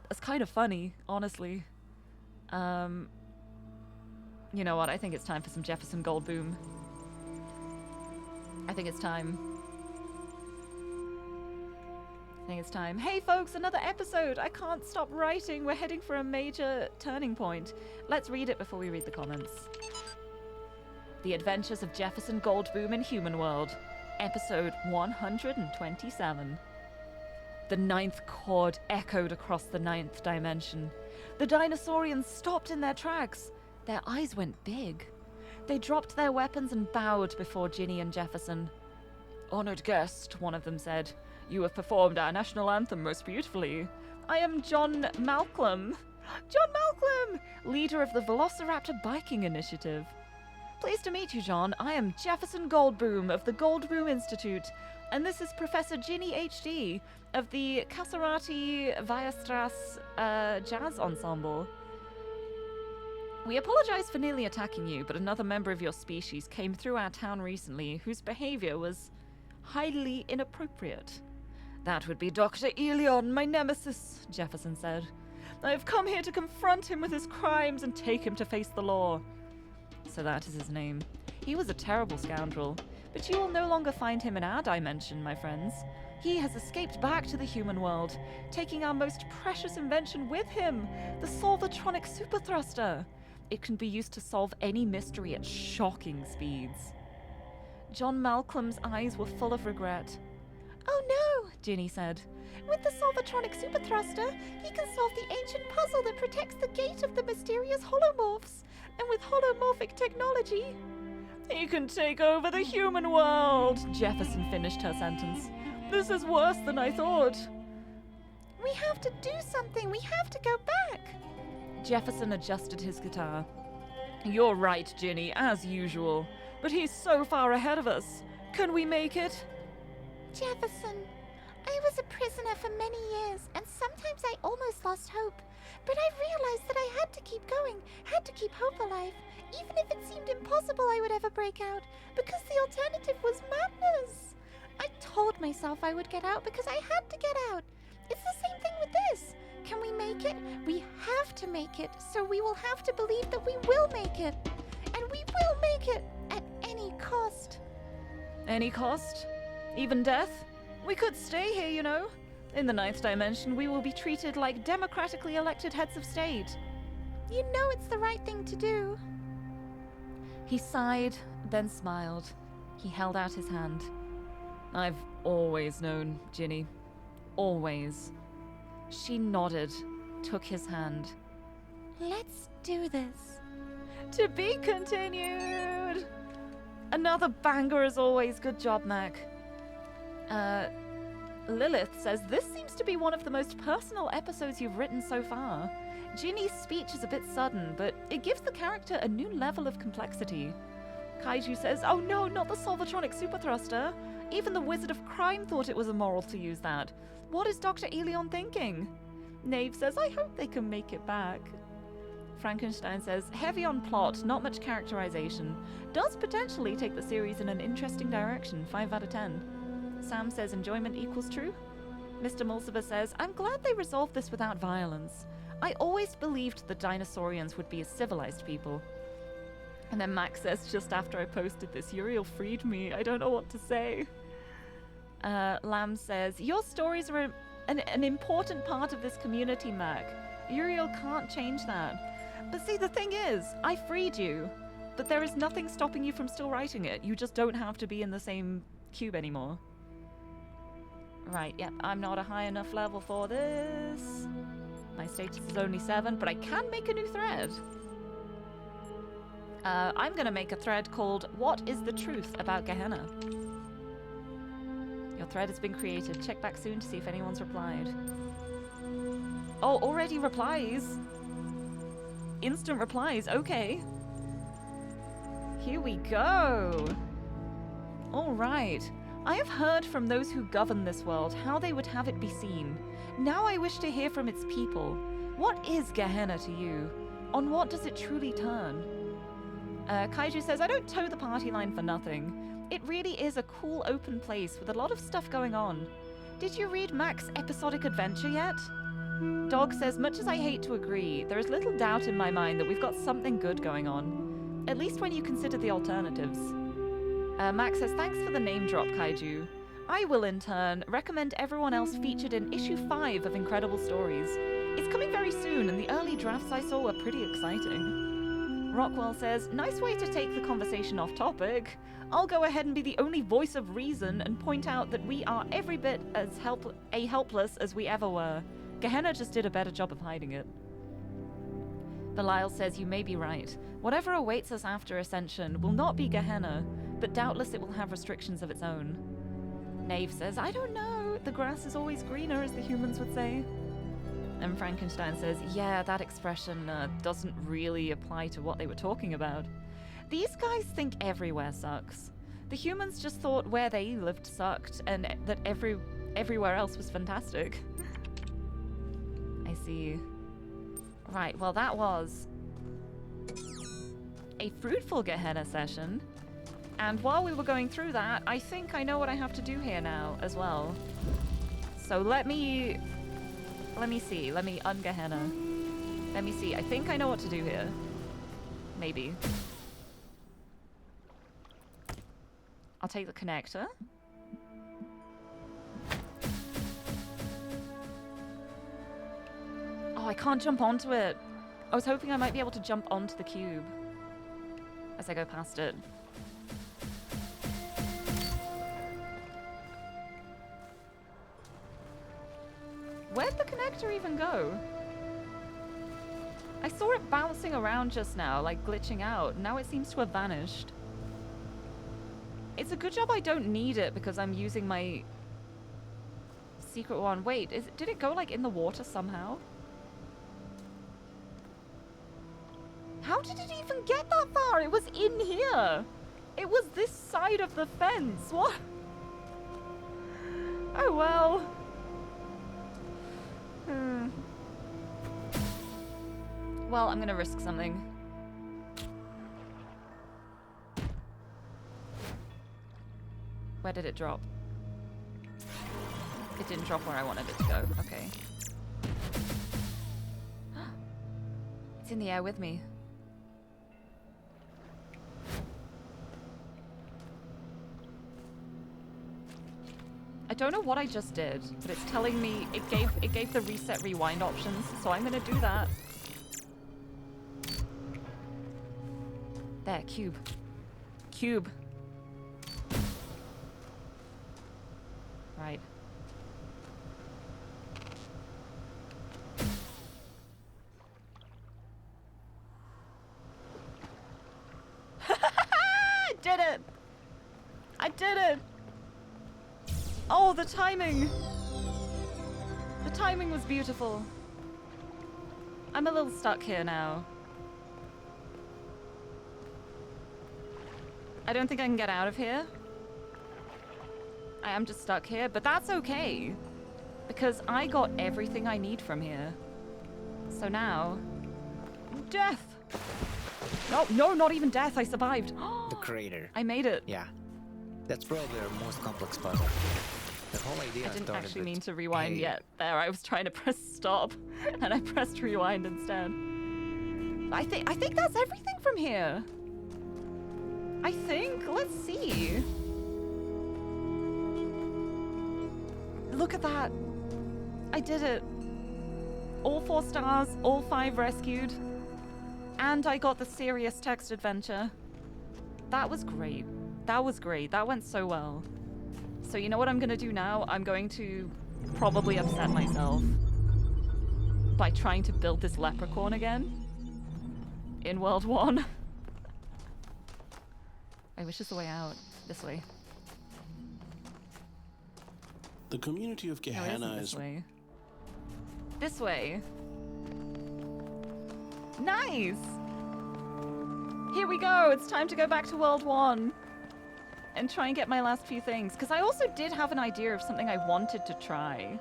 That's kind of funny, honestly. You know what? I think it's time for some Jefferson Goldboom. I think it's time. I think it's time. Hey folks, another episode! I can't stop writing. We're heading for a major turning point. Let's read it before we read the comments. The Adventures of Jefferson Goldboom in Human World. Episode 127. The 9th chord echoed across the 9th dimension. The dinosaurians stopped in their tracks. Their eyes went big. They dropped their weapons and bowed before Ginny and Jefferson. "Honored guest," one of them said. "You have performed our national anthem most beautifully. I am John Malcolm. John Malcolm, leader of the Velociraptor Biking Initiative. Pleased to meet you, John. I am Jefferson Goldboom of the Goldboom Institute, and this is Professor Ginny H.D. of the Casarati Viastras Jazz Ensemble. We apologize for nearly attacking you, but another member of your species came through our town recently whose behavior was highly inappropriate. That would be Dr. Elion, my nemesis, Jefferson said. I have come here to confront him with his crimes and take him to face the law. So that is his name. He was a terrible scoundrel, but you will no longer find him in our dimension, my friends. He has escaped back to the human world, taking our most precious invention with him, the Solvatronic Superthruster. It can be used to solve any mystery at shocking speeds. John Malcolm's eyes were full of regret. Oh no, Ginny said. With the Solvatronic Superthruster, he can solve the ancient puzzle that protects the gate of the mysterious holomorphs. And with holomorphic technology, he can take over the human world, Jefferson finished her sentence. This is worse than I thought. We have to do something. We have to go back. Jefferson adjusted his guitar. You're right, Ginny, as usual. But he's so far ahead of us. Can we make it? Jefferson, I was a prisoner for many years, and sometimes I almost lost hope. But I realized that I had to keep going, had to keep hope alive, even if it seemed impossible I would ever break out, because the alternative was madness. I told myself I would get out because I had to get out. It's the same thing with this. Can we make it? We have to make it, so we will have to believe that we will make it. And we will make it, at any cost. Any cost? Even death? We could stay here, you know. In the 9th dimension, we will be treated like democratically elected heads of state. You know it's the right thing to do. He sighed, then smiled. He held out his hand. I've always known, Ginny. Always. She nodded, took his hand. Let's do this. To be continued! Another banger as always. Good job, Mac. Lilith says, this seems to be one of the most personal episodes you've written so far. Ginny's speech is a bit sudden, but it gives the character a new level of complexity. Kaiju says, oh no, not the Solvatronic Superthruster. Even the Wizard of Crime thought it was immoral to use that. What is Dr. Elion thinking? Nave says, I hope they can make it back. Frankenstein says, heavy on plot, not much characterization. Does potentially take the series in an interesting direction, 5 out of 10. Sam says enjoyment equals true. Mr. Mulciber says, I'm glad they resolved this without violence. I always believed the dinosaurians would be a civilized people. And then Max says, just after I posted this, Uriel freed me. I don't know what to say. Lamb says, your stories are an important part of this community, Mac. Uriel can't change that. But see, the thing is, I freed you. But there is nothing stopping you from still writing it. You just don't have to be in the same cube anymore. Right, yep, I'm not a high enough level for this. My status is only 7, but I can make a new thread. I'm gonna make a thread called What is the Truth About Gehenna? Your thread has been created. Check back soon to see if anyone's replied. Oh, already replies. Instant replies, okay. Here we go. All right. I have heard from those who govern this world how they would have it be seen. Now I wish to hear from its people. What is Gehenna to you? On what does it truly turn? Kaiju says, I don't toe the party line for nothing. It really is a cool open place with a lot of stuff going on. Did you read Mac's episodic adventure yet? Dog says, much as I hate to agree, there is little doubt in my mind that we've got something good going on. At least when you consider the alternatives. Max says, thanks for the name drop, Kaiju. I will, in turn, recommend everyone else featured in issue 5 of Incredible Stories. It's coming very soon, and the early drafts I saw were pretty exciting. Rockwell says, nice way to take the conversation off topic. I'll go ahead and be the only voice of reason and point out that we are every bit as helpless as we ever were. Gehenna just did a better job of hiding it. Belial says you may be right. Whatever awaits us after Ascension will not be Gehenna, but doubtless it will have restrictions of its own. Knave says, I don't know. The grass is always greener, as the humans would say. And Frankenstein says, yeah, that expression doesn't really apply to what they were talking about. These guys think everywhere sucks. The humans just thought where they lived sucked, and that everywhere else was fantastic. I see. Right, well that was a fruitful Gehenna session. And while we were going through that, I think I know what I have to do here now as well. So let me see. Let me un-Gehenna. Let me see. I think I know what to do here. Maybe. I'll take the connector. Oh, I can't jump onto it. I was hoping I might be able to jump onto the cube as I go past it. Where'd the connector even go? I saw it bouncing around just now, like glitching out. Now it seems to have vanished. It's a good job I don't need it because I'm using my secret one. Wait, did it go like in the water somehow? How did it even get that far? It was in here. It was this side of the fence. What? Oh well. Well, I'm gonna risk something. Where did it drop? It didn't drop where I wanted it to go. Okay. It's in the air with me. I don't know what I just did, but it's telling me it gave the reset rewind options, so I'm gonna do that. There, cube. Cube. Right. I did it! I did it! Oh, the timing! The timing was beautiful. I'm a little stuck here now. I don't think I can get out of here. I am just stuck here, but that's okay. Because I got everything I need from here. So now... Death! No, not even death, I survived. The crater. I made it. Yeah. That's probably our most complex puzzle. The whole idea I didn't started actually with, mean to rewind hey, yet. There, I was trying to press stop, and I pressed rewind instead. I think that's everything from here. I think. Let's see. Look at that. I did it. All 4 stars, all 5 rescued. And I got the serious text adventure. That was great. That was great. That went so well. So you know what I'm gonna do now? I'm going to probably upset myself by trying to build this leprechaun again in World 1. I wish there's a way out. This way. The community of No, it isn't Gehenna this is way. This way. Nice! Here we go! It's time to go back to World 1 and try and get my last few things. Because I also did have an idea of something I wanted to try.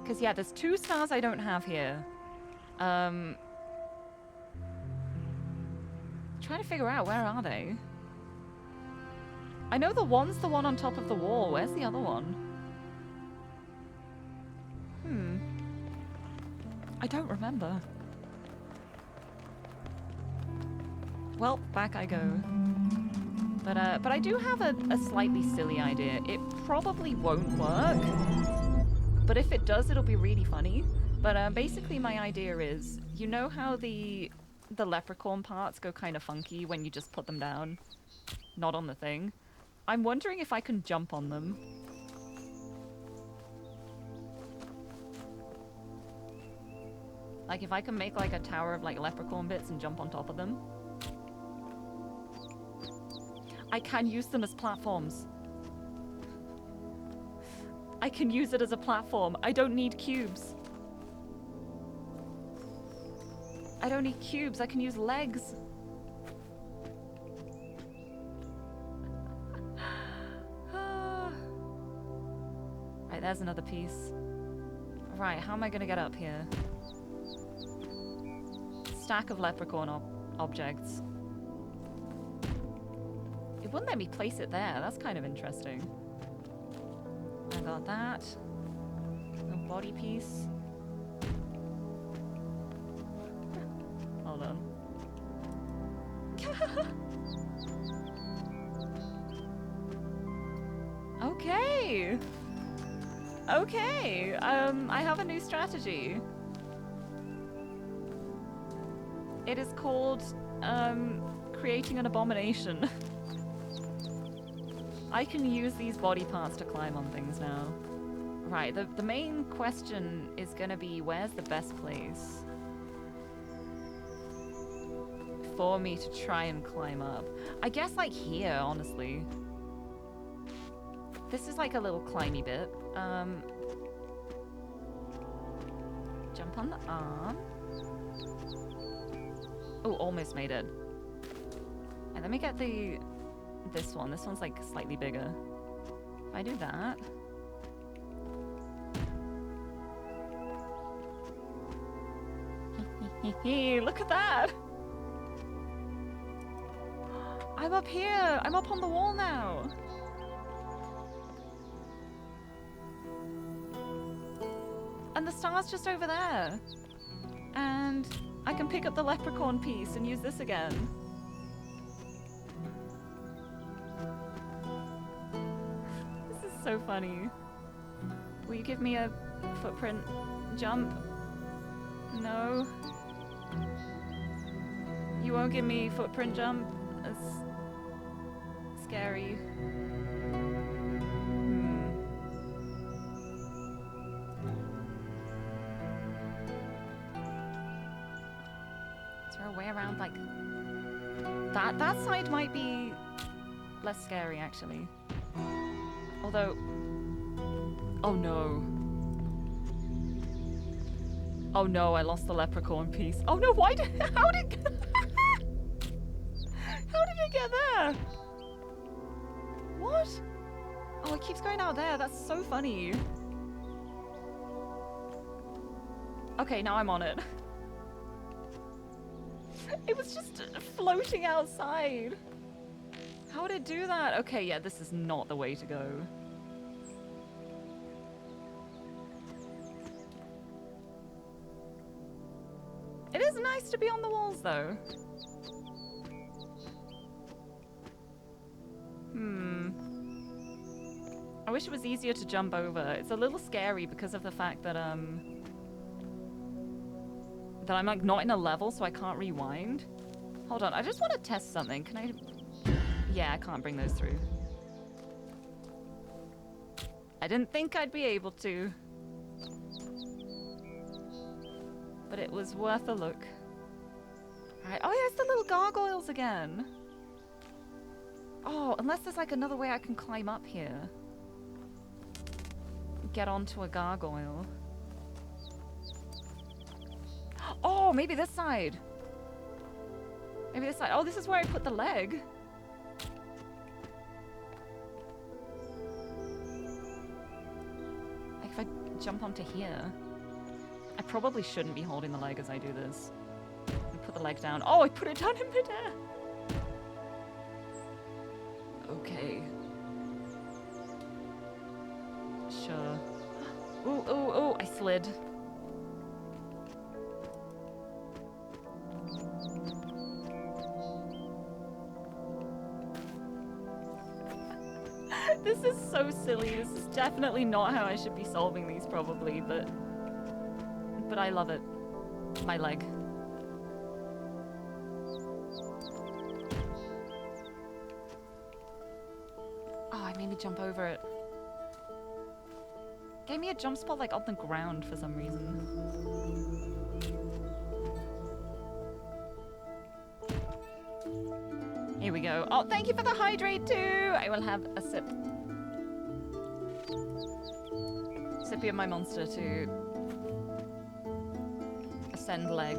Because, yeah, there's 2 stars I don't have here. Trying to figure out, where are they? I know the one's the one on top of the wall. Where's the other one? I don't remember. Well, back I go. But I do have a slightly silly idea. It probably won't work. But if it does, it'll be really funny. But basically my idea is, you know how the leprechaun parts go kind of funky when you just put them down? Not on the thing. I'm wondering if I can jump on them. Like, if I can make, like, a tower of, like, leprechaun bits and jump on top of them. I can use them as platforms. I can use it as a platform. I don't need cubes. I don't need cubes. I can use legs. Right, there's another piece. Right, how am I gonna get up here? Stack of leprechaun objects. It wouldn't let me place it there. That's kind of interesting. I got that. A body piece. Hold on. Okay. Okay. I have a new strategy. It is called creating an abomination. I can use these body parts to climb on things now. Right, the main question is gonna be, where's the best place for me to try and climb up? I guess like here, honestly. This is like a little climby bit. Jump on the arm. Oh, almost made it. And let me get this one. This one's like slightly bigger. If I do that. Look at that! I'm up here! I'm up on the wall now! And the star's just over there. And I can pick up the leprechaun piece and use this again. This is so funny. Will you give me a footprint jump? No. You won't give me footprint jump? That's scary. Is there a way around, like... That side might be less scary, actually. Although... Oh no. Oh no, I lost the leprechaun piece. Oh no, why did... How did... How did it get there? What? Oh, it keeps going out there. That's so funny. Okay, now I'm on it. It was just floating outside. How did it do that? Okay, yeah, this is not the way to go. It is nice to be on the walls, though. I wish it was easier to jump over. It's a little scary because of the fact that I'm like not in a level, so I can't rewind. Hold on, I just want to test something. Can I? Yeah, I can't bring those through. I didn't think I'd be able to, but it was worth a look. All right. Oh yeah, it's the little gargoyles again. Oh, unless there's like another way I can climb up here. Get onto a gargoyle. Oh, maybe this side. Maybe this side. Oh, this is where I put the leg. Like if I jump onto here. I probably shouldn't be holding the leg as I do this. I put the leg down. Oh, I put it down in midair. Okay. Sure. Ooh, ooh, ooh, I slid. This is so silly. This is definitely not how I should be solving these, probably, but I love it. My leg. Oh, I made me jump over it. Gave me a jump spot like on the ground for some reason. Here we go. Oh, thank you for the hydrate too. I will have a sip. Sippy of my monster to ascend leg.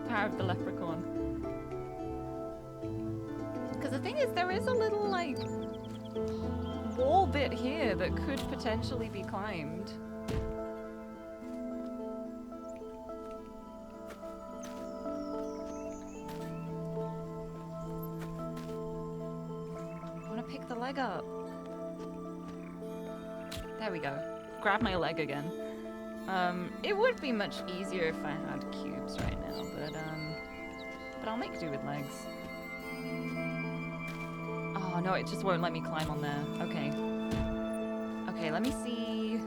Power of the leprechaun. Because the thing is, there is a little, like, wall bit here that could potentially be climbed. I want to pick the leg up. There we go. Grab my leg again. It would be much easier if I had cubes right now, but I'll make do with legs. Oh no, it just won't let me climb on there. Okay. Okay, let me see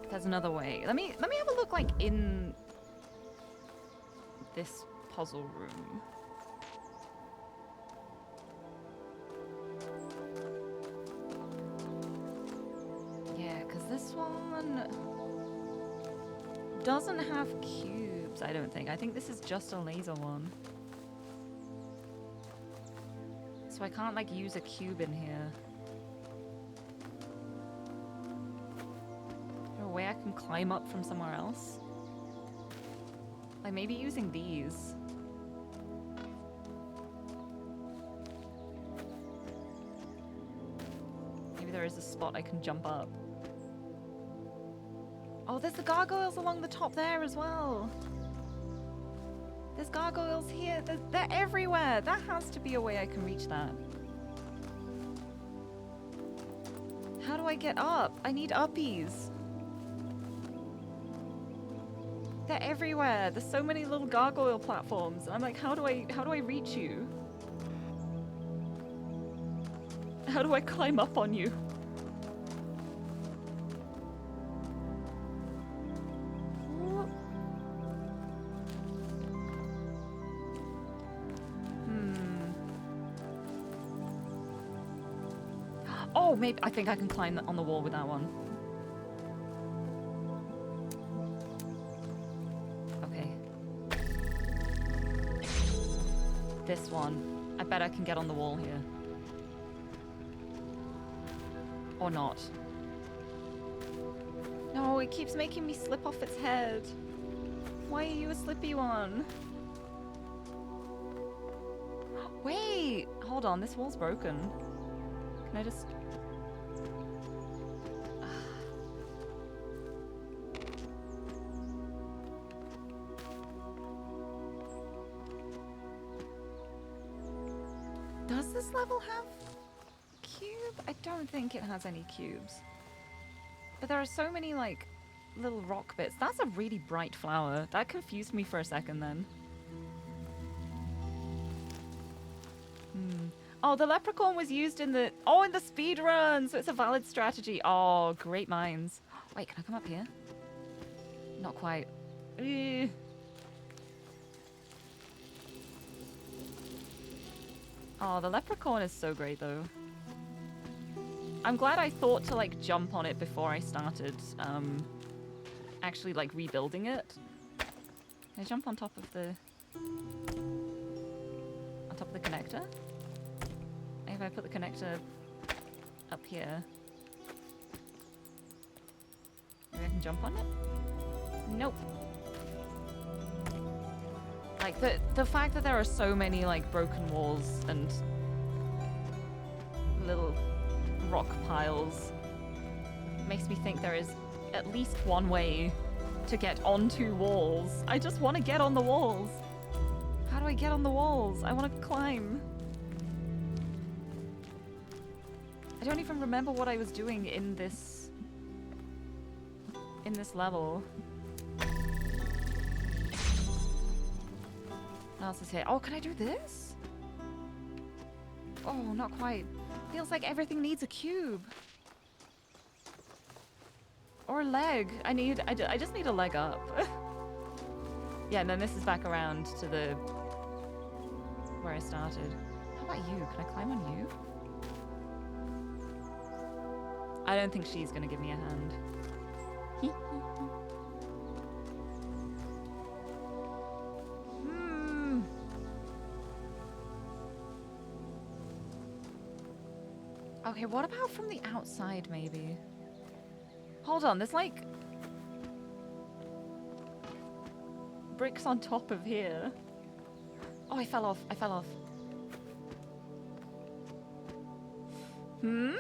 if there's another way. Let me have a look, like, in this puzzle room. Yeah, because this one doesn't have cubes, I don't think. I think this is just a laser one. So I can't, like, use a cube in here. Is there a way I can climb up from somewhere else? Like, maybe using these. Maybe there is a spot I can jump up. Oh, there's the gargoyles along the top there as well. There's gargoyles here. They're everywhere. That has to be a way I can reach that. How do I get up? I need uppies. They're everywhere. There's so many little gargoyle platforms. I'm like, how do I reach you? How do I climb up on you? Oh, maybe I think I can climb on the wall with that one. Okay. This one. I bet I can get on the wall here. Or not. No, it keeps making me slip off its head. Why are you a slippy one? Wait! Hold on, this wall's broken. Can I just... Does this level have cube? I don't think it has any cubes. But there are so many, like, little rock bits. That's a really bright flower. That confused me for a second then. Oh, the leprechaun was used in the... Oh, in the speed run! So it's a valid strategy. Oh, great minds. Wait, can I come up here? Not quite. Oh, the leprechaun is so great, though. I'm glad I thought to, like, jump on it before I started, actually, like, rebuilding it. Can I jump on top of the... on top of the connector? If I put the connector up here, maybe I can jump on it? Nope. Like, the fact that there are so many, like, broken walls and little rock piles makes me think there is at least one way to get onto walls. I just want to get on the walls. How do I get on the walls? I want to climb. I don't even remember what I was doing in this level. What else is here? Oh, can I do this? Oh, not quite. Feels like everything needs a cube. Or a leg. I just need a leg up. Yeah, and then this is back around to the... where I started. How about you? Can I climb on you? I don't think she's gonna give me a hand. Okay, what about from the outside, maybe? Hold on, there's like bricks on top of here. Oh, I fell off. I fell off. Hmm?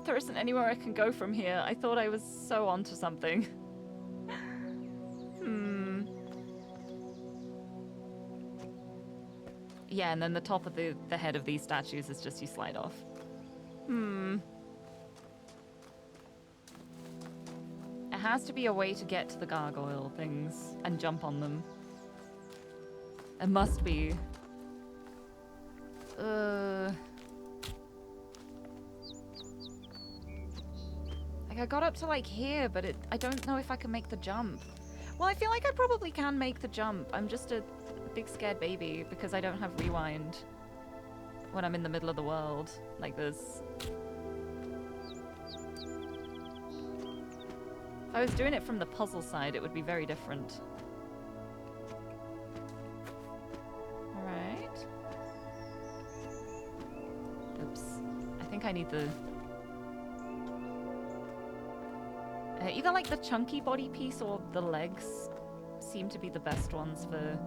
There isn't anywhere I can go from here. I thought I was so onto something. Hmm. Yeah, and then the top of the head of these statues is just you slide off. Hmm. It has to be a way to get to the gargoyle things and jump on them. It must be. Like I got up to like here, but I don't know if I can make the jump. Well, I feel like I probably can make the jump. I'm just a big scared baby because I don't have rewind when I'm in the middle of the world like this. If I was doing it from the puzzle side, it would be very different. Alright. Oops. I think I need the... either like the chunky body piece or the legs seem to be the best ones for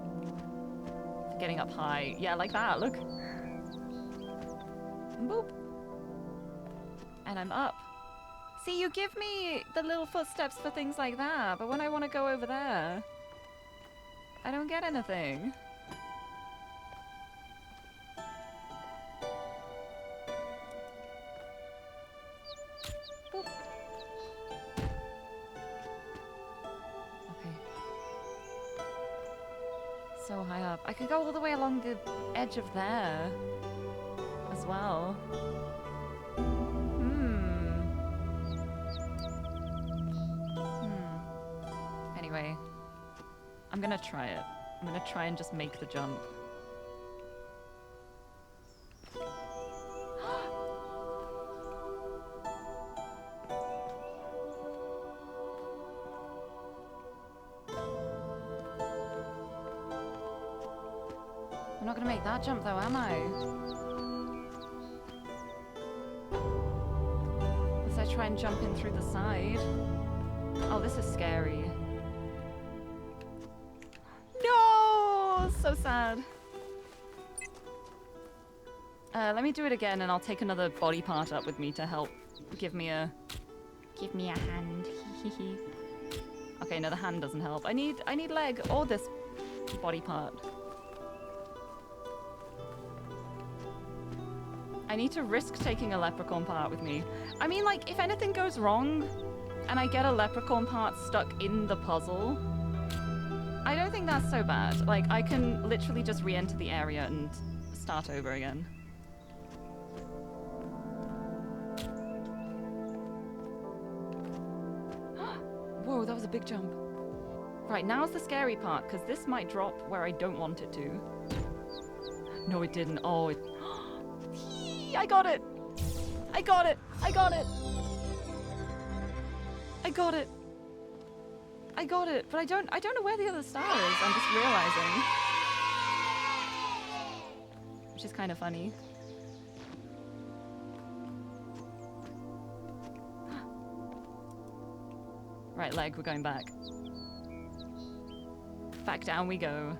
getting up high. Yeah, like that, look. Boop. And I'm up. See, you give me the little footsteps for things like that, but when I want to go over there, I don't get anything. Boop. Okay. So high up. I could go all the way along the edge of there as well. Anyway, I'm gonna try it. I'm gonna try and just make the jump. I'm not gonna make that jump though, am I? Unless I try and jump in through the side. Oh, this is scary. No! So sad. Let me do it again and I'll take another body part up with me to help give me a hand. Okay, no, the hand doesn't help. I need leg or this body part. I need to risk taking a leprechaun part with me. I mean, like, if anything goes wrong and I get a leprechaun part stuck in the puzzle, I don't think that's so bad. Like, I can literally just re-enter the area and start over again. Whoa, that was a big jump. Right, now's the scary part, because this might drop where I don't want it to. No, it didn't. Oh, it... I got it! I got it! I got it! I got it! I got it, but I don't know where the other star is. I'm just realizing. Which is kind of funny. Right leg, we're going back. Back down we go.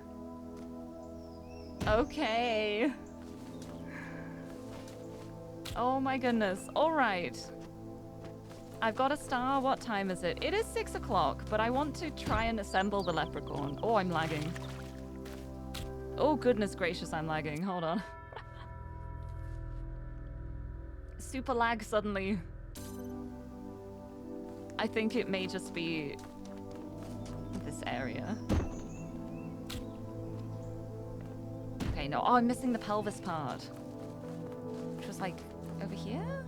Okay. Oh my goodness. All right. I've got a star. What time is it? It is 6 o'clock, but I want to try and assemble the leprechaun. Oh, I'm lagging. Oh, goodness gracious, I'm lagging. Hold on. Super lag suddenly. I think it may just be this area. Okay, no. Oh, I'm missing the pelvis part. Which was like over here?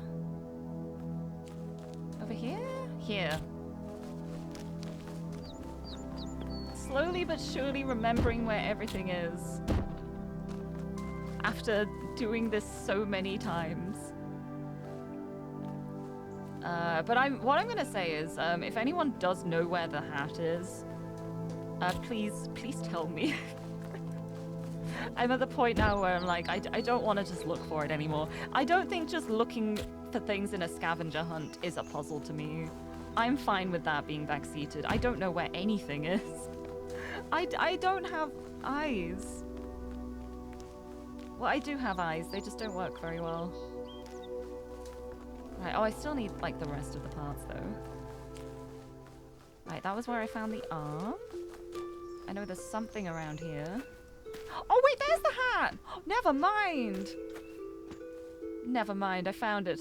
Over here? Here. Slowly but surely remembering where everything is. After doing this so many times. But what I'm gonna say is, if anyone does know where the hat is, please tell me. I'm at the point now where I'm like, I don't want to just look for it anymore. I don't think just looking for things in a scavenger hunt is a puzzle to me. I'm fine with that being backseated. I don't know where anything is. I don't have eyes. Well, I do have eyes. They just don't work very well. Right, oh, I still need, like, the rest of the parts, though. Right, that was where I found the arm. I know there's something around here. Oh, wait, there's the hat! Never mind! Never mind, I found it.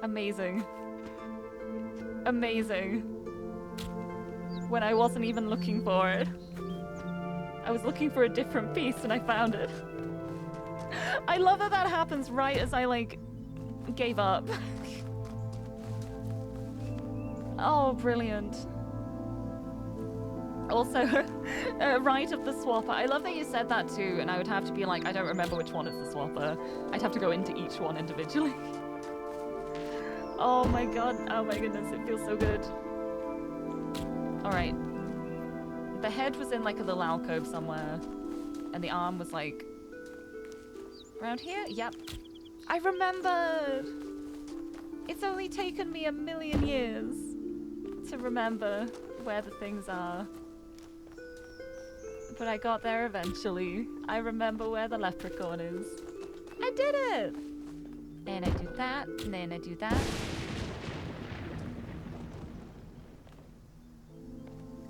Amazing. Amazing. When I wasn't even looking for it. I was looking for a different piece and I found it. I love that that happens right as I, like, gave up. Oh, brilliant. Also, right of the swapper. I love that you said that too, and I would have to be like, I don't remember which one is the swapper. I'd have to go into each one individually. Oh my god, oh my goodness, it feels so good. Alright. The head was in like a little alcove somewhere, and the arm was like... around here? Yep. I remembered! It's only taken me 1,000,000 years to remember where the things are. But I got there eventually. I remember where the leprechaun is. I did it! And I do that, and then I do that.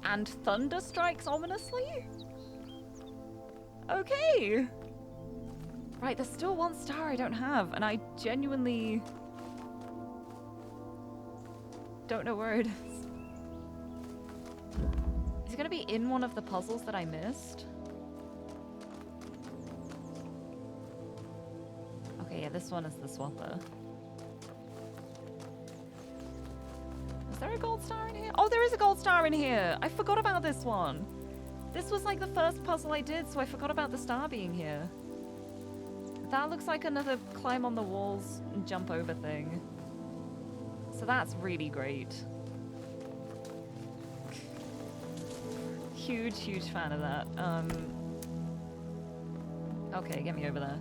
And thunder strikes ominously? Okay! Right, there's still one star I don't have, and I genuinely don't know where it is. Is it gonna be in one of the puzzles that I missed? Okay, yeah, this one is the swapper. Is there a gold star in here? Oh, there is a gold star in here! I forgot about this one! This was like the first puzzle I did, so I forgot about the star being here. That looks like another climb on the walls and jump over thing. So that's really great. Huge, huge fan of that. Okay, get me over there.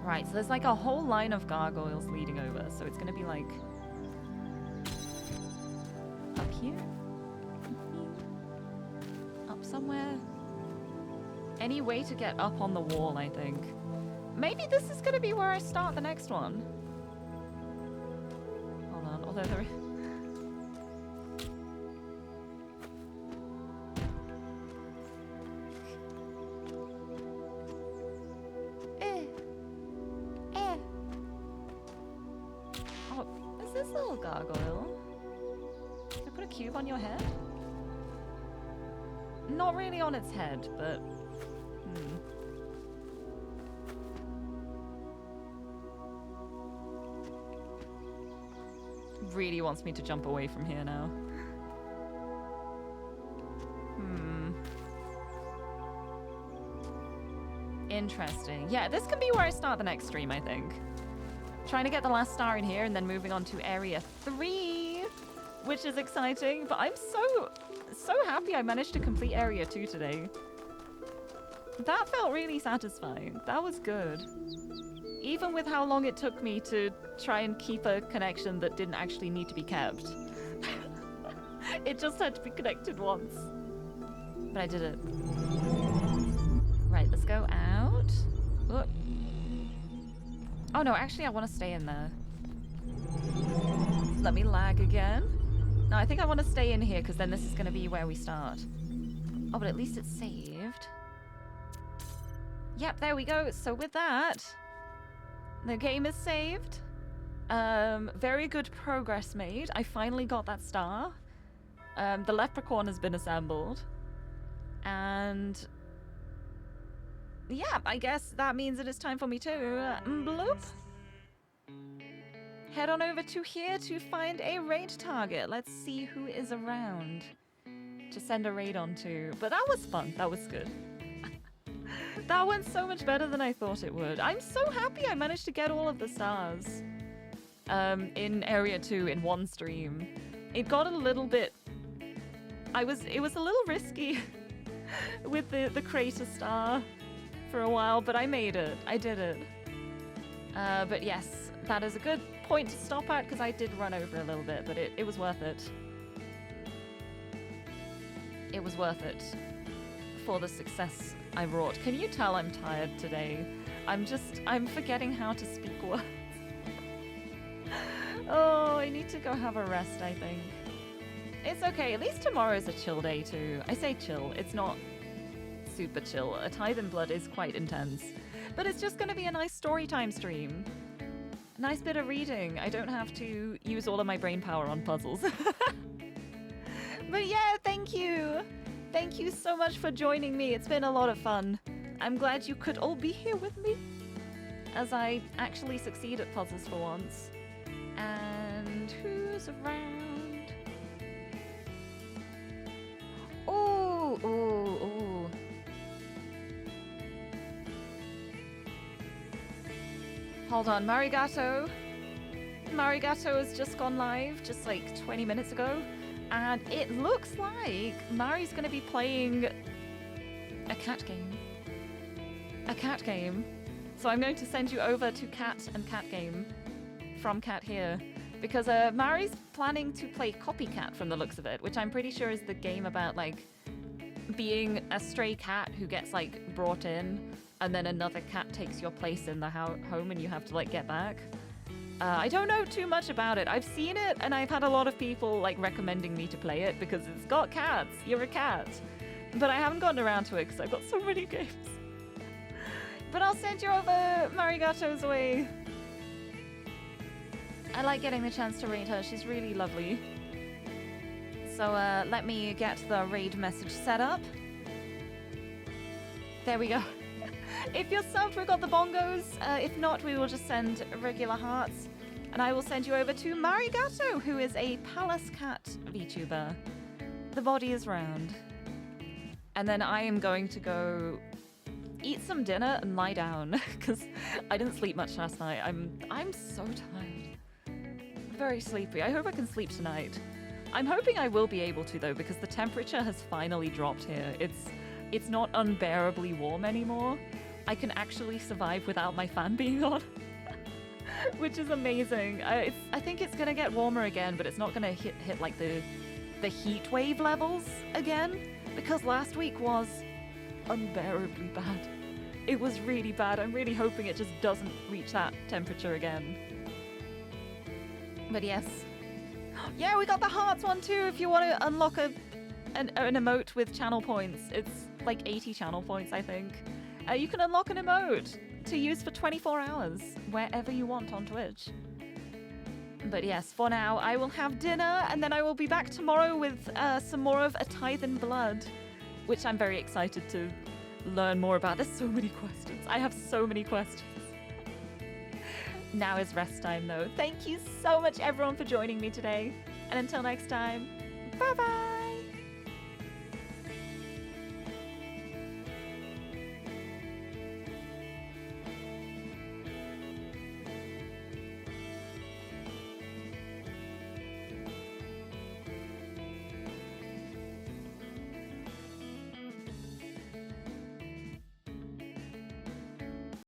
Right, so there's like a whole line of gargoyles leading over, so it's gonna be like... up here? Up somewhere? Any way to get up on the wall, I think. Maybe this is gonna be where I start the next one. Hold on, although there... Oh, is this little gargoyle? Can I put a cube on your head? Not really on its head, but... Really wants me to jump away from here now. Interesting. Yeah, this can be where I start the next stream, I think. Trying to get the last star in here and then moving on to area 3, which is exciting. But I'm so happy I managed to complete area 2 today. That felt really satisfying. That was good. Even with how long it took me to try and keep a connection that didn't actually need to be kept. It just had to be connected once. But I did it. Right, let's go out. Whoop. Oh no, actually I want to stay in there. Let me lag again. No, I think I want to stay in here because then this is going to be where we start. Oh, but at least it's saved. Yep, there we go. So with that... the game is saved. Very good progress made. I finally got that star. The leprechaun has been assembled. And... yeah, I guess that means it is time for me to... bloop. Head on over to here to find a raid target. Let's see who is around to send a raid on to. But that was fun. That was good. That went so much better than I thought it would. I'm so happy I managed to get all of the stars in Area 2 in one stream. It got a little bit it was a little risky with the crater star for a while, but I made it. I did it. But yes, that is a good point to stop at because I did run over a little bit, but it was worth it. It was worth it for the success I brought. Can you tell I'm tired today? I'm forgetting how to speak words. Oh, I need to go have a rest, I think. It's okay, at least tomorrow's a chill day too. I say chill, it's not super chill. A Tithe in Blood is quite intense. But it's just gonna be a nice story time stream. A nice bit of reading. I don't have to use all of my brain power on puzzles. But yeah, thank you. Thank you so much for joining me. It's been a lot of fun. I'm glad you could all be here with me as I actually succeed at puzzles for once. And who's around? Ooh, ooh, ooh. Hold on, Marigato. Marigato has just gone live, just like 20 minutes ago. And it looks like Mari's going to be playing a cat game. A cat game. So I'm going to send you over to Cat and Cat Game from Cat here. Because Mari's planning to play Copycat from the looks of it, which I'm pretty sure is the game about like being a stray cat who gets like brought in and then another cat takes your place in the home and you have to like get back. I don't know too much about it. I've seen it and I've had a lot of people like recommending me to play it because it's got cats. You're a cat. But I haven't gotten around to it because I've got so many games. But I'll send you over Marigato's way. I like getting the chance to raid her. She's really lovely. So let me get the raid message set up. There we go. If you're subbed, we've got the bongos. If not, we will just send regular hearts. And I will send you over to Marigato, who is a Palace Cat VTuber. The body is round. And then I am going to go eat some dinner and lie down, because I didn't sleep much last night. I'm so tired. Very sleepy. I hope I can sleep tonight. I'm hoping I will be able to, though, because the temperature has finally dropped here. It's not unbearably warm anymore. I can actually survive without my fan being on, which is amazing. I think it's gonna get warmer again, but it's not gonna hit like the heat wave levels again, because last week was unbearably bad. It was really bad. I'm really hoping it just doesn't reach that temperature again. But yes. Yeah, we got the hearts one too if you want to unlock an emote with channel points. It's like 80 channel points, I think. You can unlock an emote to use for 24 hours wherever you want on Twitch. But yes, for now, I will have dinner and then I will be back tomorrow with some more of A Tithe in Blood, which I'm very excited to learn more about. There's so many questions. I have so many questions. Now is rest time, though. Thank you so much, everyone, for joining me today. And until next time, bye-bye!